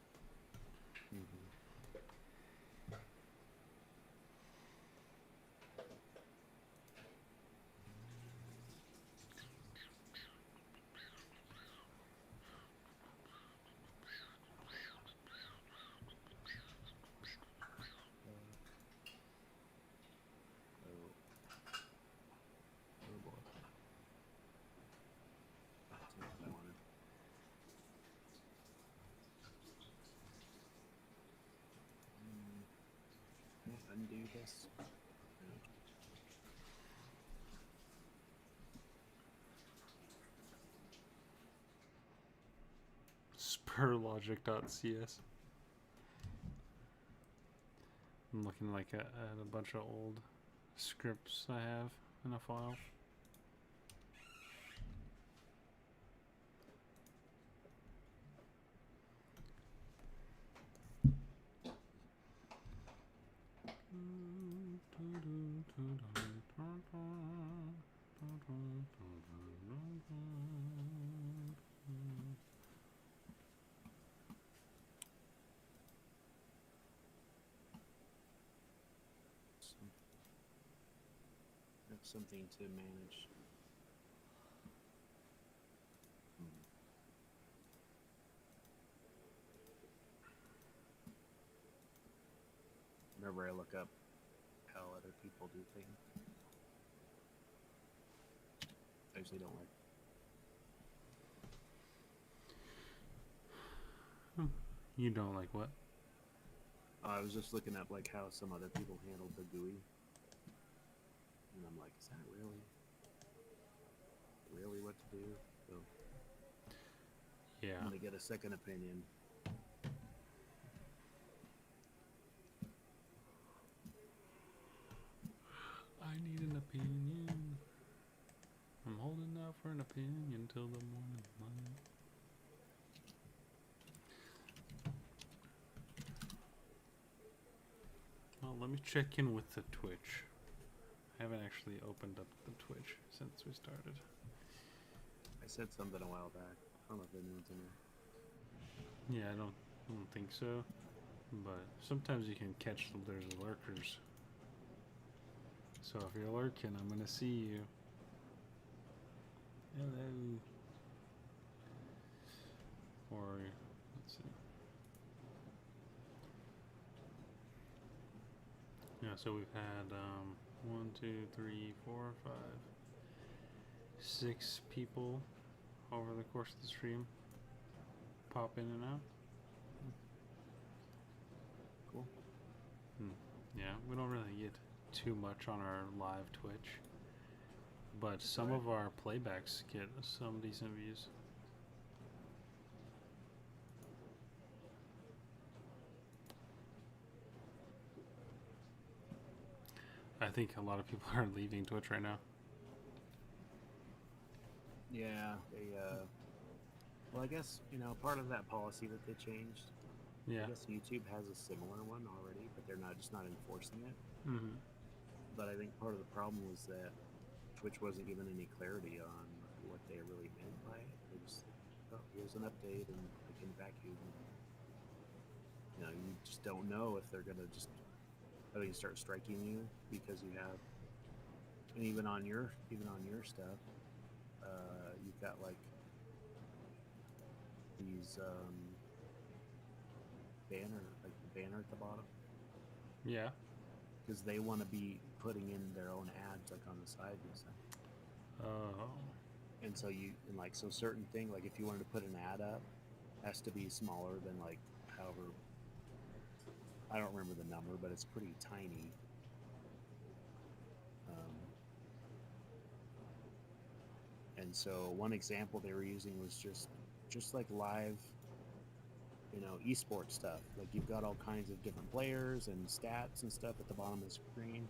Speaker 2: Undo this.
Speaker 1: Spurlogic.cs. I'm looking like at a bunch of old scripts I have in a file.
Speaker 2: That's something to manage. Whenever I look up how other people do things, I usually don't like.
Speaker 1: You don't like what?
Speaker 2: I was just looking up like how some other people handled the GUI, and I'm like, is that really what to do? So
Speaker 1: Yeah.
Speaker 2: I'm gonna get a second opinion.
Speaker 1: I need an opinion. I'm holding out for an opinion till the morning light. Well, let me check in with the Twitch. I haven't actually opened up the Twitch since we started.
Speaker 2: I said something a while back. I don't know if anyone's in there.
Speaker 1: Yeah, I don't think so. But sometimes you can catch there's lurkers. So if you're lurking, I'm gonna see you. Hello. Or let's see. Yeah, so we've had 1, 2, 3, 4, 5, 6 people over the course of the stream pop in and out.
Speaker 2: Cool.
Speaker 1: Yeah, we don't really get too much on our live Twitch, but some of our playbacks get some decent views. I think a lot of people are leaving Twitch right now.
Speaker 2: Yeah, they well, I guess, part of that policy that they changed,
Speaker 1: Yeah.
Speaker 2: I guess YouTube has a similar one already, but they're not enforcing it.
Speaker 1: Mm-hmm.
Speaker 2: But I think part of the problem was that which wasn't given any clarity on what they really meant by it. They just, oh, here's an update, and they can vacuum. You know, you just don't know if they're gonna just start striking you because you have, and even on your stuff, you've got like these like the banner at the bottom,
Speaker 1: Yeah.
Speaker 2: because they want to be putting in their own ads like on the side and stuff.
Speaker 1: Oh.
Speaker 2: And so so certain thing, like if you wanted to put an ad up, has to be smaller than like however, I don't remember the number, but it's pretty tiny. And so one example they were using was just like live, esports stuff. Like you've got all kinds of different players and stats and stuff at the bottom of the screen,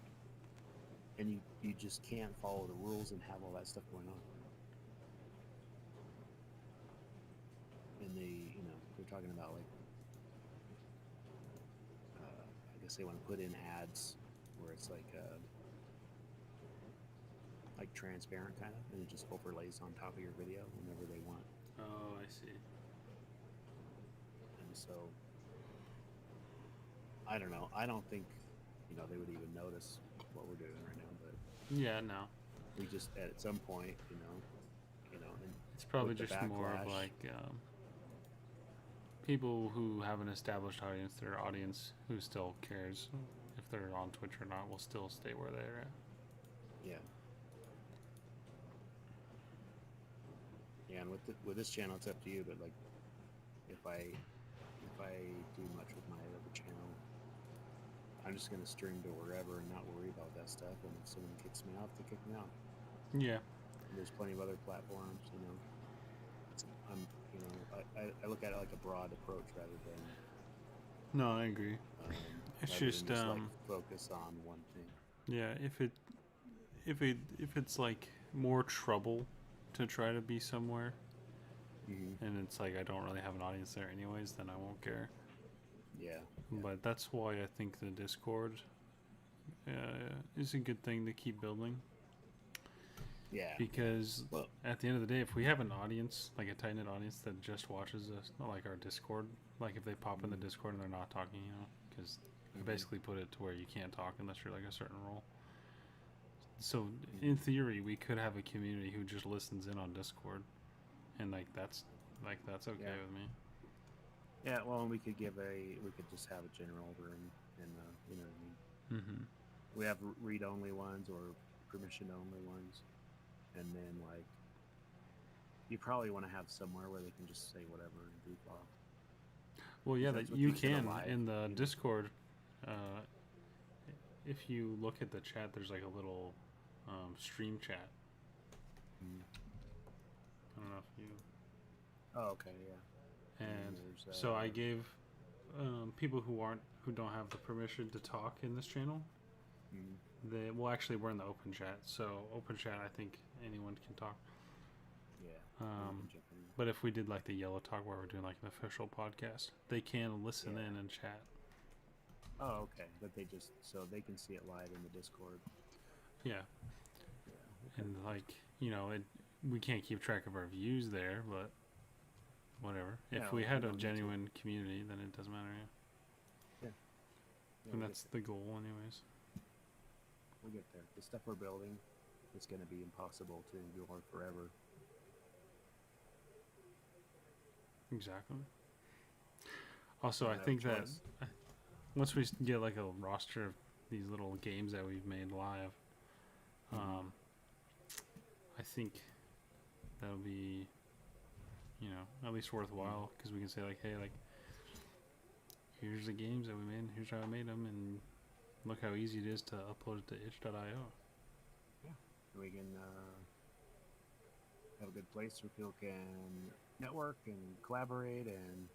Speaker 2: and you just can't follow the rules and have all that stuff going on. And they're talking about like, I guess they want to put in ads where it's like transparent kind of, and it just overlays on top of your video whenever they want.
Speaker 1: Oh, I see.
Speaker 2: And so I don't know. I don't think they would even notice what we're doing right now, but
Speaker 1: Yeah, no.
Speaker 2: we just at some point, and
Speaker 1: It's probably
Speaker 2: with the
Speaker 1: just more of
Speaker 2: backlash-
Speaker 1: like people who have an established audience, their audience who still cares if they're on Twitch or not will still stay where they're at.
Speaker 2: Yeah. Yeah, and with this channel, it's up to you. But like, if I do much with my other channel, I'm just gonna stream to wherever and not worry about that stuff. And if someone kicks me out, they kick me out.
Speaker 1: Yeah.
Speaker 2: There's plenty of other platforms. I look at it like a broad approach rather than.
Speaker 1: No, I agree. It's
Speaker 2: rather
Speaker 1: just
Speaker 2: than like focus on one thing.
Speaker 1: yeah, if it's like more trouble to try to be somewhere, and it's like I don't really have an audience there anyways, then I won't care.
Speaker 2: Yeah.
Speaker 1: But that's why I think the Discord is a good thing to keep building.
Speaker 2: Yeah.
Speaker 1: Because at the end of the day, if we have an audience, like a tight knit audience that just watches us, not like our Discord, like if they pop in the Discord and they're not talking, because we basically put it to where you can't talk unless you're like a certain role. So in theory, we could have a community who just listens in on Discord, and that's okay with me.
Speaker 2: Yeah, well, and we could just have a general room, and you know what I mean.
Speaker 1: Mm-hmm.
Speaker 2: We have read-only ones or permission-only ones, and then like you probably want to have somewhere where they can just say whatever and goof off.
Speaker 1: Well, yeah,
Speaker 2: That's
Speaker 1: that
Speaker 2: what
Speaker 1: you
Speaker 2: keeps it
Speaker 1: can
Speaker 2: alive,
Speaker 1: in the Discord. If you look at the chat, there's like a little stream chat. I don't know if you.
Speaker 2: Oh, okay, yeah.
Speaker 1: And
Speaker 2: there's,
Speaker 1: so I gave people who don't have the permission to talk in this channel. Actually we're in the open chat. So open chat, I think anyone can talk.
Speaker 2: Yeah.
Speaker 1: But if we did like the yellow talk where we're doing like an official podcast, they can listen in and chat.
Speaker 2: Oh, okay. But they they can see it live in the Discord.
Speaker 1: Yeah. And like, we can't keep track of our views there, but whatever. If we had a genuine community, then it doesn't matter.
Speaker 2: Yeah.
Speaker 1: And that's the goal anyways.
Speaker 2: We'll get there. The stuff we're building is going to be impossible to endure forever.
Speaker 1: Exactly. Also, I think that once we get like a roster of these little games that we've made live, I think that'll be, at least worthwhile, because we can say like, hey, like, here's the games that we made, here's how I made them, and look how easy it is to upload it to itch.io.
Speaker 2: Yeah, we can have a good place where people can network and collaborate. And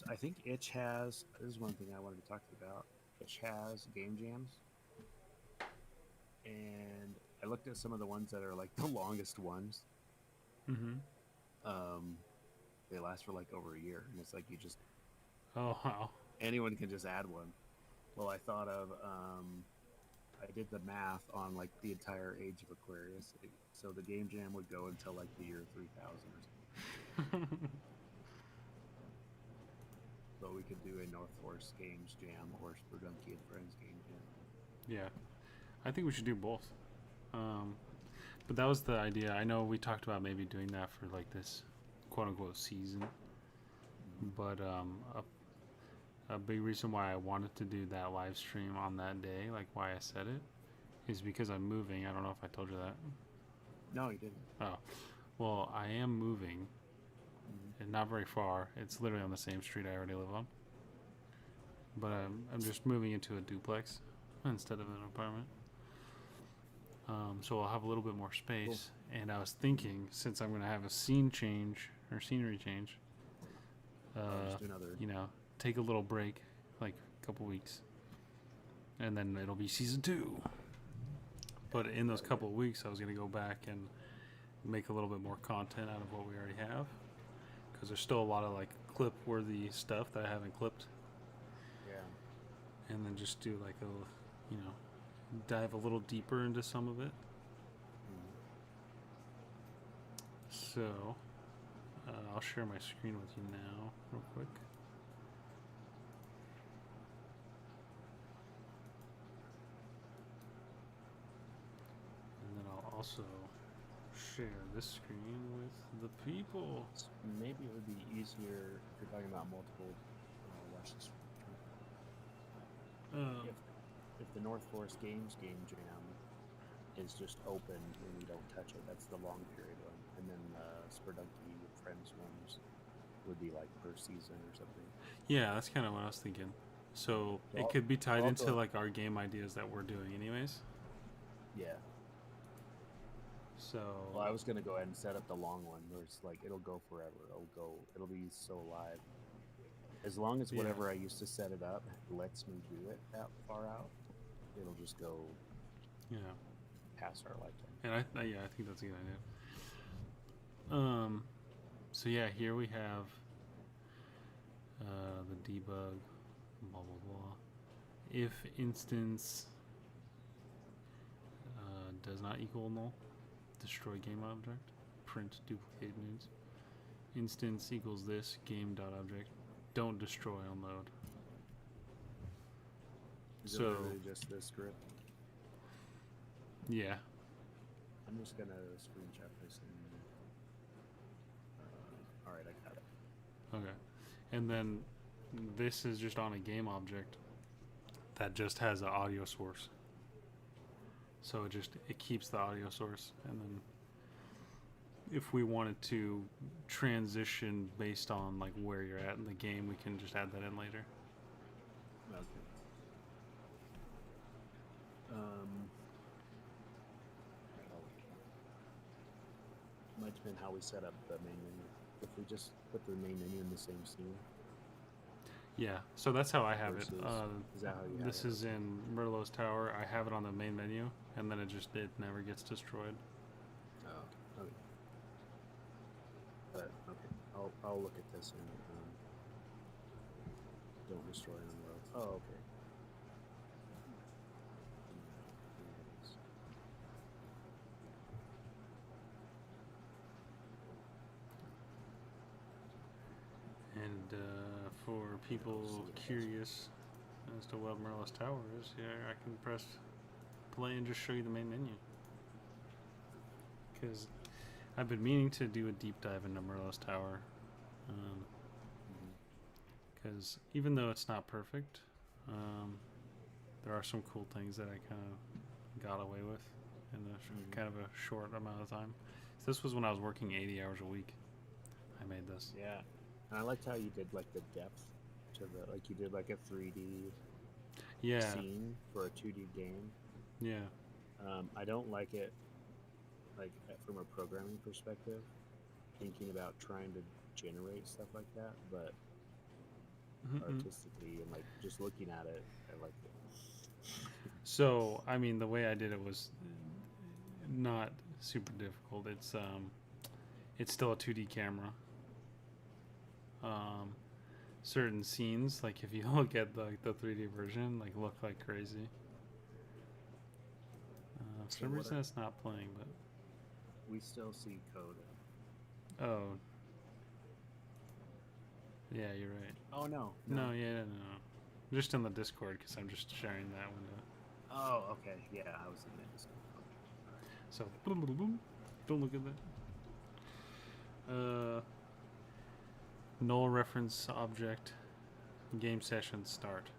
Speaker 2: I think Itch has, this is one thing I wanted to talk to you about. Itch has game jams, and I looked at some of the ones that are like the longest ones. They last for like over a year, and it's like you just
Speaker 1: anyone
Speaker 2: can just add one. Well, I thought of I did the math on like the entire age of Aquarius. So the game jam would go until like the year 3000 or something. But we could do a North Force Games jam or Spelunky and Friends game jam.
Speaker 1: Yeah, I think we should do both. But that was the idea. I know we talked about maybe doing that for like this quote unquote season. But a big reason why I wanted to do that live stream on that day, like why I said it, is because I'm moving. I don't know if I told you that.
Speaker 2: No, you didn't.
Speaker 1: Oh, well, I am moving, and not very far. It's literally on the same street I already live on. But I'm just moving into a duplex instead of an apartment. So I'll have a little bit more space. Cool. And I was thinking, since I'm going to have a scene change or scenery change,
Speaker 2: just do another.
Speaker 1: you know, take a little break, like a couple weeks, and then it'll be season 2. But in those couple of weeks, I was going to go back and make a little bit more content out of what we already have, because there's still a lot of like clip-worthy stuff that I haven't clipped.
Speaker 2: Yeah.
Speaker 1: And then just do like a, you know, dive a little deeper into some of it. So I'll share my screen with you now, real quick. And then I'll also share this screen with the people.
Speaker 2: Maybe it would be easier if you're talking about multiple. Watch this. If the North Forest Games game jam is just open and we don't touch it, that's the long period one. And then Spelunky with Friends ones would be like per season or something.
Speaker 1: Yeah, that's kind of what I was thinking. So it could be tied into like our game ideas that we're doing anyways.
Speaker 2: Yeah.
Speaker 1: So
Speaker 2: well, I was gonna go ahead and set up the long one where it's like it'll go forever. It'll be so live. As long as whatever I used to set it up lets me do it that far out, it'll just go past our lifetime.
Speaker 1: And I think that's a good idea. So yeah, here we have the debug, blah blah blah. If instance does not equal null, destroy game object, print duplicate news. Instance equals this game dot object. Don't destroy on load.
Speaker 2: Is it really just this script?
Speaker 1: Yeah.
Speaker 2: I'm just gonna screenshot this and alright, I got it.
Speaker 1: Okay. And then this is just on a game object that just has an audio source. So it keeps the audio source, and then if we wanted to transition based on like where you're at in the game, we can just add that in later.
Speaker 2: Okay. Might depend how we set up the main menu. If we just put the main menu in the same scene.
Speaker 1: Yeah, so that's how I have it.
Speaker 2: Is that how you have
Speaker 1: this
Speaker 2: it?
Speaker 1: is in Merlot's Tower. I have it on the main menu, and then it never gets destroyed.
Speaker 2: Oh, okay. But okay, I'll look at this and don't destroy on the road. Oh, okay.
Speaker 1: And for people curious as to what Merlot's Tower is, here I can press play and just show you the main menu. Because I've been meaning to do a deep dive into Merlot's Tower. Because even though it's not perfect, there are some cool things that I kind of got away with in a kind of a short amount of time. So this was when I was working 80 hours a week. I made this.
Speaker 2: Yeah. And I liked how you did like the depth to the you did like a 3D scene for a 2D game.
Speaker 1: Yeah.
Speaker 2: I don't like it like from a programming perspective, thinking about trying to generate stuff like that, but artistically and like just looking at it, I like it.
Speaker 1: So I mean, the way I did it was not super difficult. It's still a 2D camera. Certain scenes, like if you look at the 3D version, like look like crazy. For
Speaker 2: So
Speaker 1: some
Speaker 2: what
Speaker 1: reason
Speaker 2: are,
Speaker 1: it's not playing, but
Speaker 2: we still see code.
Speaker 1: oh, yeah, you're right.
Speaker 2: Oh no,
Speaker 1: No, yeah, no. Just in the Discord because I'm just sharing that window.
Speaker 2: Oh, okay. Yeah, I was thinking it was. Okay. All right.
Speaker 1: So boom, boom, boom. Don't look at that. Null reference object. Game session start.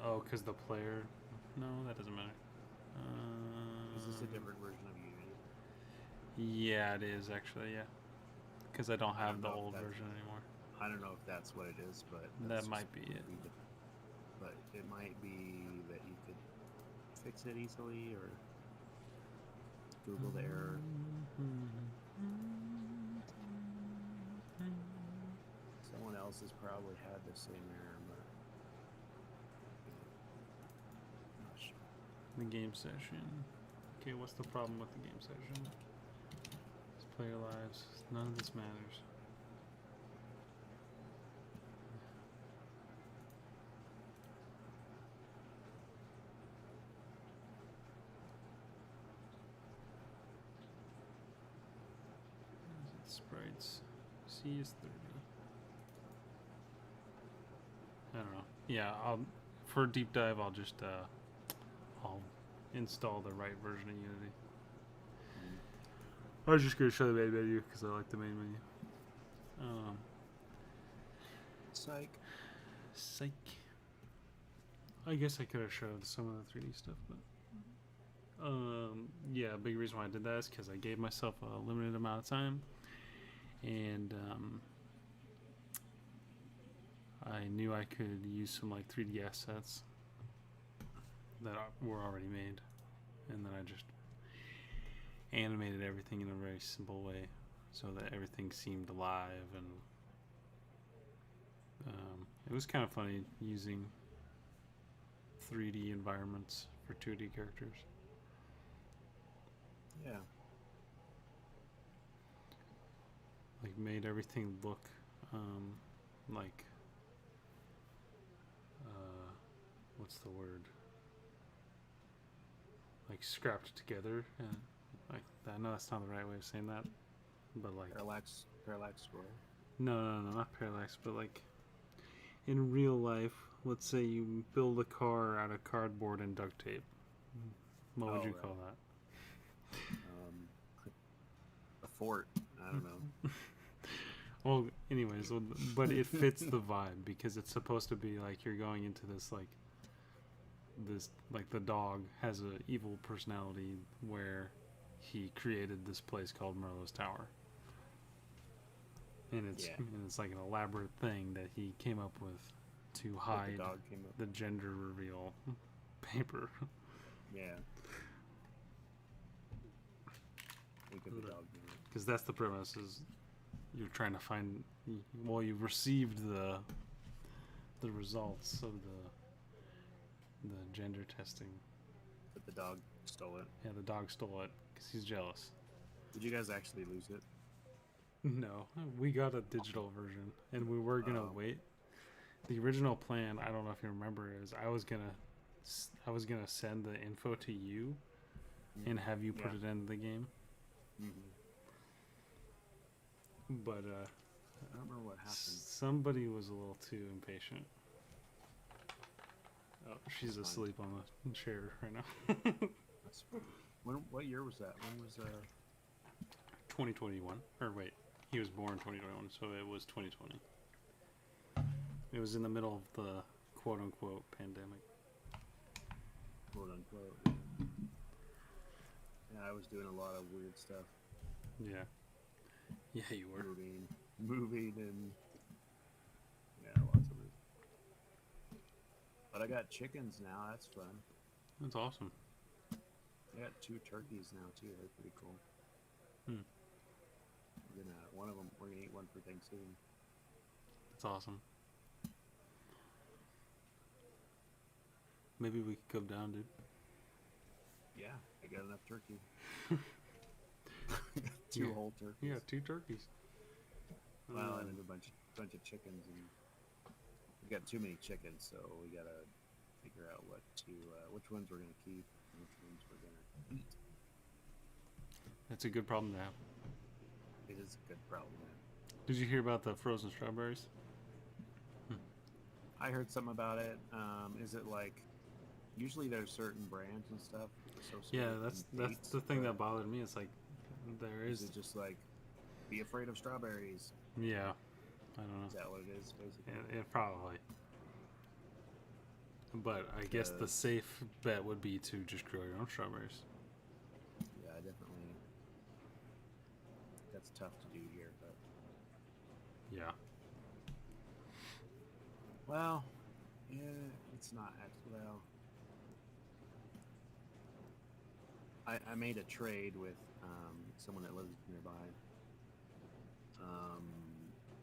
Speaker 1: Oh, because the player. No, that doesn't matter.
Speaker 2: Is this a different version of Unity?
Speaker 1: Yeah, it is actually. Yeah, because I don't
Speaker 2: I
Speaker 1: have
Speaker 2: don't
Speaker 1: the
Speaker 2: know if
Speaker 1: old
Speaker 2: that's.
Speaker 1: version anymore.
Speaker 2: I don't know if that's what it is, but
Speaker 1: That
Speaker 2: that's just
Speaker 1: might be it.
Speaker 2: But it might be that you could fix it easily, or Google the error. Someone else has probably had the same error, but I'm not sure.
Speaker 1: The game session. Okay, what's the problem with the game session? It's player lives. None of this matters. Sprites. C is 30. I don't know. Yeah, for a deep dive, I'll install the right version of Unity. I was just gonna show the main menu because I like the main menu.
Speaker 2: Psych.
Speaker 1: Psych. I guess I could have showed some of the 3D stuff, but yeah, a big reason why I did that is because I gave myself a limited amount of time, and I knew I could use some like 3D assets that were already made, and then I just animated everything in a very simple way so that everything seemed alive, and it was kind of funny using 3D environments for 2D characters.
Speaker 2: Yeah.
Speaker 1: Like made everything look like what's the word? Like scrapped together, and like I know that's not the right way of saying that, but like
Speaker 2: Parallax scroll.
Speaker 1: no, not parallax, but like in real life, let's say you build a car out of cardboard and duct tape. What would you call that?
Speaker 2: A fort. I don't know.
Speaker 1: Well, anyways, but it fits the vibe because it's supposed to be like you're going into this like the dog has a evil personality where he created this place called Merlot's Tower, and it's like an elaborate thing that he came up with to hide the gender reveal paper.
Speaker 2: Yeah.
Speaker 1: Because that's the premise, is you're trying to find, well, you've received the results of the gender testing.
Speaker 2: But the dog stole it.
Speaker 1: Yeah, the dog stole it because he's jealous.
Speaker 2: Did you guys actually lose it?
Speaker 1: No, we got a digital version, and we were gonna wait. The original plan, I don't know if you remember, is I was gonna send the info to you and have you put it in the game. But
Speaker 2: I don't remember what happened.
Speaker 1: Somebody was a little too impatient. Oh, she's asleep on the chair right now.
Speaker 2: What year was that? When was
Speaker 1: 2021. Or wait, he was born 2021, so it was 2020. It was in the middle of the quote-unquote pandemic.
Speaker 2: Quote-unquote. Yeah, I was doing a lot of weird stuff.
Speaker 1: Yeah. Yeah, you were.
Speaker 2: Moving and... Yeah, lots of weird. But I got chickens now, that's fun.
Speaker 1: That's awesome.
Speaker 2: I got 2 turkeys now, too. They're pretty cool. We're gonna eat one for Thanksgiving.
Speaker 1: That's awesome. Maybe we could come down, dude.
Speaker 2: Yeah, I got enough turkey. 2 whole turkeys.
Speaker 1: Yeah, 2 turkeys.
Speaker 2: Well, and a bunch of chickens, and we got too many chickens, so we gotta figure out which ones we're gonna keep, and which ones we're gonna eat.
Speaker 1: That's a good problem to have.
Speaker 2: It is a good problem.
Speaker 1: Did you hear about the frozen strawberries?
Speaker 2: I heard something about it. Is it like usually there's certain brands and stuff associated?
Speaker 1: Yeah,
Speaker 2: and
Speaker 1: that's
Speaker 2: dates,
Speaker 1: the thing
Speaker 2: but
Speaker 1: that bothered me. It's like there
Speaker 2: is
Speaker 1: is.
Speaker 2: it just like be afraid of strawberries?
Speaker 1: Yeah, I don't know.
Speaker 2: Is that what it is basically?
Speaker 1: It probably. But I guess the
Speaker 2: Because-
Speaker 1: safe bet would be to just grow your own strawberries.
Speaker 2: Yeah, definitely. That's tough to do here, but
Speaker 1: Yeah.
Speaker 2: well, yeah, it's not well. I made a trade with someone that lives nearby,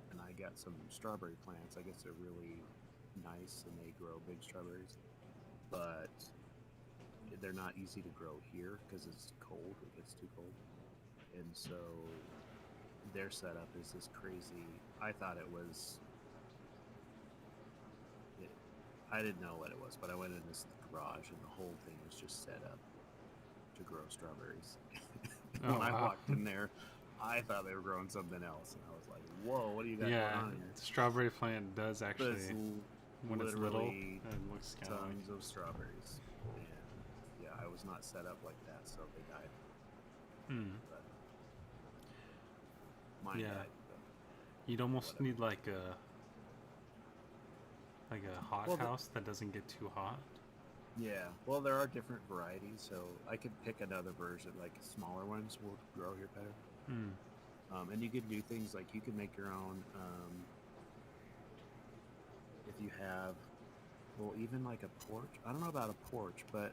Speaker 2: and I got some strawberry plants. I guess they're really nice and they grow big strawberries, but they're not easy to grow here because it's cold. It gets too cold, and so their setup is this crazy. I thought it was. I didn't know what it was, but I went in this garage and the whole thing was just set up to grow strawberries.
Speaker 1: Oh,
Speaker 2: When I
Speaker 1: wow.
Speaker 2: walked in there, I thought they were growing something else, and I was like, "Whoa, what do you got
Speaker 1: Yeah,
Speaker 2: going on here?"
Speaker 1: the strawberry plant does
Speaker 2: But
Speaker 1: actually,
Speaker 2: it's
Speaker 1: when it's little,
Speaker 2: literally
Speaker 1: it looks kind of like.
Speaker 2: tons of strawberries, and yeah, I was not set up like that, so they died.
Speaker 1: Hmm.
Speaker 2: But mine
Speaker 1: Yeah.
Speaker 2: died. But
Speaker 1: You'd almost
Speaker 2: Whatever.
Speaker 1: need like a hot
Speaker 2: Well,
Speaker 1: house that doesn't get too hot.
Speaker 2: yeah, well, there are different varieties, so I could pick another version, like smaller ones will grow here better.
Speaker 1: Hmm.
Speaker 2: And you could do things like you could make your own. If you have, well, even like a porch. I don't know about a porch, but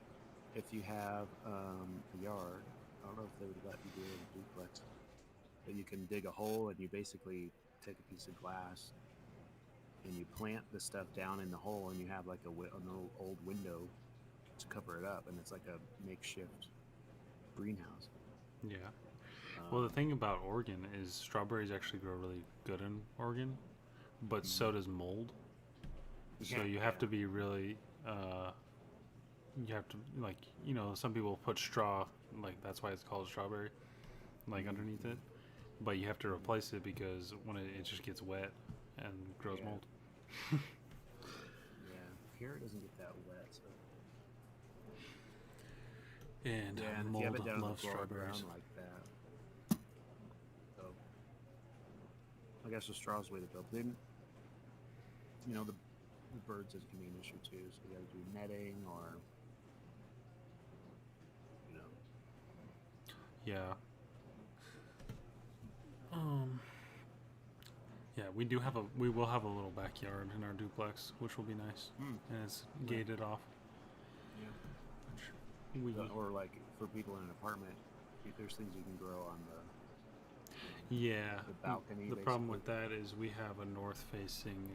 Speaker 2: if you have a yard, I don't know if they would let you do it in a duplex. But you can dig a hole and you basically take a piece of glass and you plant the stuff down in the hole, and you have like an old window to cover it up, and it's like a makeshift greenhouse.
Speaker 1: Yeah. Well, the
Speaker 2: Um,
Speaker 1: thing about Oregon is strawberries actually grow really good in Oregon, but so does mold. So
Speaker 2: yeah,
Speaker 1: you have to
Speaker 2: yeah.
Speaker 1: be really, you have to, like, some people put straw, like that's why it's called strawberry, like underneath it. But you have to replace it because when it just gets wet and grows
Speaker 2: Yeah.
Speaker 1: mold.
Speaker 2: Yeah, here it doesn't get that wet, so
Speaker 1: And
Speaker 2: yeah, and if you
Speaker 1: mold
Speaker 2: have it down in the
Speaker 1: loves
Speaker 2: floor
Speaker 1: strawberries.
Speaker 2: ground like that, so I guess the straw's the way to go. Then, the birds can be an issue too, so you got to do netting or, you know,
Speaker 1: Yeah. Yeah, we will have a little backyard in our duplex, which will be nice, and it's gated off.
Speaker 2: yeah.
Speaker 1: We
Speaker 2: Or like for people in an apartment, there's things you can grow on
Speaker 1: Yeah.
Speaker 2: the balcony,
Speaker 1: The problem with
Speaker 2: basically.
Speaker 1: that is we have a north facing,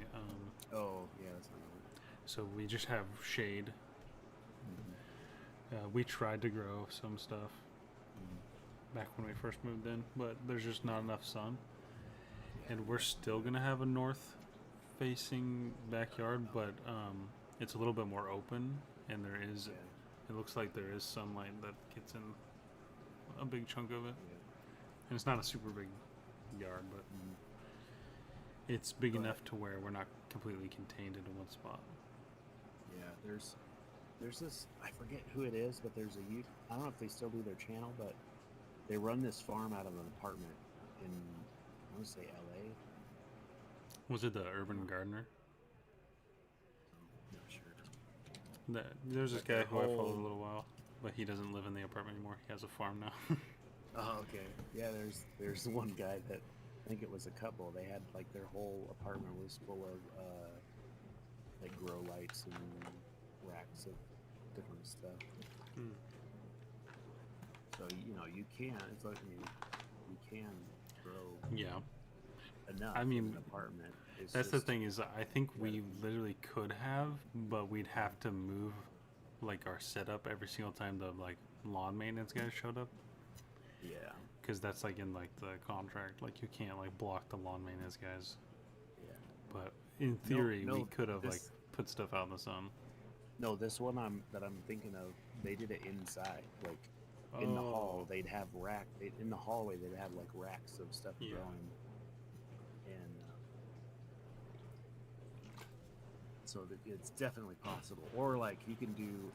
Speaker 2: Oh, yeah, that's not good.
Speaker 1: so we just have shade. We tried to grow some stuff back when we first moved in, but there's just not enough sun.
Speaker 2: Yeah,
Speaker 1: And we're still gonna have a north facing backyard, but it's a little bit more open, and
Speaker 2: yeah,
Speaker 1: it looks like there is sunlight that gets in a big chunk of it.
Speaker 2: yeah.
Speaker 1: And it's not a super big yard, but
Speaker 2: Mhm.
Speaker 1: it's big
Speaker 2: But-
Speaker 1: enough to where we're not completely contained into one spot.
Speaker 2: Yeah, there's this, I forget who it is, but there's I don't know if they still do their channel, but they run this farm out of an apartment in, I want to say LA.
Speaker 1: Was it the Urban Gardener?
Speaker 2: I'm not sure.
Speaker 1: There's this
Speaker 2: But
Speaker 1: guy
Speaker 2: their
Speaker 1: who I followed a
Speaker 2: whole-
Speaker 1: little while, but he doesn't live in the apartment anymore. He has a farm now.
Speaker 2: Oh, okay. Yeah, there's the one guy that, I think it was a couple. They had like their whole apartment was full of like grow lights and racks of different stuff.
Speaker 1: Hmm.
Speaker 2: So you can. It's like you can grow
Speaker 1: Yeah.
Speaker 2: enough.
Speaker 1: I mean,
Speaker 2: in an apartment. It's
Speaker 1: That's the
Speaker 2: just-
Speaker 1: thing is, I think we
Speaker 2: Yeah.
Speaker 1: literally could have, but we'd have to move like our setup every single time the like lawn maintenance guys showed up,
Speaker 2: Yeah,
Speaker 1: because that's like in like the contract. Like you can't like block the lawn maintenance guys.
Speaker 2: yeah.
Speaker 1: But in theory,
Speaker 2: no,
Speaker 1: we could have like
Speaker 2: this-
Speaker 1: put stuff out in the sun.
Speaker 2: No, this one that I'm thinking of, they did it inside, like in the hall.
Speaker 1: Oh,
Speaker 2: They'd have in the hallway. They'd have like racks of stuff
Speaker 1: yeah.
Speaker 2: growing, and so that it's definitely possible. Or like you can do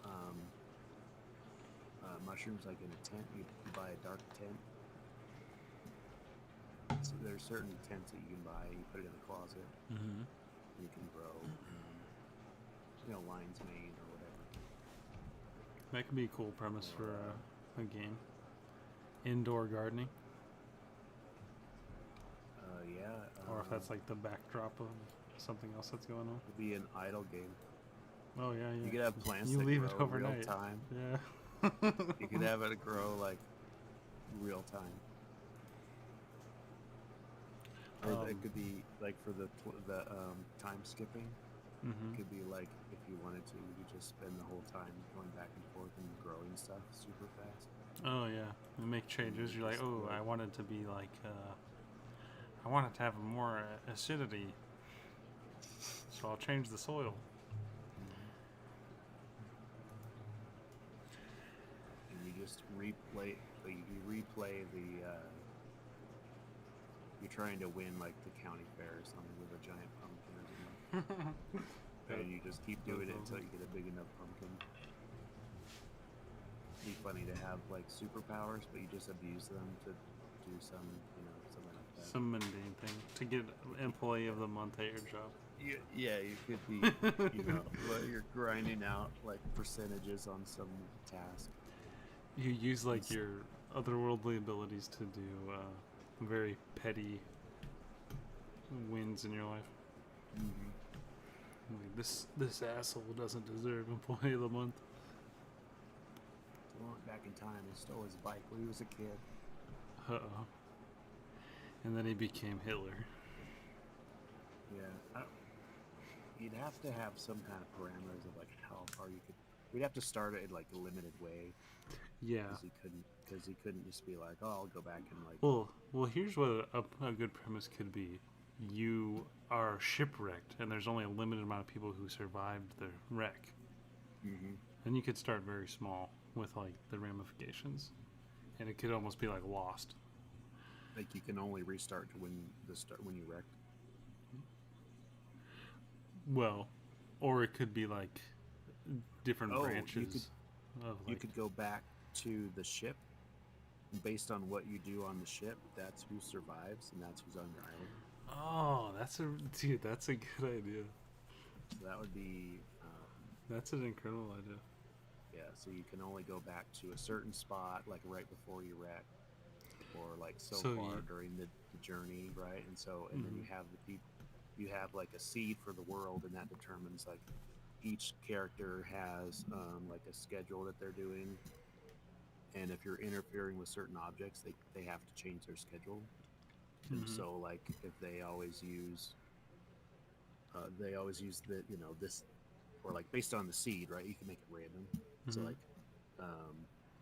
Speaker 2: mushrooms like in a tent. You buy a dark tent. So there's certain tents that you can buy. You put it in a closet.
Speaker 1: Mm-hmm.
Speaker 2: You can grow, lion's mane or whatever.
Speaker 1: That could be a cool premise
Speaker 2: Or
Speaker 1: for a game. Indoor gardening,
Speaker 2: yeah.
Speaker 1: or if that's like the backdrop of something else that's going on.
Speaker 2: It'd be an idle game.
Speaker 1: Oh yeah, yeah.
Speaker 2: You could have plants
Speaker 1: You
Speaker 2: that
Speaker 1: leave it
Speaker 2: grow real
Speaker 1: overnight.
Speaker 2: time.
Speaker 1: Yeah.
Speaker 2: You could have it grow like real time. Or it could be like for the time skipping.
Speaker 1: Mm-hmm.
Speaker 2: It could be like if you wanted to, you could just spend the whole time going back and forth and growing stuff super fast.
Speaker 1: Oh yeah. You make changes. You're like,
Speaker 2: Just
Speaker 1: oh,
Speaker 2: grow.
Speaker 1: I want it to be like, I want it to have more acidity, so I'll change the soil.
Speaker 2: And you just replay. You replay the. You're trying to win like the county fair or something with a giant pumpkin or something. And you just keep doing it until you get a big enough pumpkin. It'd be funny to have like superpowers, but you just abuse them to do some, something like that.
Speaker 1: Some mundane thing to get employee of the month at your job.
Speaker 2: Yeah, you could be, like you're grinding out like percentages on some task.
Speaker 1: You use like your otherworldly abilities to do very petty wins in your life.
Speaker 2: Mm-hmm.
Speaker 1: Like this asshole doesn't deserve employee of the month.
Speaker 2: He went back in time and stole his bike when he was a kid.
Speaker 1: Uh-oh. And then he became Hitler.
Speaker 2: Yeah, you'd have to have some kind of parameters of like how far you could. We'd have to start it in like a limited way.
Speaker 1: Yeah.
Speaker 2: Because he couldn't just be like, oh, I'll go back and like.
Speaker 1: Well, here's what a good premise could be. You are shipwrecked, and there's only a limited amount of people who survived the wreck.
Speaker 2: Mm-hmm.
Speaker 1: And you could start very small with like the ramifications, and it could almost be like Lost.
Speaker 2: Like you can only restart when you wrecked.
Speaker 1: Well, or it could be like different branches.
Speaker 2: You could go back to the ship. Based on what you do on the ship, that's who survives and that's who's on your island.
Speaker 1: Oh, that's a good idea.
Speaker 2: So that would be.
Speaker 1: That's an incredible idea.
Speaker 2: Yeah, so you can only go back to a certain spot, like right before you wreck, or like so far during the journey, right? And so, and then you have you have like a seed for the world, and that determines like each character has like a schedule that they're doing. And if you're interfering with certain objects, they have to change their schedule. And so, like, if they always use the this, or like based on the seed, right? You can make it random. So like,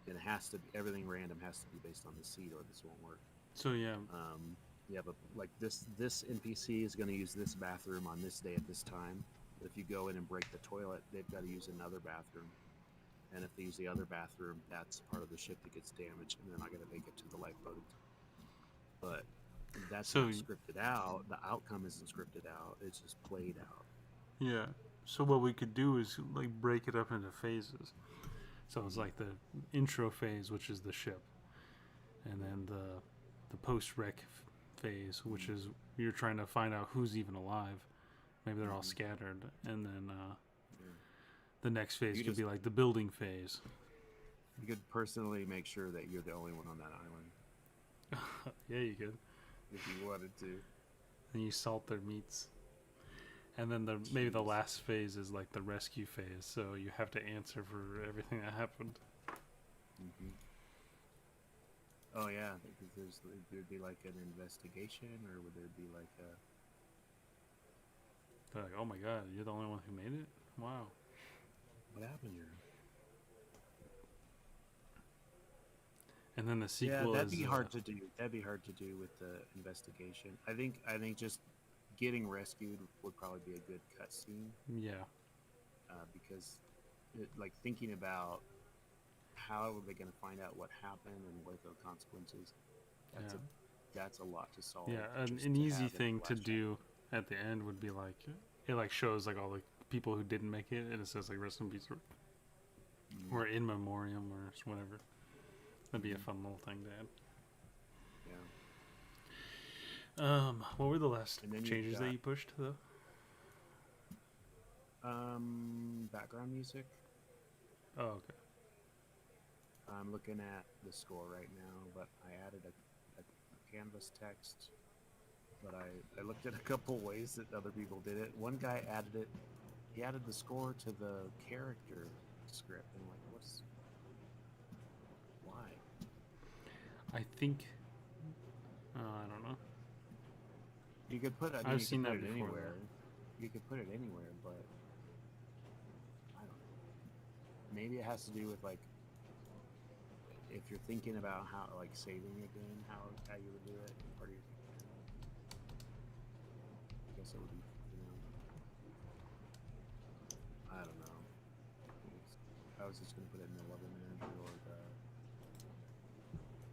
Speaker 2: it has to be everything random has to be based on the seed, or this won't work.
Speaker 1: So yeah,
Speaker 2: but like this NPC is going to use this bathroom on this day at this time. But if you go in and break the toilet, they've got to use another bathroom. And if they use the other bathroom, that's part of the ship that gets damaged, and they're not going to make it to the lifeboat. But that's not scripted out. The outcome isn't scripted out. It's just played out.
Speaker 1: Yeah. So what we could do is like break it up into phases. So it's like the intro phase, which is the ship, and then the post-wreck phase, which is you're trying to find out who's even alive. Maybe they're all scattered, and then the next phase could be like the building phase.
Speaker 2: You could personally make sure that you're the only one on that island.
Speaker 1: Yeah, you could.
Speaker 2: If you wanted to.
Speaker 1: And you salt their meats. And then maybe the last phase is like the rescue phase, so you have to answer for everything that happened.
Speaker 2: Mm-hmm. Oh yeah, because there'd be like an investigation, or would there be like a?
Speaker 1: They're like, oh my god, you're the only one who made it? Wow.
Speaker 2: What happened here?
Speaker 1: And then the sequel
Speaker 2: that'd be hard to do. That'd be hard to do with the investigation. I think just getting rescued would probably be a good cutscene.
Speaker 1: Yeah.
Speaker 2: Because like thinking about how are they going to find out what happened and what are the consequences. That's
Speaker 1: Yeah.
Speaker 2: that's a lot to solve.
Speaker 1: Yeah,
Speaker 2: just
Speaker 1: an
Speaker 2: to
Speaker 1: easy
Speaker 2: have in
Speaker 1: thing
Speaker 2: the
Speaker 1: to
Speaker 2: last
Speaker 1: do at the end would be like it like shows like all the people who didn't make it, and it says like rest in peace
Speaker 2: chapter.
Speaker 1: or in memoriam or whatever. That'd be a
Speaker 2: Mhm.
Speaker 1: fun little thing to
Speaker 2: Yeah.
Speaker 1: add. What were the last
Speaker 2: And then you've
Speaker 1: changes that
Speaker 2: got
Speaker 1: you pushed though?
Speaker 2: background music.
Speaker 1: Oh, okay.
Speaker 2: I'm looking at the score right now, but I added a canvas text. But I looked at a couple ways that other people did it. One guy added it. He added the score to the character script, and I'm like, why?
Speaker 1: I think I don't know.
Speaker 2: You could put. I mean,
Speaker 1: I've
Speaker 2: you
Speaker 1: seen
Speaker 2: could put
Speaker 1: that
Speaker 2: it
Speaker 1: before.
Speaker 2: anywhere. You could put it anywhere, but I don't know. Maybe it has to do with like if you're thinking about how like saving a game, how you would do it. Part of your I guess it would be, I don't know. I was just gonna put it in the level manager or the,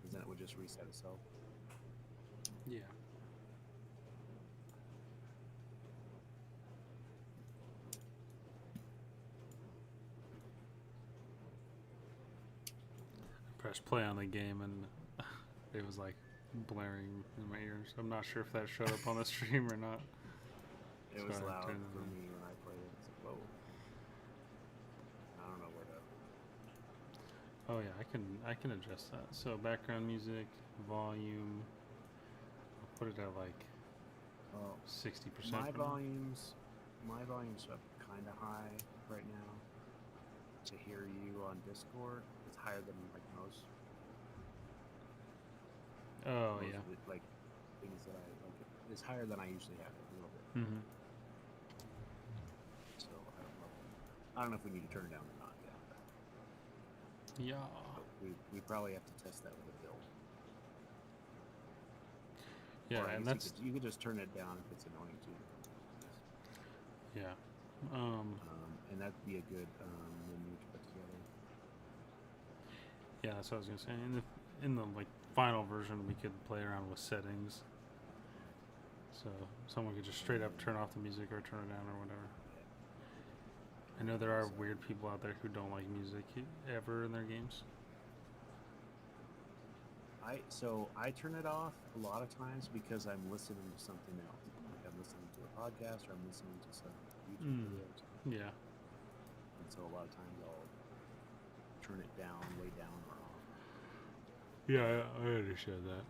Speaker 2: because then it would just reset itself.
Speaker 1: Yeah. I pressed play on the game and it was like blaring in my ears. I'm not sure if that showed up on the stream or not.
Speaker 2: It
Speaker 1: So
Speaker 2: was
Speaker 1: I
Speaker 2: loud
Speaker 1: turned it
Speaker 2: for
Speaker 1: on.
Speaker 2: me when I played it. It's like, whoa. I don't know where to.
Speaker 1: Oh yeah, I can adjust that. So background music, volume. I'll put it at like
Speaker 2: Well,
Speaker 1: 60%.
Speaker 2: my volume's up kind of high right now. To hear you on Discord, it's higher than like most.
Speaker 1: Oh
Speaker 2: most
Speaker 1: yeah.
Speaker 2: of it, like things that I like. It's higher than I usually have it a little bit.
Speaker 1: Mm-hmm.
Speaker 2: So I don't know. I don't know if we need to turn it down or not yet.
Speaker 1: Yeah.
Speaker 2: But we probably have to test that with a build.
Speaker 1: Yeah,
Speaker 2: Or I
Speaker 1: and
Speaker 2: guess
Speaker 1: that's
Speaker 2: you could just turn it down if it's annoying too.
Speaker 1: yeah.
Speaker 2: And that'd be a good menu to put together.
Speaker 1: Yeah, that's what I was gonna say. In the like final version, we could play around with settings, so someone could just straight up turn off the music or turn it down or whatever. I know there are weird people out there who don't like music ever in their games.
Speaker 2: I turn it off a lot of times because I'm listening to something else. Like I'm listening to a podcast or I'm listening to some YouTube videos.
Speaker 1: Yeah.
Speaker 2: And so a lot of times I'll turn it down, way down or off.
Speaker 1: Yeah, I understand that.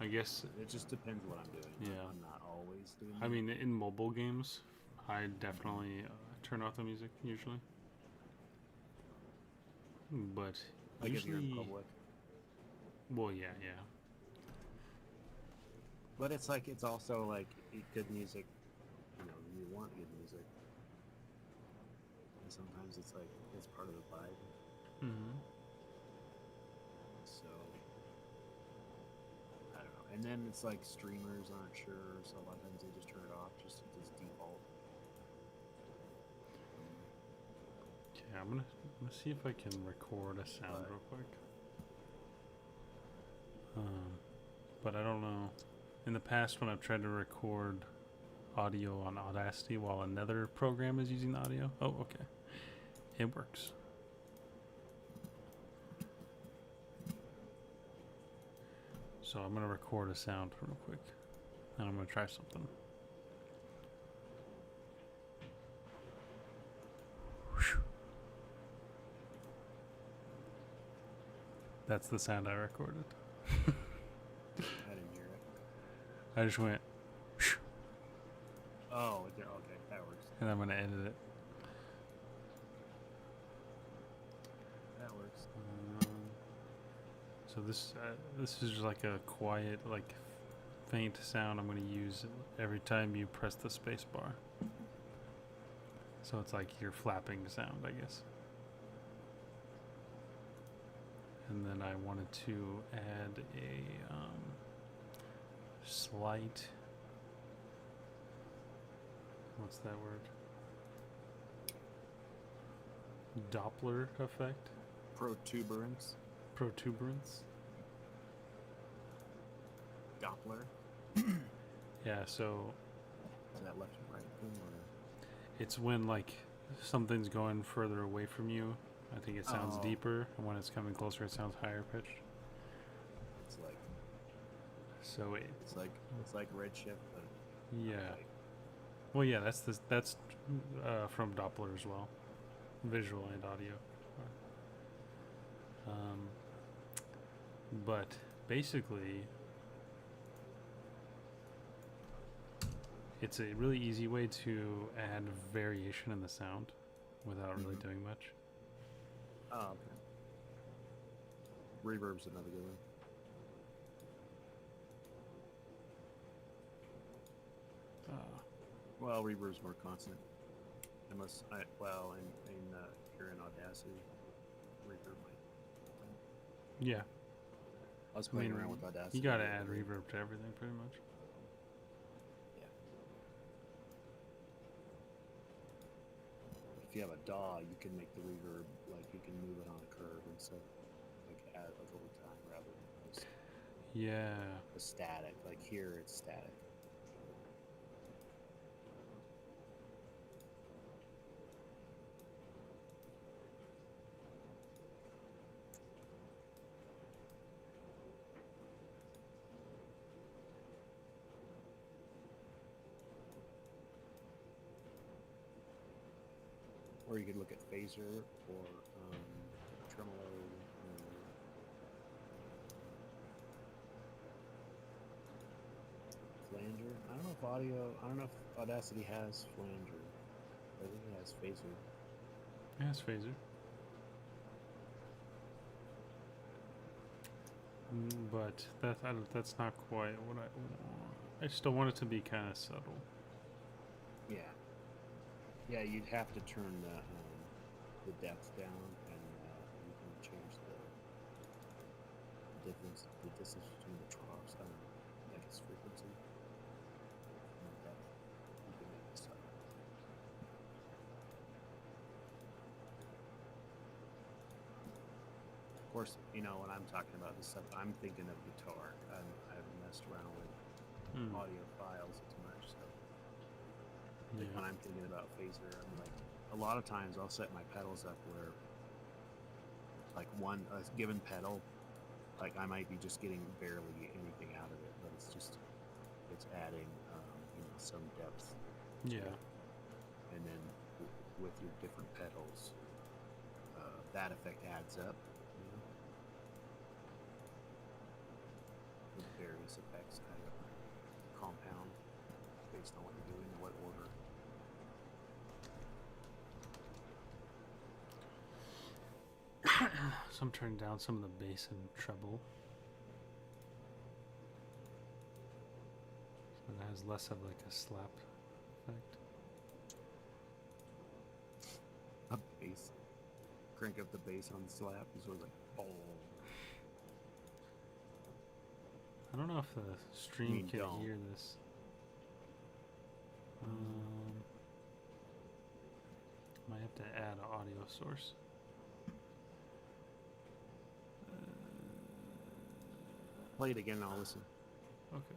Speaker 1: I guess
Speaker 2: It just depends what I'm doing.
Speaker 1: Yeah.
Speaker 2: I'm not always doing
Speaker 1: I
Speaker 2: that.
Speaker 1: mean, in mobile games, I definitely turn off the music usually. But
Speaker 2: like
Speaker 1: usually,
Speaker 2: if you're in public.
Speaker 1: well, yeah.
Speaker 2: But it's like it's also like good music. You want good music. And sometimes it's like it's part of the vibe.
Speaker 1: Mm-hmm.
Speaker 2: So I don't know. And then it's like streamers aren't sure, so a lot of times they just turn it off just as default.
Speaker 1: Okay, I'm gonna see if I can record a sound real quick. But I don't know. In the past, when I've tried to record audio on Audacity while another program is using the audio, oh, okay, it works. So I'm gonna record a sound real quick, and I'm gonna try something. That's the sound I recorded.
Speaker 2: I didn't hear it.
Speaker 1: I just went,
Speaker 2: Oh, okay, that works.
Speaker 1: and I'm gonna edit it.
Speaker 2: That works.
Speaker 1: So this is just like a quiet, like faint sound I'm going to use every time you press the space bar. So it's like you're flapping sound, I guess. And then I wanted to add a slight, what's that word? Doppler effect.
Speaker 2: Protuberance.
Speaker 1: Protuberance.
Speaker 2: Doppler.
Speaker 1: Yeah, so
Speaker 2: Is that left and right thing, or?
Speaker 1: it's when like something's going further away from you. I think it sounds
Speaker 2: Oh.
Speaker 1: deeper, and when it's coming closer, it sounds higher pitched.
Speaker 2: It's like
Speaker 1: So
Speaker 2: it's like redshift, but
Speaker 1: yeah.
Speaker 2: like,
Speaker 1: Well, yeah, that's from Doppler as well, visual and audio. But basically, it's a really easy way to add variation in the sound without really doing much.
Speaker 2: oh, okay. Reverb's another good one. Well, reverb's more constant. Here in Audacity, reverb might.
Speaker 1: Yeah,
Speaker 2: I was playing around with Audacity.
Speaker 1: you gotta
Speaker 2: the other
Speaker 1: add
Speaker 2: day.
Speaker 1: reverb to everything, pretty much.
Speaker 2: Yeah. If you have a DAW, you can make the reverb like you can move it on a curve and stuff, like add like over time rather than just
Speaker 1: Yeah,
Speaker 2: a static. Like here, it's static. Or you could look at phaser or tremolo. Flanger. I don't know if Audacity has flanger. I think it has phaser.
Speaker 1: yeah, it's phaser. But that's not quite what I want. I still want it to be kind of subtle.
Speaker 2: Yeah. Yeah, you'd have to turn the depth down, and you can change the distance between the troughs. I don't know, like its frequency. And the depth. You can make it subtle. Of course, when I'm talking about this stuff, I'm thinking of guitar. I've messed around with audio files too much, so. Like when I'm thinking about phaser, I'm like, a lot of times I'll set my pedals up where, like a given pedal, like I might be just getting barely anything out of it, but it's adding, some depth.
Speaker 1: Yeah.
Speaker 2: And then with your different pedals, that effect adds up. With various effects kind of compound based on what you're doing and what order.
Speaker 1: So I'm turning down some of the bass and treble, so it has less of like a slap effect.
Speaker 2: A bass. Crank up the bass on the slap and sort of like, oh.
Speaker 1: I don't know if the stream can
Speaker 2: don't.
Speaker 1: hear this. Might have to add an audio source.
Speaker 2: Play it again and I'll listen.
Speaker 1: Okay.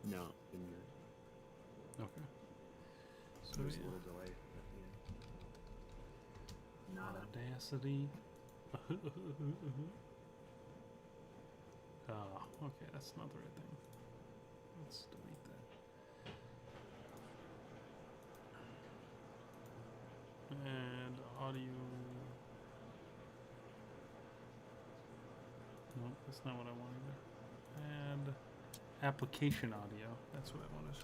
Speaker 2: No, didn't hear it.
Speaker 1: Okay. So
Speaker 2: There's a
Speaker 1: yeah.
Speaker 2: little delay. But, Nada.
Speaker 1: Audacity. Okay, that's not the right thing. Let's delete that. And audio. Nope, that's not what I want either. And application audio. That's what I wanted.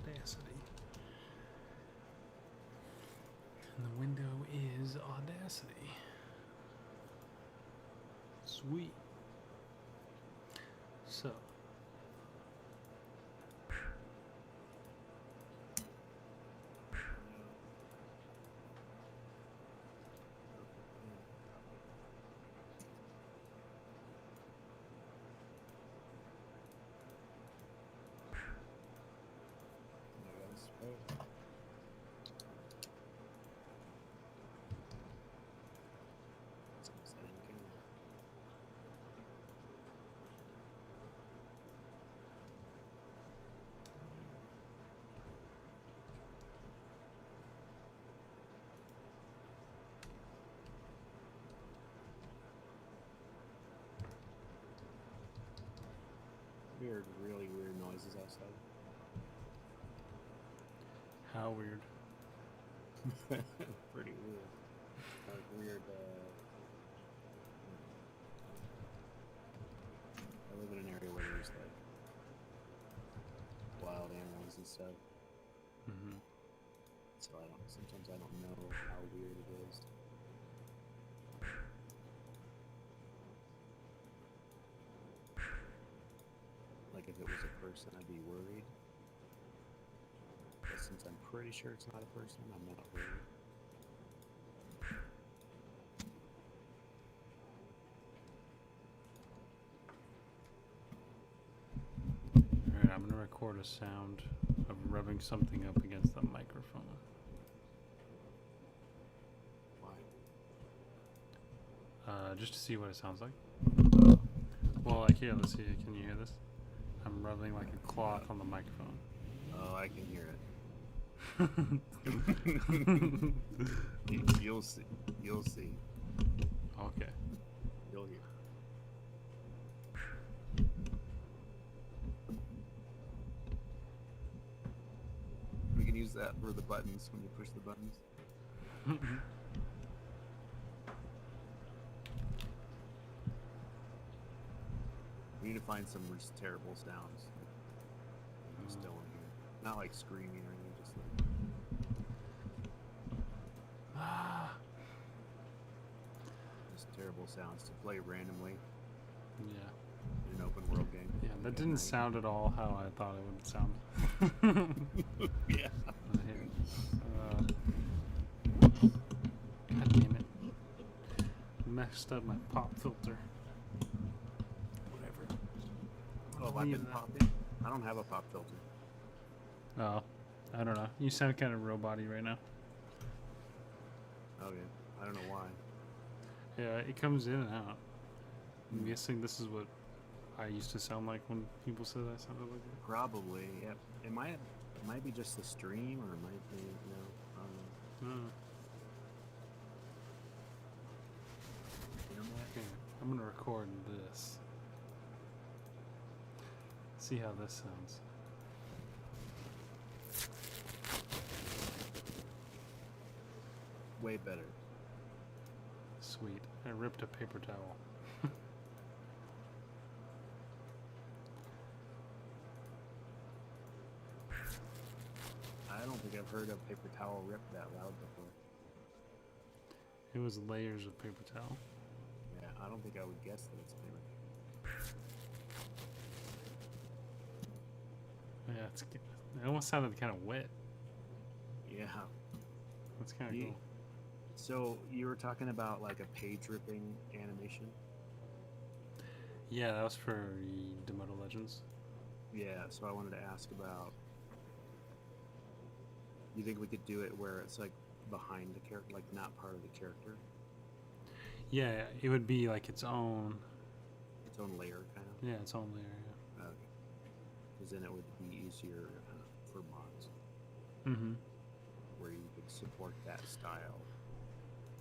Speaker 1: Audacity. And the window is Audacity. Sweet. So.
Speaker 2: hear really weird noises outside.
Speaker 1: How weird.
Speaker 2: Pretty weird. Like weird. I live in an area where there's like wild animals and stuff,
Speaker 1: Mm-hmm.
Speaker 2: so sometimes I don't know how weird it is. Like if it was a person, I'd be worried. But since I'm pretty sure it's not a person, I'm not worried.
Speaker 1: Alright, I'm gonna record a sound of rubbing something up against the microphone.
Speaker 2: Why?
Speaker 1: Just to see what it sounds like. Well, like here, let's see. Can you hear this? I'm rubbing like a cloth on the microphone.
Speaker 2: Oh, I can hear it. You'll see. You'll see.
Speaker 1: Okay.
Speaker 2: You'll hear. We can use that for the buttons when you push the buttons. We need to find some just terrible sounds. Like, just don't hear. Not like screaming or anything, just like. Just terrible sounds to play randomly
Speaker 1: Yeah.
Speaker 2: in an open world game.
Speaker 1: Yeah, that didn't sound at all how I thought it would sound.
Speaker 2: Yeah.
Speaker 1: God damn it. Messed up my pop filter. Whatever.
Speaker 2: Oh, have I been popping? I don't have a pop filter.
Speaker 1: Oh, I don't know. You sound kind of robot-y right now.
Speaker 2: Okay. I don't know why.
Speaker 1: Yeah, it comes in and out. I'm guessing this is what I used to sound like when people said I sounded like that.
Speaker 2: Probably. Yep. It might be just the stream, or it might be, I don't know. Internet?
Speaker 1: Okay, I'm gonna record this. See how this sounds.
Speaker 2: Way better.
Speaker 1: Sweet. I ripped a paper towel.
Speaker 2: I don't think I've heard a paper towel rip that loud before.
Speaker 1: It was layers of paper towel.
Speaker 2: Yeah, I don't think I would guess that it's paper.
Speaker 1: Yeah, it almost sounded kind of wet.
Speaker 2: Yeah.
Speaker 1: That's kind of
Speaker 2: You-
Speaker 1: cool.
Speaker 2: So you were talking about like a page ripping animation?
Speaker 1: Yeah, that was for Demoto Legends.
Speaker 2: Yeah, so I wanted to ask about, you think we could do it where it's like behind the character, like not part of the character?
Speaker 1: Yeah, it would be like its own.
Speaker 2: Its own layer, kind of?
Speaker 1: Yeah, its own layer.
Speaker 2: Okay. Because then it would be easier for mods,
Speaker 1: Yeah. Mm-hmm.
Speaker 2: where you could support that style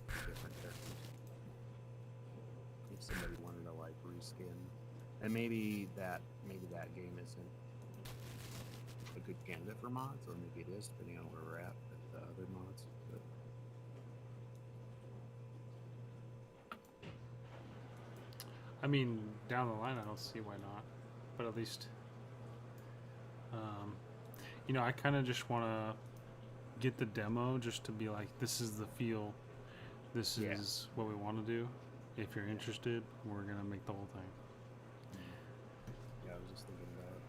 Speaker 2: for different characters. If somebody wanted to like reskin, and maybe that game isn't a good candidate for mods, or maybe it is, depending on where we're at with the other mods. But
Speaker 1: I mean, down the line, I don't see why not. But at least, I kind of just want to get the demo just to be like, this is the feel. This
Speaker 2: Yeah.
Speaker 1: is what we want to do. If you're interested, we're going to make the whole thing.
Speaker 2: yeah, I was just thinking about,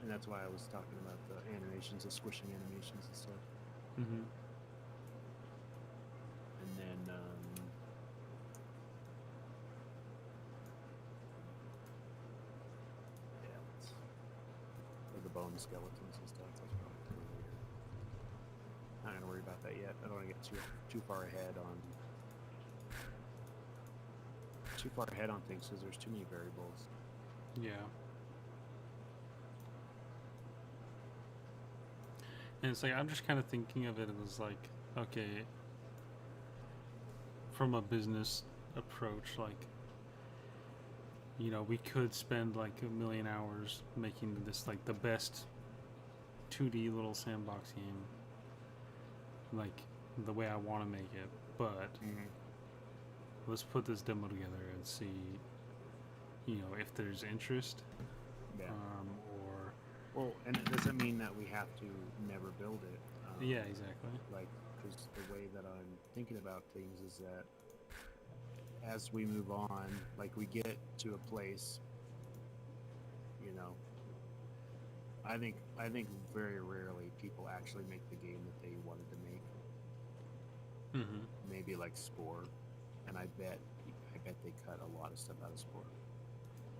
Speaker 2: and that's why I was talking about the animations, the squishing animations and stuff.
Speaker 1: Mm-hmm.
Speaker 2: And then, or the bone skeletons and stuff. That's probably pretty weird. Not gonna worry about that yet. I don't want to get too far ahead on things because there's too many variables.
Speaker 1: Yeah. And it's like, I'm just kind of thinking of it as like, okay, from a business approach, like, you know, we could spend like a million hours making this like the best 2D little sandbox game, like the way I want to make it. But let's put this demo together and see, you know, if there's interest,
Speaker 2: Yeah.
Speaker 1: or
Speaker 2: Well, and it doesn't mean that we have to never build it.
Speaker 1: yeah, exactly.
Speaker 2: Like, because the way that I'm thinking about things is that as we move on, like we get to a place, you know, I think very rarely people actually make the game that they wanted to make.
Speaker 1: Mm-hmm.
Speaker 2: Maybe like Spore, and I bet they cut a lot of stuff out of Spore.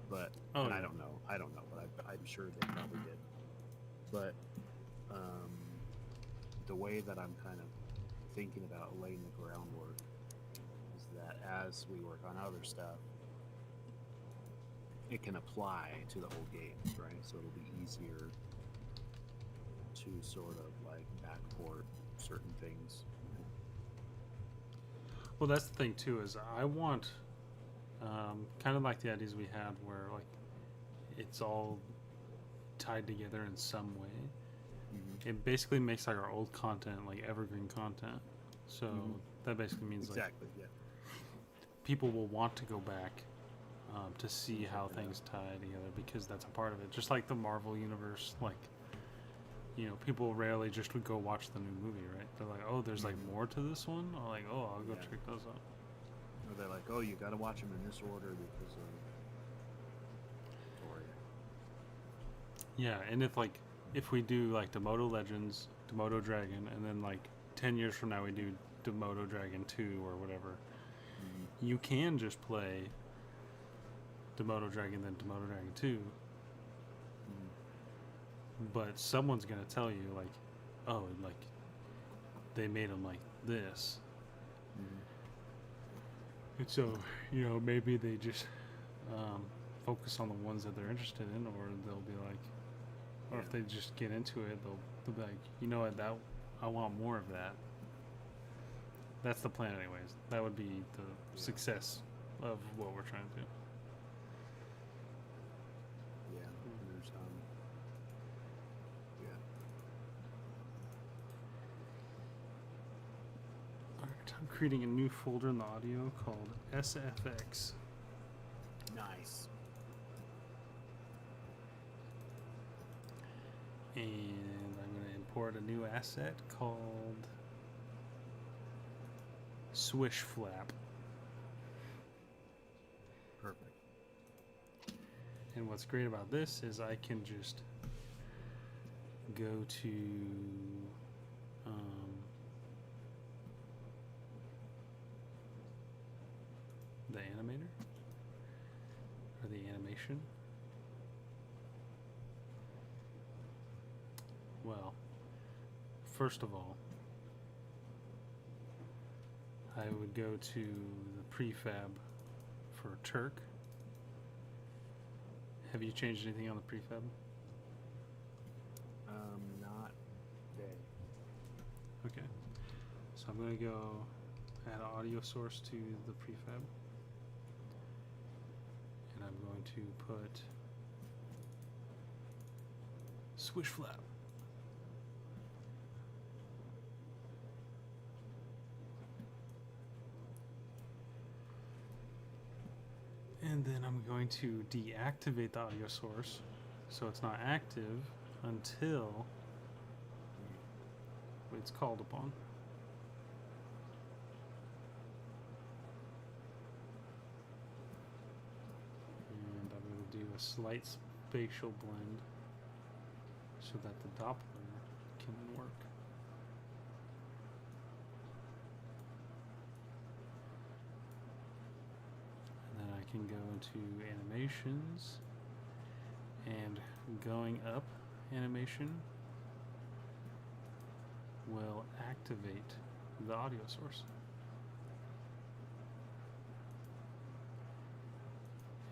Speaker 2: But
Speaker 1: Oh,
Speaker 2: and
Speaker 1: yeah.
Speaker 2: I don't know, but I'm sure they probably did. But the way that I'm kind of thinking about laying the groundwork is that as we work on other stuff, it can apply to the whole game, right? So it'll be easier to sort of like backport certain things.
Speaker 1: Well, that's the thing too. Is I want kind of like the ideas we had, where like it's all tied together in some way. It basically makes like our old content like evergreen content. So that basically means
Speaker 2: Exactly,
Speaker 1: like
Speaker 2: yeah.
Speaker 1: people will want to go back to see how things tie together, because that's a part of it. Just like the Marvel universe, like, you know, people rarely just would go watch the new movie, right? They're like, oh, there's like more to this one. Or like, oh, I'll go
Speaker 2: Yeah.
Speaker 1: check those out.
Speaker 2: Or they're like, oh, you got to watch them in this order because of story.
Speaker 1: Yeah, and if we do like Demodo Legends, Demodo Dragon, and then like 10 years from now we do Demodo Dragon 2 or whatever, you can just play Demodo Dragon, then Demodo Dragon 2. But someone's gonna tell you like, oh, like they made them like this. And so, you know, maybe they just focus on the ones that they're interested in, or they'll be like, or if they just get into it, they'll be like, you know what, that I want more of that. That's the plan, anyways. That would be the success of what we're trying to do.
Speaker 2: Yeah, there's yeah.
Speaker 1: Alright, I'm creating a new folder in the audio called SFX.
Speaker 2: Nice.
Speaker 1: And I'm going to import a new asset called Swish Flap.
Speaker 2: Perfect.
Speaker 1: And what's great about this is I can just go to the animator or the animation. Well, first of all, I would go to the prefab for Turk. Have you changed anything on the prefab?
Speaker 2: Not today.
Speaker 1: Okay. So I'm going to go add an audio source to the prefab. And I'm going to put Swish Flap. And then I'm going to deactivate the audio source so it's not active until it's called upon. And I'm going to do a slight spatial blend so that the Doppler can work. And then I can go into animations, and going up animation will activate the audio source.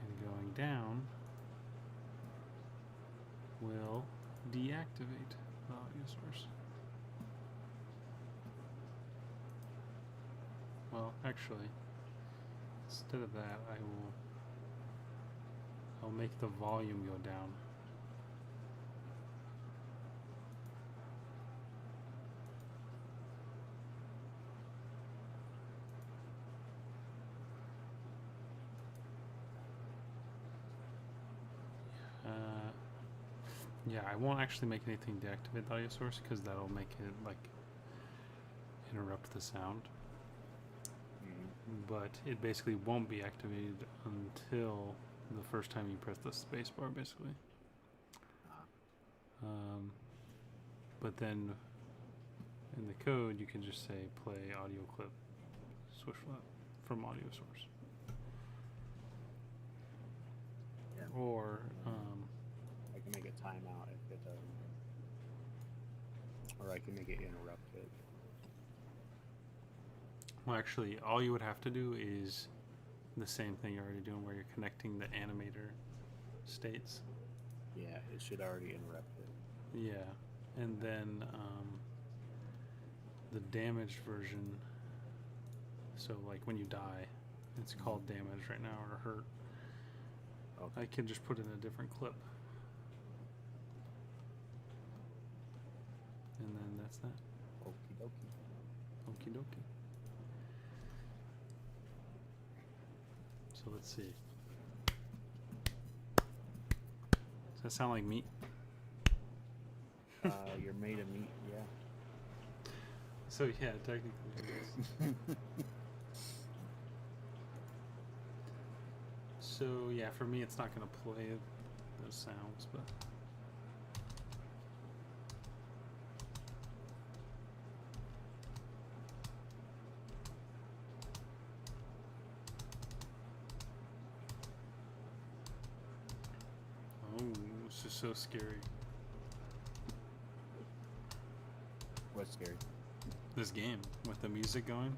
Speaker 1: And going down will deactivate the audio source. Well, actually, instead of that, I will it'll make the volume go down. Yeah, I won't actually make anything deactivate the audio source because that'll make it like interrupt the sound. But it basically won't be activated until the first time you press the spacebar, basically. But then in the code, you can just say play audio clip switch flap from audio source.
Speaker 2: Yeah.
Speaker 1: Or
Speaker 2: I can make it timeout if it doesn't, or I can make it interrupted.
Speaker 1: well, actually, all you would have to do is the same thing you're already doing, where you're connecting the animator states.
Speaker 2: Yeah, it should already interrupt it.
Speaker 1: Yeah, and then the damaged version. So like when you die, it's called damage right now, or hurt.
Speaker 2: Okay.
Speaker 1: I can just put in a different clip. And then that's that.
Speaker 2: Okie dokie.
Speaker 1: Okie dokie. So let's see. Does that sound like meat?
Speaker 2: You're made of meat, yeah.
Speaker 1: So yeah, technically it is. So yeah, for me it's not gonna play those sounds, but oh, it's just so scary.
Speaker 2: What's scary?
Speaker 1: This game with the music going.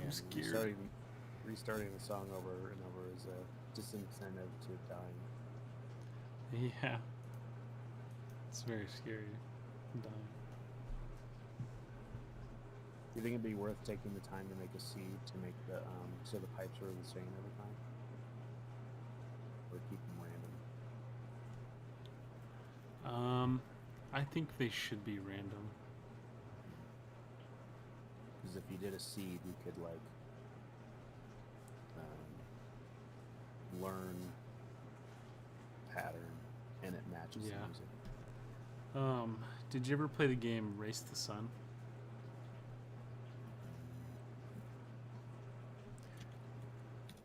Speaker 1: I'm scared.
Speaker 2: Restarting the song over and over is a disincentive to dying.
Speaker 1: Yeah. It's very scary. Dying.
Speaker 2: Do you think it'd be worth taking the time to make a seed to make the so the pipes are the same every time? Or keep them random?
Speaker 1: I think they should be random.
Speaker 2: Because if you did a seed, you could like learn pattern, and it matches
Speaker 1: Yeah.
Speaker 2: the music.
Speaker 1: Did you ever play the game Race the Sun?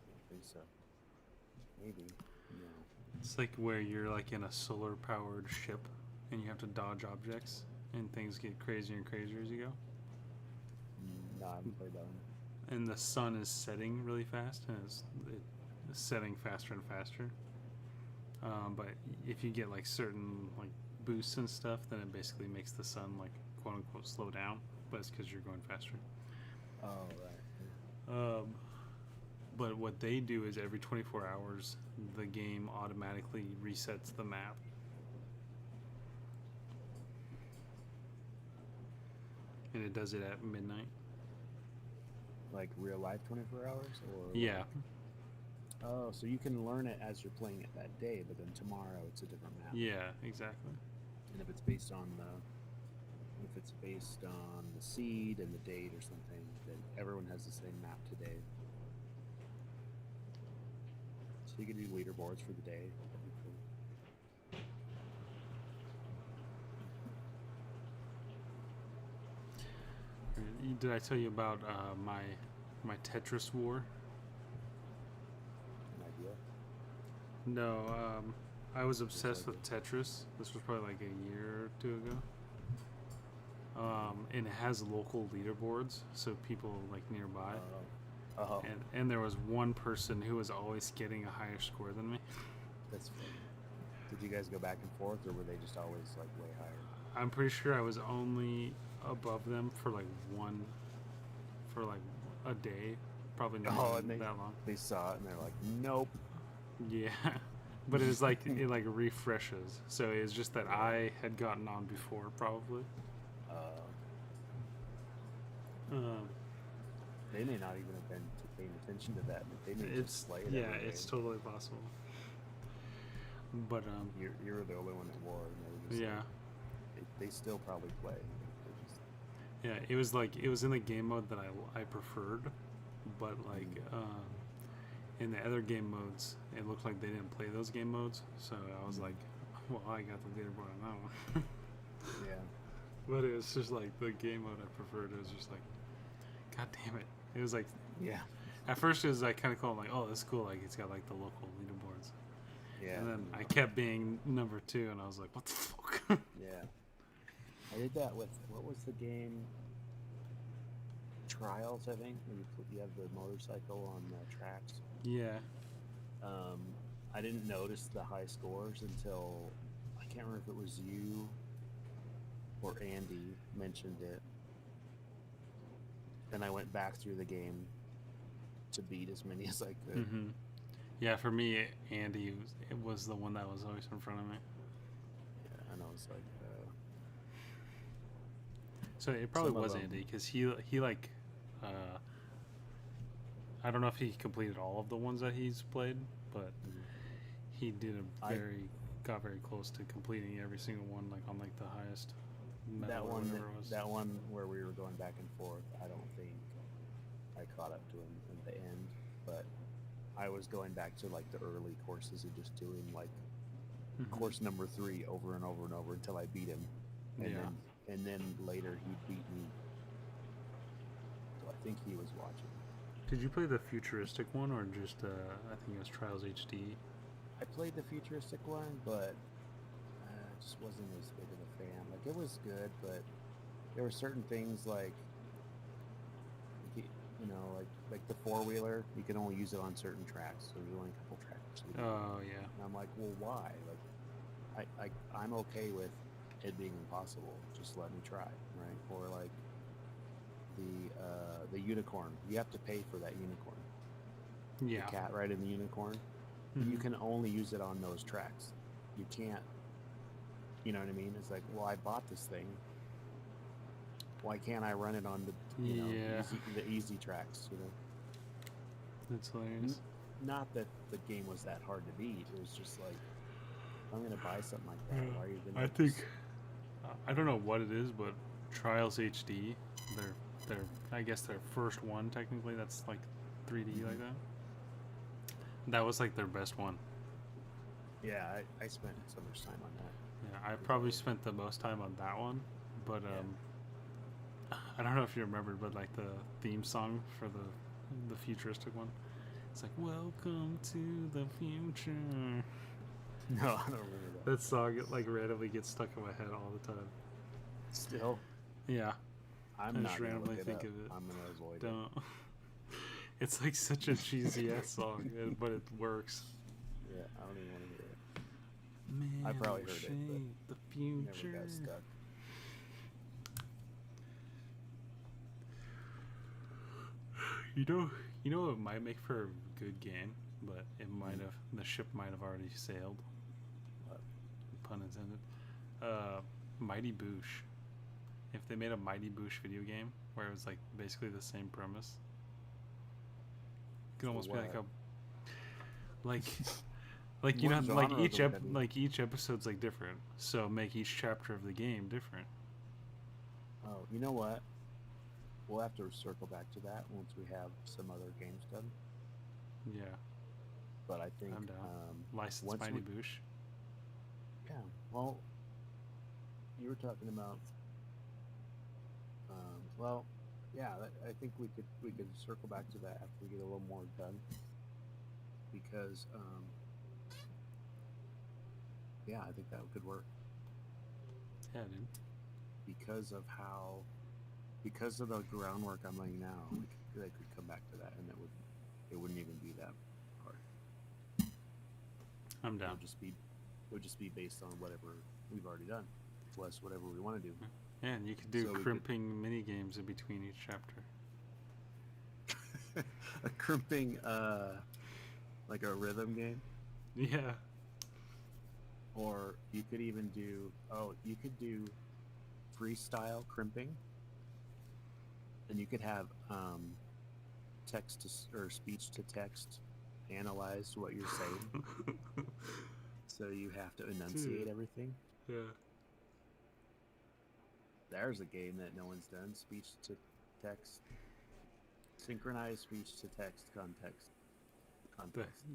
Speaker 2: I think so. Maybe. No.
Speaker 1: It's like where you're like in a solar powered ship and you have to dodge objects and things get crazier and crazier as you go.
Speaker 2: No, I haven't played that one.
Speaker 1: And the sun is setting really fast and it's setting faster and faster. But if you get like certain like boosts and stuff, then it basically makes the sun like quote unquote slow down, but it's because you're going faster.
Speaker 2: Oh, right.
Speaker 1: But what they do is every 24 hours, the game automatically resets the map. And it does it at midnight.
Speaker 2: Like real life 24 hours? Or
Speaker 1: Yeah.
Speaker 2: Oh, so you can learn it as you're playing it that day, but then tomorrow it's a different map.
Speaker 1: Yeah, exactly.
Speaker 2: And if it's based on the seed and the date or something, then everyone has the same map today. So you can do leaderboards for the day. That'd be cool.
Speaker 1: Did I tell you about my Tetris war?
Speaker 2: An idea?
Speaker 1: No, I was obsessed with Tetris. This was probably like a year or two ago. And it has local leaderboards, so people like nearby.
Speaker 2: Oh,
Speaker 1: And there was one person who was always getting a higher score than me.
Speaker 2: that's funny. Did you guys go back and forth, or were they just always like way higher?
Speaker 1: I'm pretty sure I was only above them for like a day, probably not
Speaker 2: and
Speaker 1: that long.
Speaker 2: They saw it and they're like, nope.
Speaker 1: Yeah, but it was like it like refreshes. So it's just that I had gotten on before, probably. Um,
Speaker 2: They may not even have been paying attention to that. They may
Speaker 1: it's
Speaker 2: just play it.
Speaker 1: yeah,
Speaker 2: every
Speaker 1: it's
Speaker 2: day.
Speaker 1: totally possible. But
Speaker 2: You were the only one that wore, and they were just
Speaker 1: yeah,
Speaker 2: like, they still probably play. They just,
Speaker 1: yeah, it was like it was in the game mode that I preferred, but like in the other game modes, it looked like they didn't play those game modes. So I was like, well, I got the leaderboard on that one.
Speaker 2: yeah,
Speaker 1: But it was just like the game mode I preferred. It was just like, god damn it! It was like
Speaker 2: yeah,
Speaker 1: at first it was like kind of cool. I'm like, oh, that's cool. Like it's got like the local leaderboards.
Speaker 2: yeah.
Speaker 1: And then I kept being number 2, and I was like, what the fuck?
Speaker 2: Yeah, I did that with what was the game? Trials, I think. Where you have the motorcycle on the tracks.
Speaker 1: Yeah.
Speaker 2: I didn't notice the high scores until I can't remember if it was you or Andy mentioned it. Then I went back through the game to beat as many as I could.
Speaker 1: Mm-hmm. Yeah, for me, Andy it was the one that was always in front of me.
Speaker 2: Yeah, and I was like,
Speaker 1: So it probably
Speaker 2: Some of
Speaker 1: was
Speaker 2: them.
Speaker 1: Andy because he like, I don't know if he completed all of the ones that he's played, but he did got very close to completing every single one, like on like the highest medal
Speaker 2: that
Speaker 1: or
Speaker 2: one,
Speaker 1: whatever it was.
Speaker 2: that one where we were going back and forth. I don't think I caught up to him at the end, but I was going back to like the early courses and just doing like
Speaker 1: Mhm.
Speaker 2: course number 3 over and over and over until I beat him, and
Speaker 1: Yeah.
Speaker 2: then later he beat me. So I think he was watching.
Speaker 1: Did you play the futuristic one or just I think it was Trials HD?
Speaker 2: I played the futuristic one, but I just wasn't as big of a fan. Like it was good, but there were certain things like you know, like the 4-wheeler, you can only use it on certain tracks. So there's only a couple tracks.
Speaker 1: Oh yeah.
Speaker 2: And I'm like, well, why? Like, I'm okay with it being impossible. Just let me try, right? Or like the unicorn. You have to pay for that unicorn.
Speaker 1: Yeah.
Speaker 2: The cat riding the unicorn.
Speaker 1: Mhm.
Speaker 2: You can only use it on those tracks. You can't. You know what I mean? It's like, well, I bought this thing. Why can't I run it on the
Speaker 1: Yeah.
Speaker 2: the easy tracks? You know.
Speaker 1: That's hilarious.
Speaker 2: Not that the game was that hard to beat. It was just like, if I'm gonna buy something like that, why are you gonna?
Speaker 1: I think I don't know what it is, but Trials HD, their I guess their first one technically that's like 3D like that. That was like their best one.
Speaker 2: Yeah, I spent so much time on that.
Speaker 1: Yeah, I probably spent the most time on that one, but I don't know if you remember, but like the theme song for the futuristic one, it's like "Welcome to the future."
Speaker 2: No, I don't remember that.
Speaker 1: That song it like randomly gets stuck in my head all the time.
Speaker 2: Still,
Speaker 1: Yeah,
Speaker 2: I'm
Speaker 1: I
Speaker 2: not
Speaker 1: just
Speaker 2: gonna
Speaker 1: randomly
Speaker 2: look it
Speaker 1: think
Speaker 2: up.
Speaker 1: of it.
Speaker 2: I'm gonna avoid it.
Speaker 1: Don't. It's like such a cheesy ass song, but it works.
Speaker 2: Yeah, I don't even want to hear it.
Speaker 1: Man,
Speaker 2: I probably heard it, but
Speaker 1: shape the future.
Speaker 2: Never got stuck.
Speaker 1: You know, it might make for a good game, but it might have the ship might have already sailed.
Speaker 2: What?
Speaker 1: Pun intended. Mighty Boosh. If they made a Mighty Boosh video game where it was like basically the same premise, it could almost be like a like you know
Speaker 2: What
Speaker 1: like
Speaker 2: genre
Speaker 1: each
Speaker 2: would that be?
Speaker 1: each episode's like different, so make each chapter of the game different.
Speaker 2: Oh, you know what? We'll have to circle back to that once we have some other games done.
Speaker 1: Yeah,
Speaker 2: But I think
Speaker 1: I'm down. License
Speaker 2: once
Speaker 1: Mighty
Speaker 2: we-
Speaker 1: Boosh.
Speaker 2: yeah. Well, you were talking about. Well, yeah. I think we could circle back to that after we get a little more done. Because, yeah, I think that could work.
Speaker 1: Yeah, dude.
Speaker 2: Because of the groundwork I'm laying now, they could come back to that, and it wouldn't even be that hard.
Speaker 1: I'm
Speaker 2: It
Speaker 1: down.
Speaker 2: would just be based on whatever we've already done, plus whatever we want to do.
Speaker 1: Yeah, and you could do
Speaker 2: So we could-
Speaker 1: crimping mini games in between each chapter.
Speaker 2: A crimping, like a rhythm game,
Speaker 1: Yeah.
Speaker 2: or you could even do freestyle crimping. and you could have text to or speech to text analyze what you're saying. So you have to enunciate
Speaker 1: Dude.
Speaker 2: everything.
Speaker 1: Yeah.
Speaker 2: There's a game that no one's done. Speech to text. Synchronized speech to text context.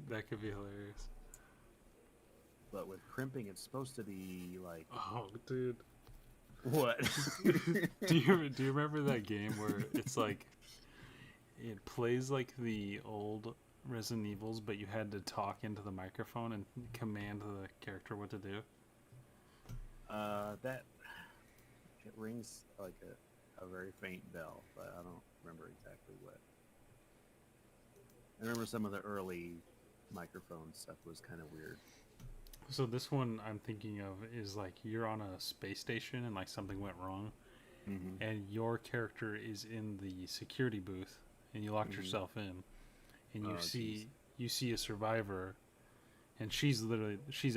Speaker 1: That could be hilarious.
Speaker 2: But with crimping, it's supposed to be like...
Speaker 1: Oh, dude.
Speaker 2: What?
Speaker 1: do you remember that game where it's like it plays like the old Resident Evils, but you had to talk into the microphone and command the character what to do?
Speaker 2: That it rings like a very faint bell, but I don't remember exactly what. I remember some of the early microphone stuff was kind of weird.
Speaker 1: So this one I'm thinking of is like you're on a space station and like something went wrong, and your character is in the security booth, and you locked yourself in, and you see a survivor, and she's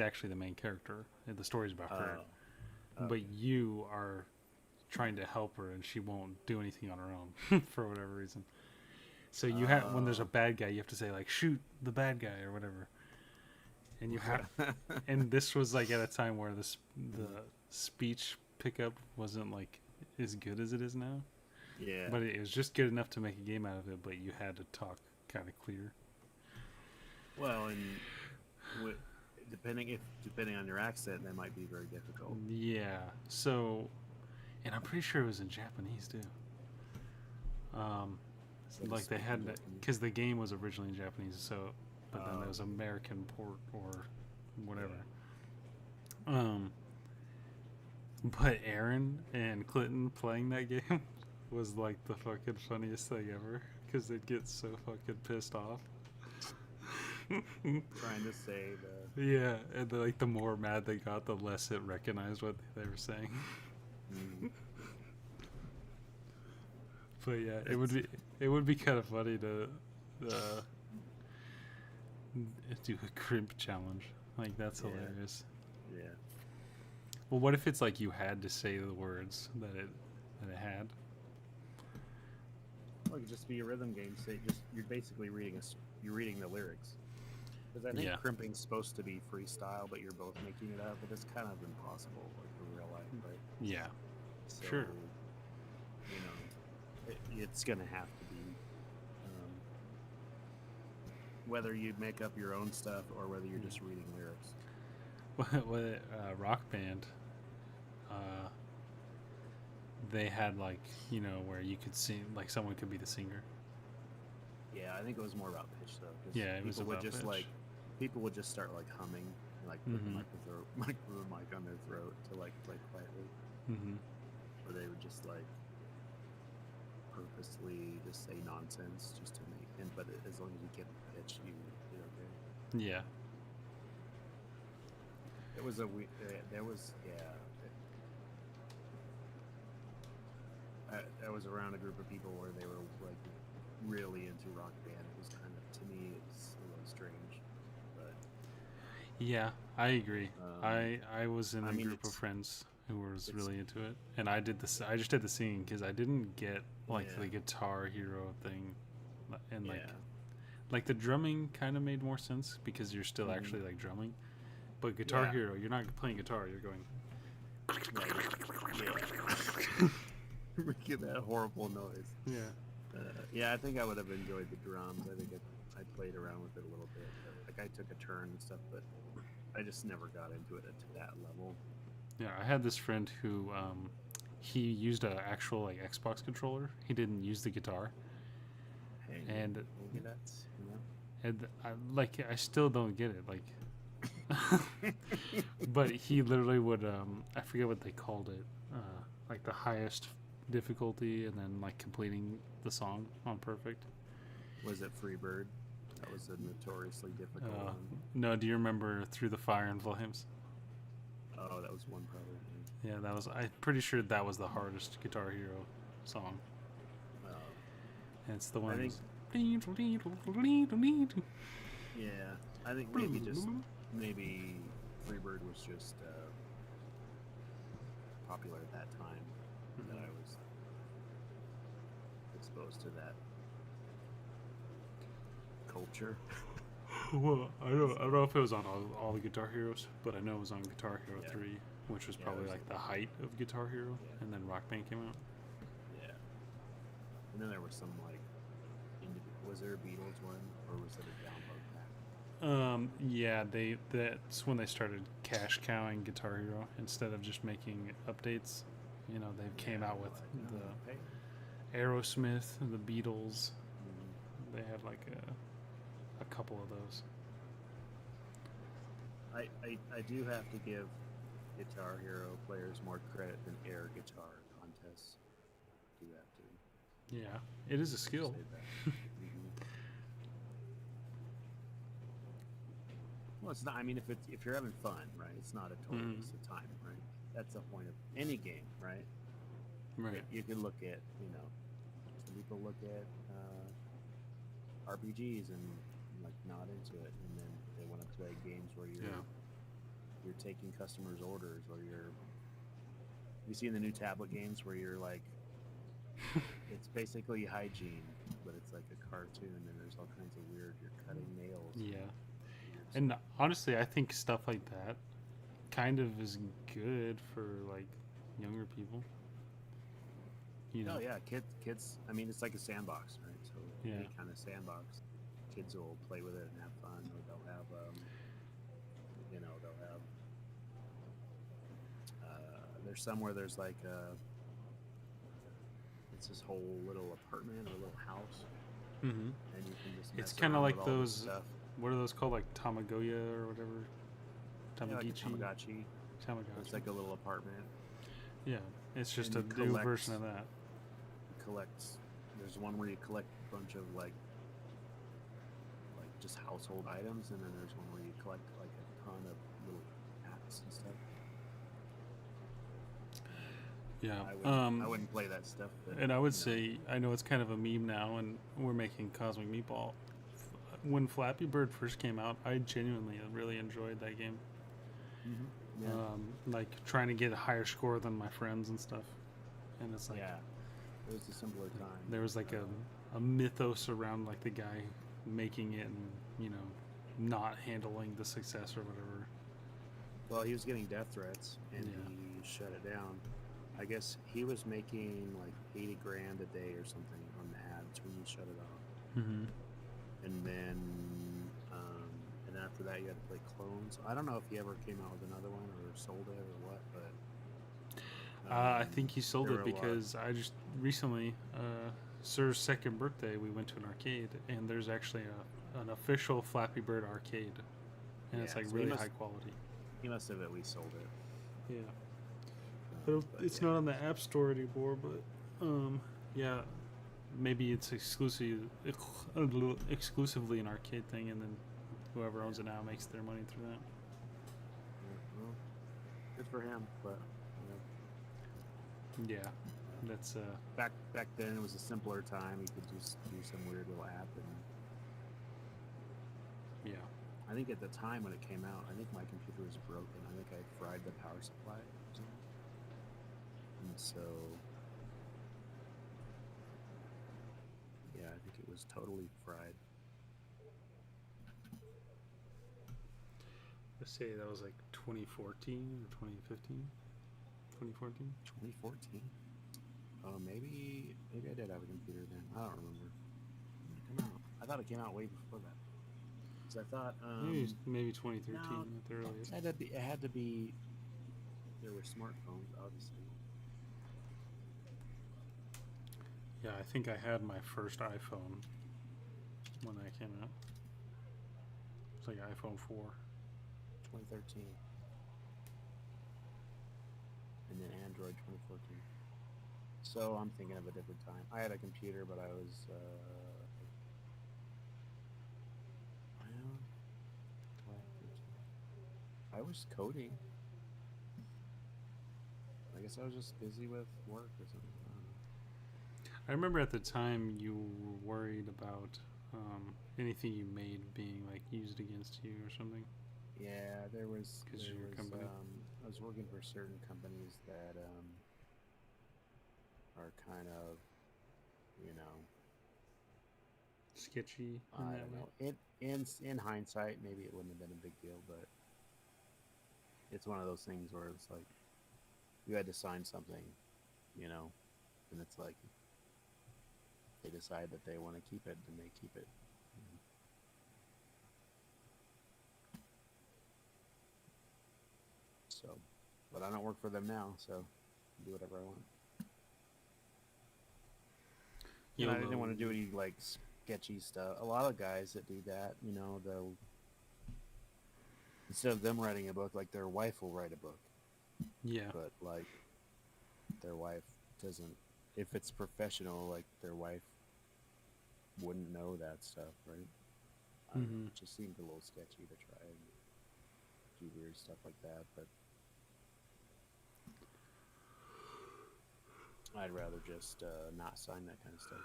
Speaker 1: actually the main character, and the story's about her, but you are trying to help her, and she won't do anything on her own for whatever reason. So you have when there's a bad guy, you have to say like shoot the bad guy or whatever. And you have, and this was like at a time where the speech pickup wasn't like as good as it is now.
Speaker 2: Yeah.
Speaker 1: But it was just good enough to make a game out of it. But you had to talk kind of clear.
Speaker 2: Well, and depending on your accent, that might be very difficult.
Speaker 1: Yeah. So, and I'm pretty sure it was in Japanese too. Like they had, because the game was originally in Japanese, so. But then there was American port or whatever. But Aaron and Clinton playing that game was like the fucking funniest thing ever, because they'd get so fucking pissed off.
Speaker 2: Trying to say the...
Speaker 1: Yeah, and the more mad they got, the less it recognized what they were saying. But yeah, it would be kind of funny to do a crimp challenge. Like, that's hilarious.
Speaker 2: Yeah.
Speaker 1: Well, what if it's like you had to say the words that it had?
Speaker 2: Well, it could just be a rhythm game. Say you're basically reading the lyrics. Because I think crimping's supposed to be freestyle, but you're both making it up. But it's kind of impossible, like in real life, right?
Speaker 1: Yeah.
Speaker 2: So,
Speaker 1: sure.
Speaker 2: You know, it's gonna have to be. Whether you make up your own stuff or whether you're just reading lyrics.
Speaker 1: Well, Rock Band, they had like, you know, where you could sing, like someone could be the singer.
Speaker 2: Yeah, I think it was more about pitch though.
Speaker 1: Yeah, it was about
Speaker 2: just
Speaker 1: pitch.
Speaker 2: People would just start like humming, like put the mic on their throat to like play quietly. Or they would just like purposely just say nonsense just to make. But as long as you get the pitch, you're okay.
Speaker 1: Yeah.
Speaker 2: It was there was I was around a group of people where they were like really into Rock Band. It was kind of, to me, it's a little strange, but
Speaker 1: yeah, I agree. I was in a group of friends who was really into it, and I just did the singing because I didn't get like the Guitar Hero thing, and like the drumming kind of made more sense because you're still actually like drumming, but Guitar Hero, you're not playing guitar, you're going.
Speaker 2: Making that horrible noise.
Speaker 1: Yeah.
Speaker 2: I think I would have enjoyed the drums. I think I played around with it a little bit. Like I took a turn and stuff, but I just never got into it to that level.
Speaker 1: Yeah, I had this friend who he used an actual like Xbox controller. He didn't use the guitar.
Speaker 2: Hey,
Speaker 1: and
Speaker 2: maybe that's, you know.
Speaker 1: And I still don't get it. Like, but he literally would I forget what they called it. Like the highest difficulty, and then like completing the song on perfect.
Speaker 2: Was it Freebird? That was a notoriously difficult one.
Speaker 1: No, do you remember Through the Fire and Flames?
Speaker 2: Oh, that was one probably.
Speaker 1: Yeah, that was. I'm pretty sure that was the hardest Guitar Hero song. And it's the one.
Speaker 2: Yeah, I think maybe Freebird was just popular at that time. That I was exposed to that culture.
Speaker 1: Well, I don't know if it was on all the Guitar Heroes, but I know it was on Guitar Hero
Speaker 2: Yeah.
Speaker 1: 3, which was
Speaker 2: Yeah,
Speaker 1: probably
Speaker 2: it was
Speaker 1: like the height of Guitar Hero,
Speaker 2: Yeah.
Speaker 1: and then Rock Band came out.
Speaker 2: Yeah. And then there was some like, was there a Beatles one, or was it a download pack?
Speaker 1: Yeah, that's when they started cash cowing Guitar Hero instead of just making updates. You know, they came out with
Speaker 2: Hey.
Speaker 1: the Aerosmith, the Beatles.
Speaker 2: Mhm.
Speaker 1: They had like a couple of those.
Speaker 2: I do have to give Guitar Hero players more credit than air guitar contests. Do have to
Speaker 1: Yeah, it is a skill.
Speaker 2: say that. Well, it's not. I mean, if you're having fun, right? It's not a total
Speaker 1: Mhm.
Speaker 2: waste of time, right? That's the point of any game, right?
Speaker 1: Right.
Speaker 2: You can look at, some people look at RPGs and like not into it, and then they want to play games where you're taking customers' orders, or you see in the new tablet games where you're like, it's basically hygiene, but it's like a cartoon, and there's all kinds of weird. You're cutting nails.
Speaker 1: Yeah.
Speaker 2: Weird
Speaker 1: And
Speaker 2: stuff.
Speaker 1: honestly, I think stuff like that kind of is good for like younger people. You know.
Speaker 2: Oh yeah, kids. I mean, it's like a sandbox, right? So
Speaker 1: Yeah.
Speaker 2: any kind of sandbox, kids will play with it and have fun, or they'll have, they'll have. There's somewhere there's like it's this whole little apartment or little house,
Speaker 1: Mm-hmm.
Speaker 2: and you can just.
Speaker 1: It's
Speaker 2: mess
Speaker 1: kind of
Speaker 2: around
Speaker 1: like
Speaker 2: with all this
Speaker 1: those.
Speaker 2: stuff.
Speaker 1: What are those called? Like Tamagoya or whatever.
Speaker 2: Yeah, like a
Speaker 1: Tamagichi.
Speaker 2: Tamagotchi.
Speaker 1: Tamagotchi.
Speaker 2: It's like a little apartment.
Speaker 1: Yeah, it's just
Speaker 2: And
Speaker 1: a
Speaker 2: you
Speaker 1: new
Speaker 2: collect-
Speaker 1: version of that.
Speaker 2: You collect. There's one where you collect a bunch of like just household items, and then there's one where you collect like a ton of little apps and stuff.
Speaker 1: Yeah.
Speaker 2: I wouldn't play that stuff. But,
Speaker 1: And I would
Speaker 2: you know,
Speaker 1: say, I know it's kind of a meme now, and we're making Cosmic Meatball. When Flappy Bird first came out, I genuinely really enjoyed that game.
Speaker 2: yeah,
Speaker 1: Like trying to get a higher score than my friends and stuff. And it's like
Speaker 2: yeah, it was a simpler time.
Speaker 1: there was like a mythos around like the guy making it and not handling the success or whatever.
Speaker 2: Well, he was getting death threats, and
Speaker 1: Yeah.
Speaker 2: he shut it down. I guess he was making like 80 grand a day or something on the ads when he shut it off.
Speaker 1: Mm-hmm.
Speaker 2: And then after that you had to play clones. I don't know if he ever came out with another one or sold it or what, but
Speaker 1: I think he sold
Speaker 2: there
Speaker 1: it
Speaker 2: were a lot.
Speaker 1: because I just recently, Sir's second birthday, we went to an arcade, and there's actually an official Flappy Bird arcade, and it's
Speaker 2: Yeah,
Speaker 1: like
Speaker 2: so he
Speaker 1: really
Speaker 2: must-
Speaker 1: high quality.
Speaker 2: he must have at least sold it.
Speaker 1: Yeah.
Speaker 2: But
Speaker 1: It's
Speaker 2: yeah.
Speaker 1: not on the App Store anymore, but yeah, maybe it's exclusively an arcade thing, and then whoever owns it now makes their money through that.
Speaker 2: Yeah, well, good for him, but
Speaker 1: Yeah, that's
Speaker 2: back then it was a simpler time. You could just do some weird little app, and
Speaker 1: yeah.
Speaker 2: I think at the time when it came out, I think my computer was broken. I think I fried the power supply or something. And so, yeah, I think it was totally fried.
Speaker 1: Let's say that was like 2014 or 2015. 2014.
Speaker 2: 2014. Oh, maybe I did have a computer then. I don't remember. When did it come out? I thought it came out way before that. Because I thought
Speaker 1: Maybe 2013
Speaker 2: no,
Speaker 1: at the earliest.
Speaker 2: it had to be. There were smartphones, obviously.
Speaker 1: Yeah, I think I had my first iPhone when that came out. It's like iPhone 4.
Speaker 2: 2013. And then Android 2014. So I'm thinking of a different time. I had a computer, but I was, well, 12, 13. I was coding. I guess I was just busy with work or something. I don't know.
Speaker 1: I remember at the time you were worried about anything you made being like used against you or something.
Speaker 2: Yeah, there was.
Speaker 1: 'Cause your company?
Speaker 2: I was working for certain companies that are kind of, you know,
Speaker 1: Sketchy in
Speaker 2: I
Speaker 1: that
Speaker 2: don't
Speaker 1: way.
Speaker 2: know. In hindsight, maybe it wouldn't have been a big deal, but it's one of those things where it's like you had to sign something, you know, and it's like they decide that they want to keep it, then they keep it. Mhm. So, but I don't work for them now, so I can do whatever I want. And I didn't
Speaker 1: YOLO.
Speaker 2: want to do any like sketchy stuff. A lot of guys that do that, you know, they'll instead of them writing a book, like their wife will write a book,
Speaker 1: Yeah.
Speaker 2: but like their wife doesn't. If it's professional, like their wife wouldn't know that stuff, right? I don't know.
Speaker 1: Mm-hmm.
Speaker 2: It just seemed a little sketchy to try and do weird stuff like that, but I'd rather just not sign that kind of stuff.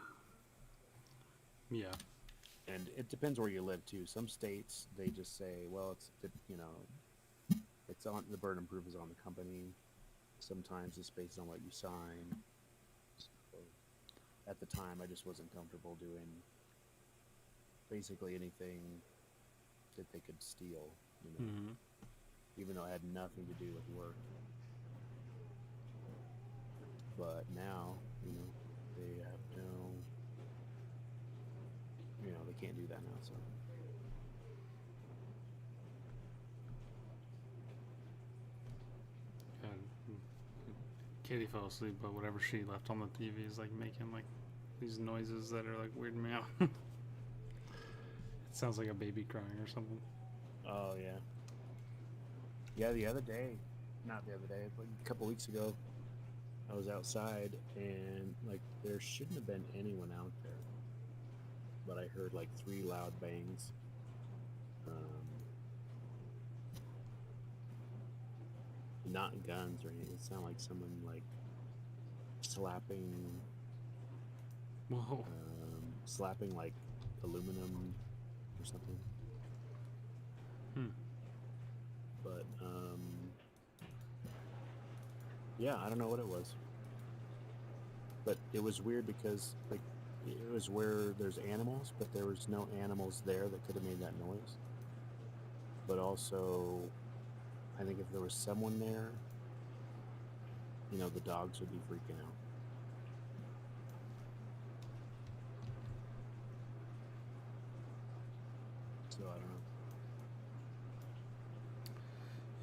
Speaker 1: Yeah.
Speaker 2: And it depends where you live too. Some states they just say, well, you know, it's on the burden of proof is on the company. Sometimes it's based on what you sign. So at the time, I just wasn't comfortable doing basically anything that they could steal, you know,
Speaker 1: Mm-hmm.
Speaker 2: even though it had nothing to do with work. But now, you know, they have no, you know, they can't do that now. So
Speaker 1: God. Katie fell asleep, but whatever she left on the TV is like making like these noises that are like weirding me out. It sounds like a baby crying or something.
Speaker 2: oh yeah, yeah. The other day, not the other day, but a couple weeks ago, I was outside and like there shouldn't have been anyone out there, but I heard like three loud bangs. Not guns or anything. It sounded like someone like slapping,
Speaker 1: Whoa.
Speaker 2: slapping like aluminum or something.
Speaker 1: Hmm.
Speaker 2: But yeah, I don't know what it was. But it was weird because like it was where there's animals, but there was no animals there that could have made that noise. But also, I think if there was someone there, you know, the dogs would be freaking out. So I don't know.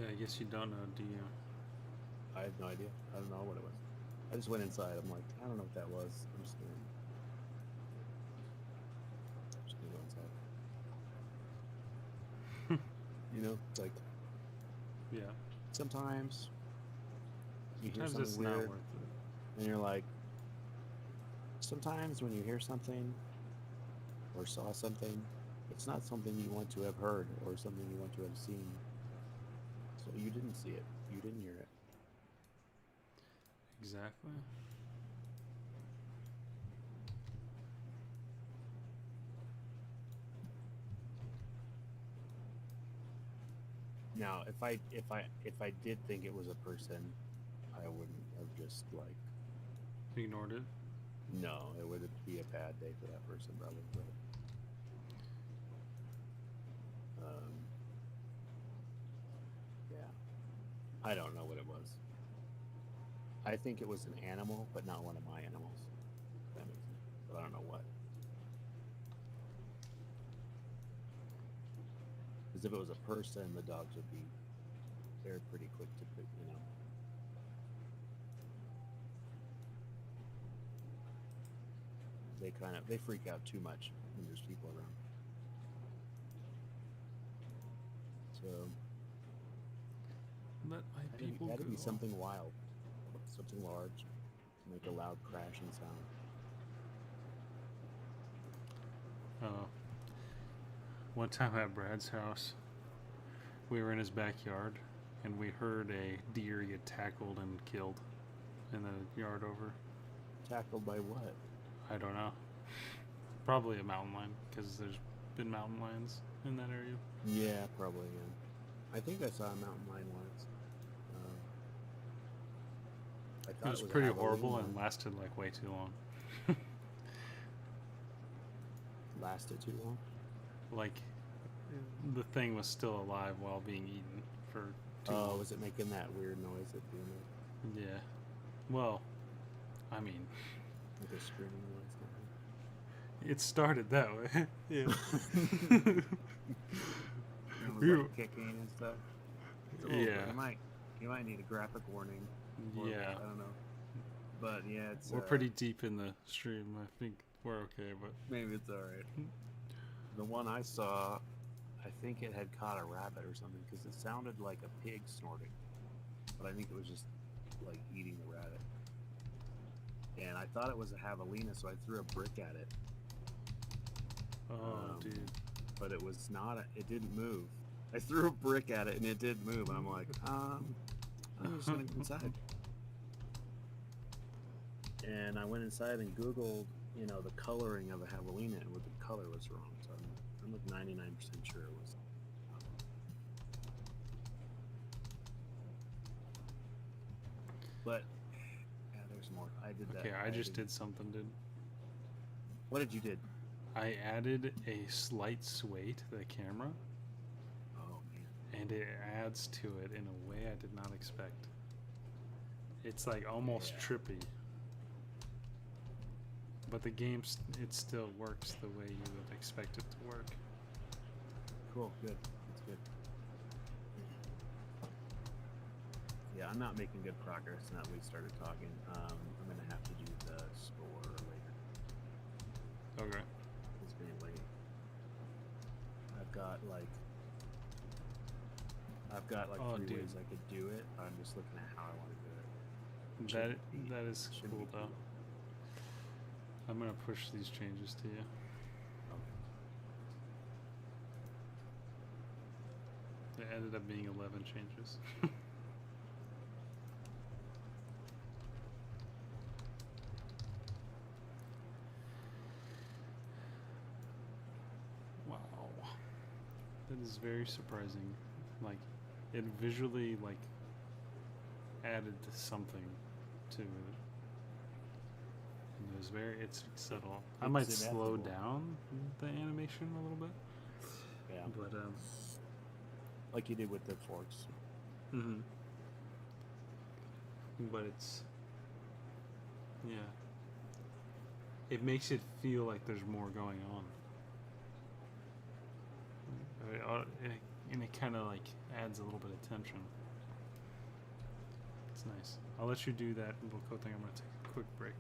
Speaker 1: Yeah, I guess you don't know, do you?
Speaker 2: I have no idea. I don't know what it was. I just went inside. I'm like, I don't know what that was. Just gonna go inside. You know, it's like
Speaker 1: Yeah.
Speaker 2: sometimes you hear
Speaker 1: Sometimes
Speaker 2: something
Speaker 1: it's not
Speaker 2: weird
Speaker 1: worth it.
Speaker 2: and you're like, sometimes when you hear something or saw something, it's not something you want to have heard or something you want to have seen. So you didn't see it. You didn't hear it.
Speaker 1: Exactly.
Speaker 2: Now, if I did think it was a person, I wouldn't have just like
Speaker 1: Ignored it.
Speaker 2: no, it would be a bad day for that person probably. But um, yeah, I don't know what it was. I think it was an animal, but not one of my animals. If that makes sense. But I don't know what. Because if it was a person, the dogs would be they're pretty quick to pick, you know. They freak out too much when there's people around. So
Speaker 1: Let my
Speaker 2: it
Speaker 1: people
Speaker 2: had to be
Speaker 1: go.
Speaker 2: something wild, something large, to make a loud crashing sound.
Speaker 1: Uh, One time at Brad's house, we were in his backyard and we heard a deer get tackled and killed in the yard over.
Speaker 2: Tackled by what?
Speaker 1: I don't know. Probably a mountain lion because there's been mountain lions in that area.
Speaker 2: Yeah, probably. Yeah. I think I saw a mountain lion once. I
Speaker 1: It
Speaker 2: thought
Speaker 1: was
Speaker 2: it was a
Speaker 1: pretty
Speaker 2: javelina.
Speaker 1: horrible and lasted like way too long.
Speaker 2: lasted too long.
Speaker 1: Like, the thing was still alive while being eaten for too long.
Speaker 2: Was it making that weird noise at doing it?
Speaker 1: Yeah. Well, I mean,
Speaker 2: Like a screaming noise.
Speaker 1: it started that way. Yeah.
Speaker 2: It was like kicking and stuff. It's a little
Speaker 1: Yeah.
Speaker 2: bit- you might need a graphic warning. Or,
Speaker 1: Yeah.
Speaker 2: I don't know. But yeah, it's
Speaker 1: We're pretty deep in the stream. I think we're okay, but
Speaker 2: maybe it's alright. The one I saw, I think it had caught a rabbit or something because it sounded like a pig snorting. But I think it was just like eating the rabbit. And I thought it was a javelina, so I threw a brick at it.
Speaker 1: oh, dude.
Speaker 2: But it was not. It didn't move. I threw a brick at it and it did move, and I'm like, I'm just gonna go inside. And I went inside and Googled, the coloring of a javelina, and the color was wrong. So I'm like 99% sure it was. But yeah, there's more. I did that.
Speaker 1: Okay, I just did something, dude.
Speaker 2: What did you did?
Speaker 1: I added a slight sway to the camera,
Speaker 2: Oh man.
Speaker 1: and it adds to it in a way I did not expect. It's like almost trippy. But the game, it still works the way you would expect it to work.
Speaker 2: Cool. Good. That's good. Yeah, I'm not making good progress now that we started talking. I'm gonna have to do the score later.
Speaker 1: Okay.
Speaker 2: It's getting late. I've got like
Speaker 1: Oh,
Speaker 2: 3
Speaker 1: dude.
Speaker 2: ways I could do it. I'm just looking at how I want to do it.
Speaker 1: That is
Speaker 2: Shouldn't
Speaker 1: cool
Speaker 2: be
Speaker 1: though.
Speaker 2: too
Speaker 1: I'm gonna push these changes to you.
Speaker 2: long. Okay.
Speaker 1: It ended up being 11 changes. Wow. That is very surprising. Like, it visually, like, added something to it. And it was it's subtle. I might
Speaker 2: It's
Speaker 1: slow
Speaker 2: inevitable.
Speaker 1: down the animation a little bit.
Speaker 2: Yeah.
Speaker 1: But,
Speaker 2: Like you did with the forks.
Speaker 1: mm-hmm. But it's, yeah. It makes it feel like there's more going on. And it kind of like adds a little bit of tension. It's nice. I'll let you do that little code thing. I'm gonna take a quick break.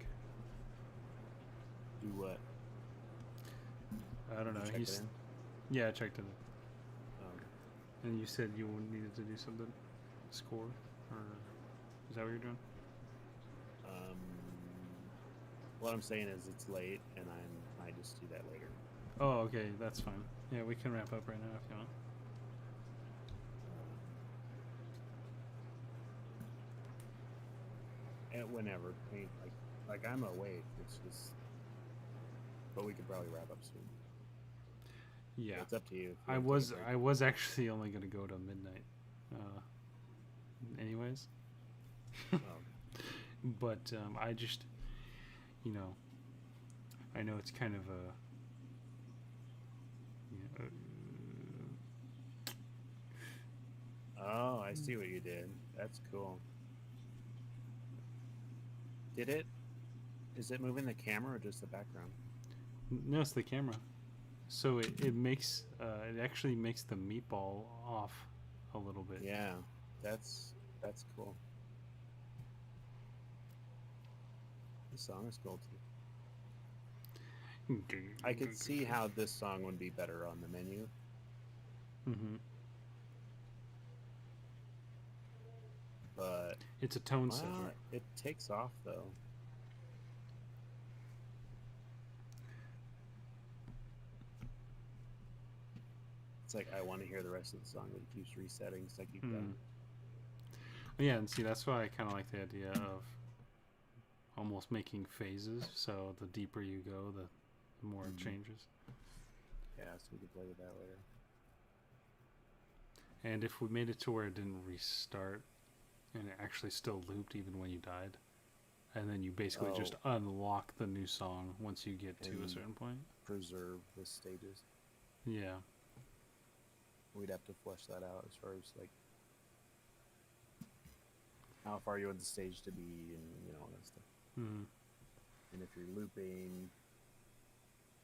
Speaker 2: Do what?
Speaker 1: I don't know.
Speaker 2: Check it in?
Speaker 1: Yeah, I checked it.
Speaker 2: Okay.
Speaker 1: And you said you needed to do something, score, or is that what you're doing?
Speaker 2: What I'm saying is it's late, and I just do that later.
Speaker 1: Oh, okay, that's fine. Yeah, we can wrap up right now if you want.
Speaker 2: And whenever, I mean, like I'm awake. It's just, but we could probably wrap up soon.
Speaker 1: Yeah,
Speaker 2: It's up to you. If you
Speaker 1: I
Speaker 2: wanna take a break.
Speaker 1: was actually only gonna go to midnight. Anyways,
Speaker 2: Oh,
Speaker 1: but I just, I know it's kind of a.
Speaker 2: oh, I see what you did. That's cool. Is it moving the camera or just the background?
Speaker 1: No, it's the camera. So it makes it actually makes the meatball off a little bit.
Speaker 2: Yeah, that's cool. This song is cool too. I could see how this song would be better on the menu.
Speaker 1: Mm-hmm.
Speaker 2: But
Speaker 1: It's a tone
Speaker 2: well,
Speaker 1: setter.
Speaker 2: it takes off though. It's like I want to hear the rest of the song, but it keeps resetting, so I keep going.
Speaker 1: Yeah, and see, that's why I kind of like the idea of almost making phases. So the deeper you go, the more it changes.
Speaker 2: Yeah, so we can play with that later.
Speaker 1: And if we made it to where it didn't restart, and it actually still looped even when you died, and then you basically just unlock the new song once you get to a certain point.
Speaker 2: preserve the stages.
Speaker 1: Yeah.
Speaker 2: We'd have to flesh that out as far as like how far you want the stage to be, and all that stuff.
Speaker 1: Mm.
Speaker 2: And if you're looping,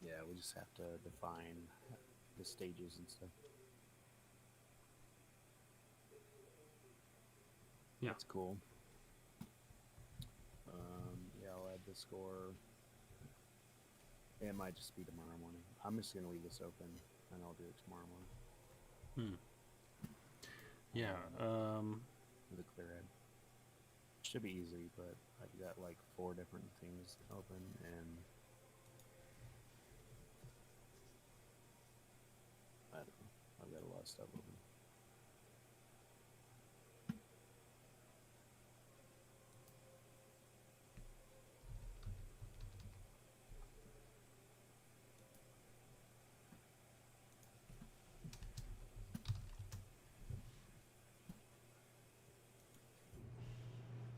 Speaker 2: yeah, we just have to define the stages and stuff.
Speaker 1: Yeah.
Speaker 2: That's cool. Yeah, I'll add the score. It might just be tomorrow morning. I'm just gonna leave this open, and I'll do it tomorrow morning.
Speaker 1: Yeah.
Speaker 2: With a clear head. Should be easy, but I've got like 4 different things open, and I don't know. I've got a lot of stuff open.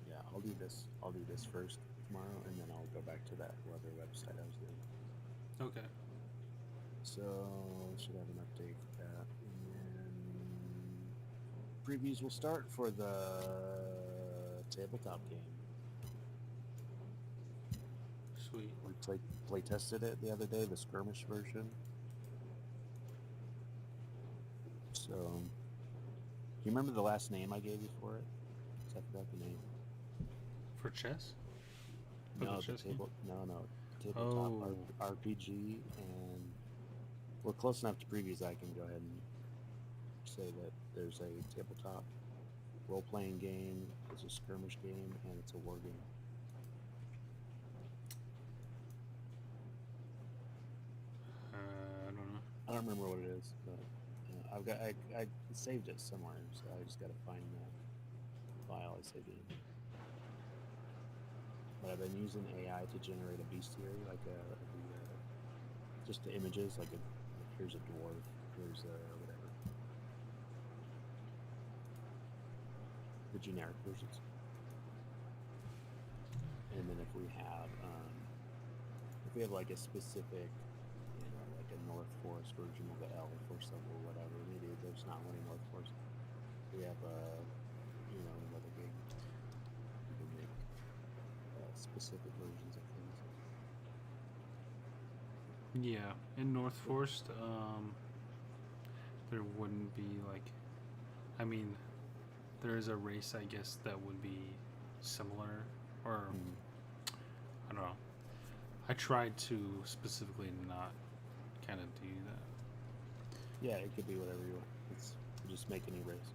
Speaker 2: Yeah, I'll do this. I'll do this first tomorrow, and then I'll go back to that other website I was doing.
Speaker 1: Okay.
Speaker 2: So should have an update for that, and then previews will start for the tabletop game.
Speaker 1: Sweet.
Speaker 2: We play tested it the other day, the skirmish version. So, do you remember the last name I gave you for it? 'Cause I forgot the name.
Speaker 1: For chess? For
Speaker 2: No,
Speaker 1: the chess game?
Speaker 2: tabletop
Speaker 1: Oh.
Speaker 2: RPG, and we're close enough to previews. I can go ahead and say that there's a tabletop role-playing game, it's a skirmish game, and it's a war game.
Speaker 1: I don't know.
Speaker 2: I don't remember what it is, but I saved it somewhere, so I just got to find the file I saved it in. But I've been using AI to generate a bestiary, like just the images, like here's a dwarf, here's a whatever. The generic versions. And then if we have like a specific, like a North Forest version of the elf or something or whatever, maybe there's not one in North Forest. We have another game. You can make specific versions of things.
Speaker 1: Yeah. In North Forest, there wouldn't be like. I mean, there is a race, I guess, that would be similar, or I don't know. I tried to specifically not kind of do that.
Speaker 2: Yeah, it could be whatever you want. You just make any race.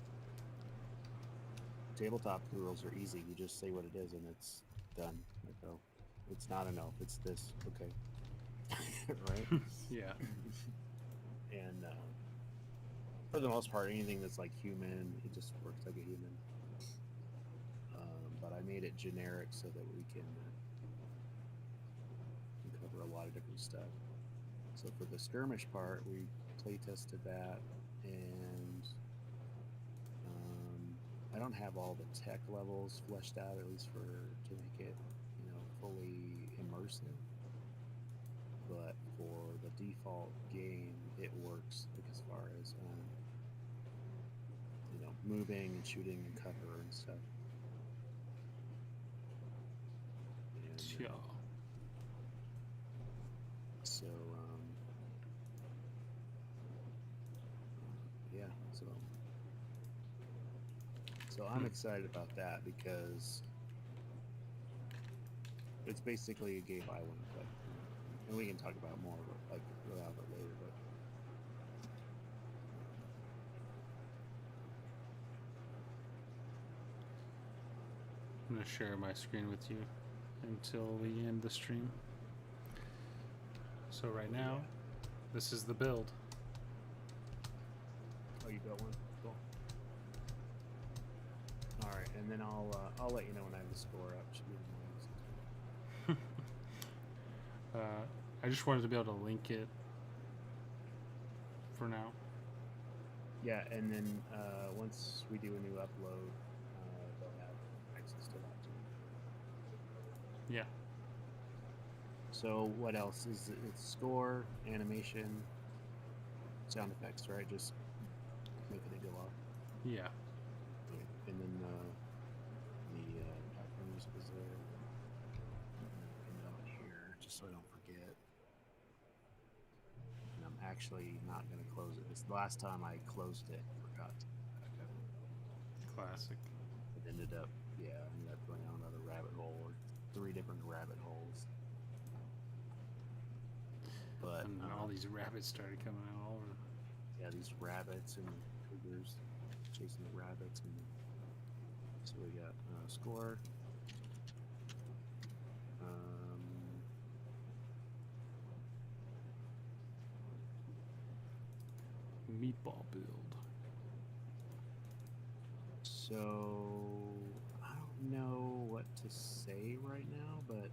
Speaker 2: Tabletop rules are easy. You just say what it is and it's done. Like, oh, it's not an elf. It's this. Okay. Right?
Speaker 1: Yeah.
Speaker 2: And for the most part, anything that's like human, it just works like a human. But I made it generic so that we can cover a lot of different stuff. So for the skirmish part, we play tested that, and I don't have all the tech levels fleshed out, at least to make it, fully immersive. But for the default game, it works like as far as moving and shooting and cover and stuff. And,
Speaker 1: Yeah.
Speaker 2: So yeah, so I'm excited about that because it's basically a game I want to play, and we can talk about more about it later. But
Speaker 1: I'm going to share my screen with you until we end the stream. So right now, this is the build.
Speaker 2: Oh, you built one? Cool. All right, and then I'll let you know when I have the score up. Should be in
Speaker 1: I just wanted to be able to link it for now.
Speaker 2: Yeah, and then once we do a new upload, they'll have access to that too.
Speaker 1: Yeah.
Speaker 2: So what else is it? It's score, animation, sound effects, right? Just making it go off.
Speaker 1: Yeah.
Speaker 2: Okay. And then the background music is there. A note here, just so I don't forget. And I'm actually not going to close it. This last time I closed it, I forgot to back up.
Speaker 1: Classic.
Speaker 2: It ended up, yeah, I ended up going down another rabbit hole, or 3 different rabbit holes. But
Speaker 1: And all these rabbits started coming out all over.
Speaker 2: yeah, these rabbits and cougars chasing the rabbits, and so we got score.
Speaker 1: Meatball build.
Speaker 2: So I don't know what to say right now, but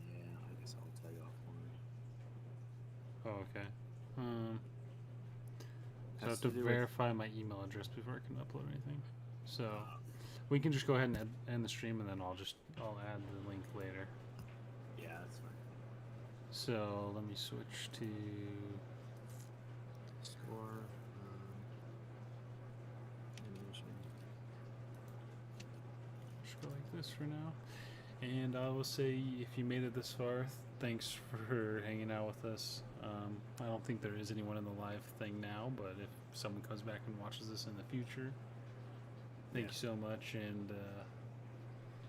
Speaker 2: yeah, I guess I'll tell you offline.
Speaker 1: Oh, okay. So I
Speaker 2: Has
Speaker 1: have to
Speaker 2: to do with-
Speaker 1: verify my email address before I can upload anything. So we can just go ahead and end the stream, and then I'll add the link later.
Speaker 2: Yeah, that's fine.
Speaker 1: So let me switch to
Speaker 2: Score. Animation.
Speaker 1: just go like this for now. And I will say, if you made it this far, thanks for hanging out with us. I don't think there is anyone in the live thing now, but if someone comes back and watches this in the future, thank you so much, and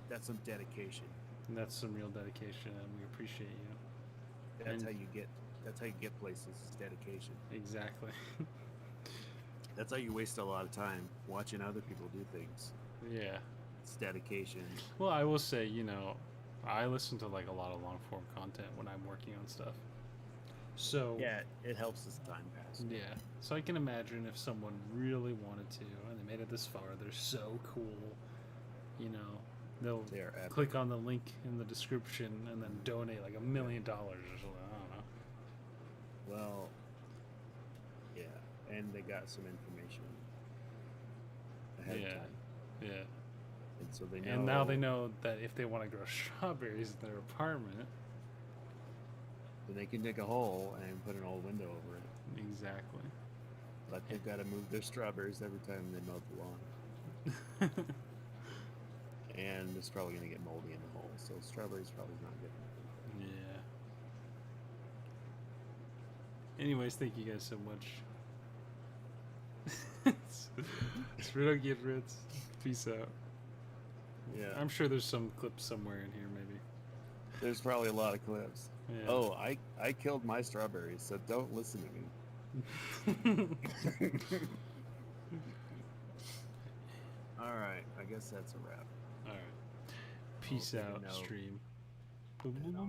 Speaker 2: That's some dedication.
Speaker 1: that's some real dedication, and we appreciate you.
Speaker 2: That's
Speaker 1: And-
Speaker 2: how you get. That's how you get places. Is dedication.
Speaker 1: Exactly.
Speaker 2: That's how you waste a lot of time watching other people do things.
Speaker 1: Yeah.
Speaker 2: It's dedication.
Speaker 1: Well, I will say, I listen to like a lot of long form content when I'm working on stuff. So
Speaker 2: Yeah, it helps as time passes.
Speaker 1: yeah. So I can imagine if someone really wanted to and they made it this far, they're so cool. They'll
Speaker 2: They are epic.
Speaker 1: click on the link in the description and then donate like $1 million or something. I don't know.
Speaker 2: Well, yeah, and they got some information ahead of time,
Speaker 1: Yeah.
Speaker 2: and so they know.
Speaker 1: And now they know that if they want to grow strawberries in their apartment,
Speaker 2: then they can dig a hole and put an old window over it.
Speaker 1: exactly.
Speaker 2: But they've got to move their strawberries every time they mow the lawn, and it's probably going to get moldy in the hole. So strawberries probably not good.
Speaker 1: Yeah. Anyways, thank you guys so much. Srudo get Ritz. Peace out.
Speaker 2: Yeah,
Speaker 1: I'm sure there's some clips somewhere in here, maybe.
Speaker 2: there's probably a lot of clips.
Speaker 1: Yeah.
Speaker 2: Oh, I killed my strawberries, so don't listen to me. All right, I guess that's a wrap.
Speaker 1: All right. Peace
Speaker 2: take a
Speaker 1: out,
Speaker 2: note.
Speaker 1: stream.
Speaker 2: And I'll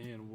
Speaker 1: And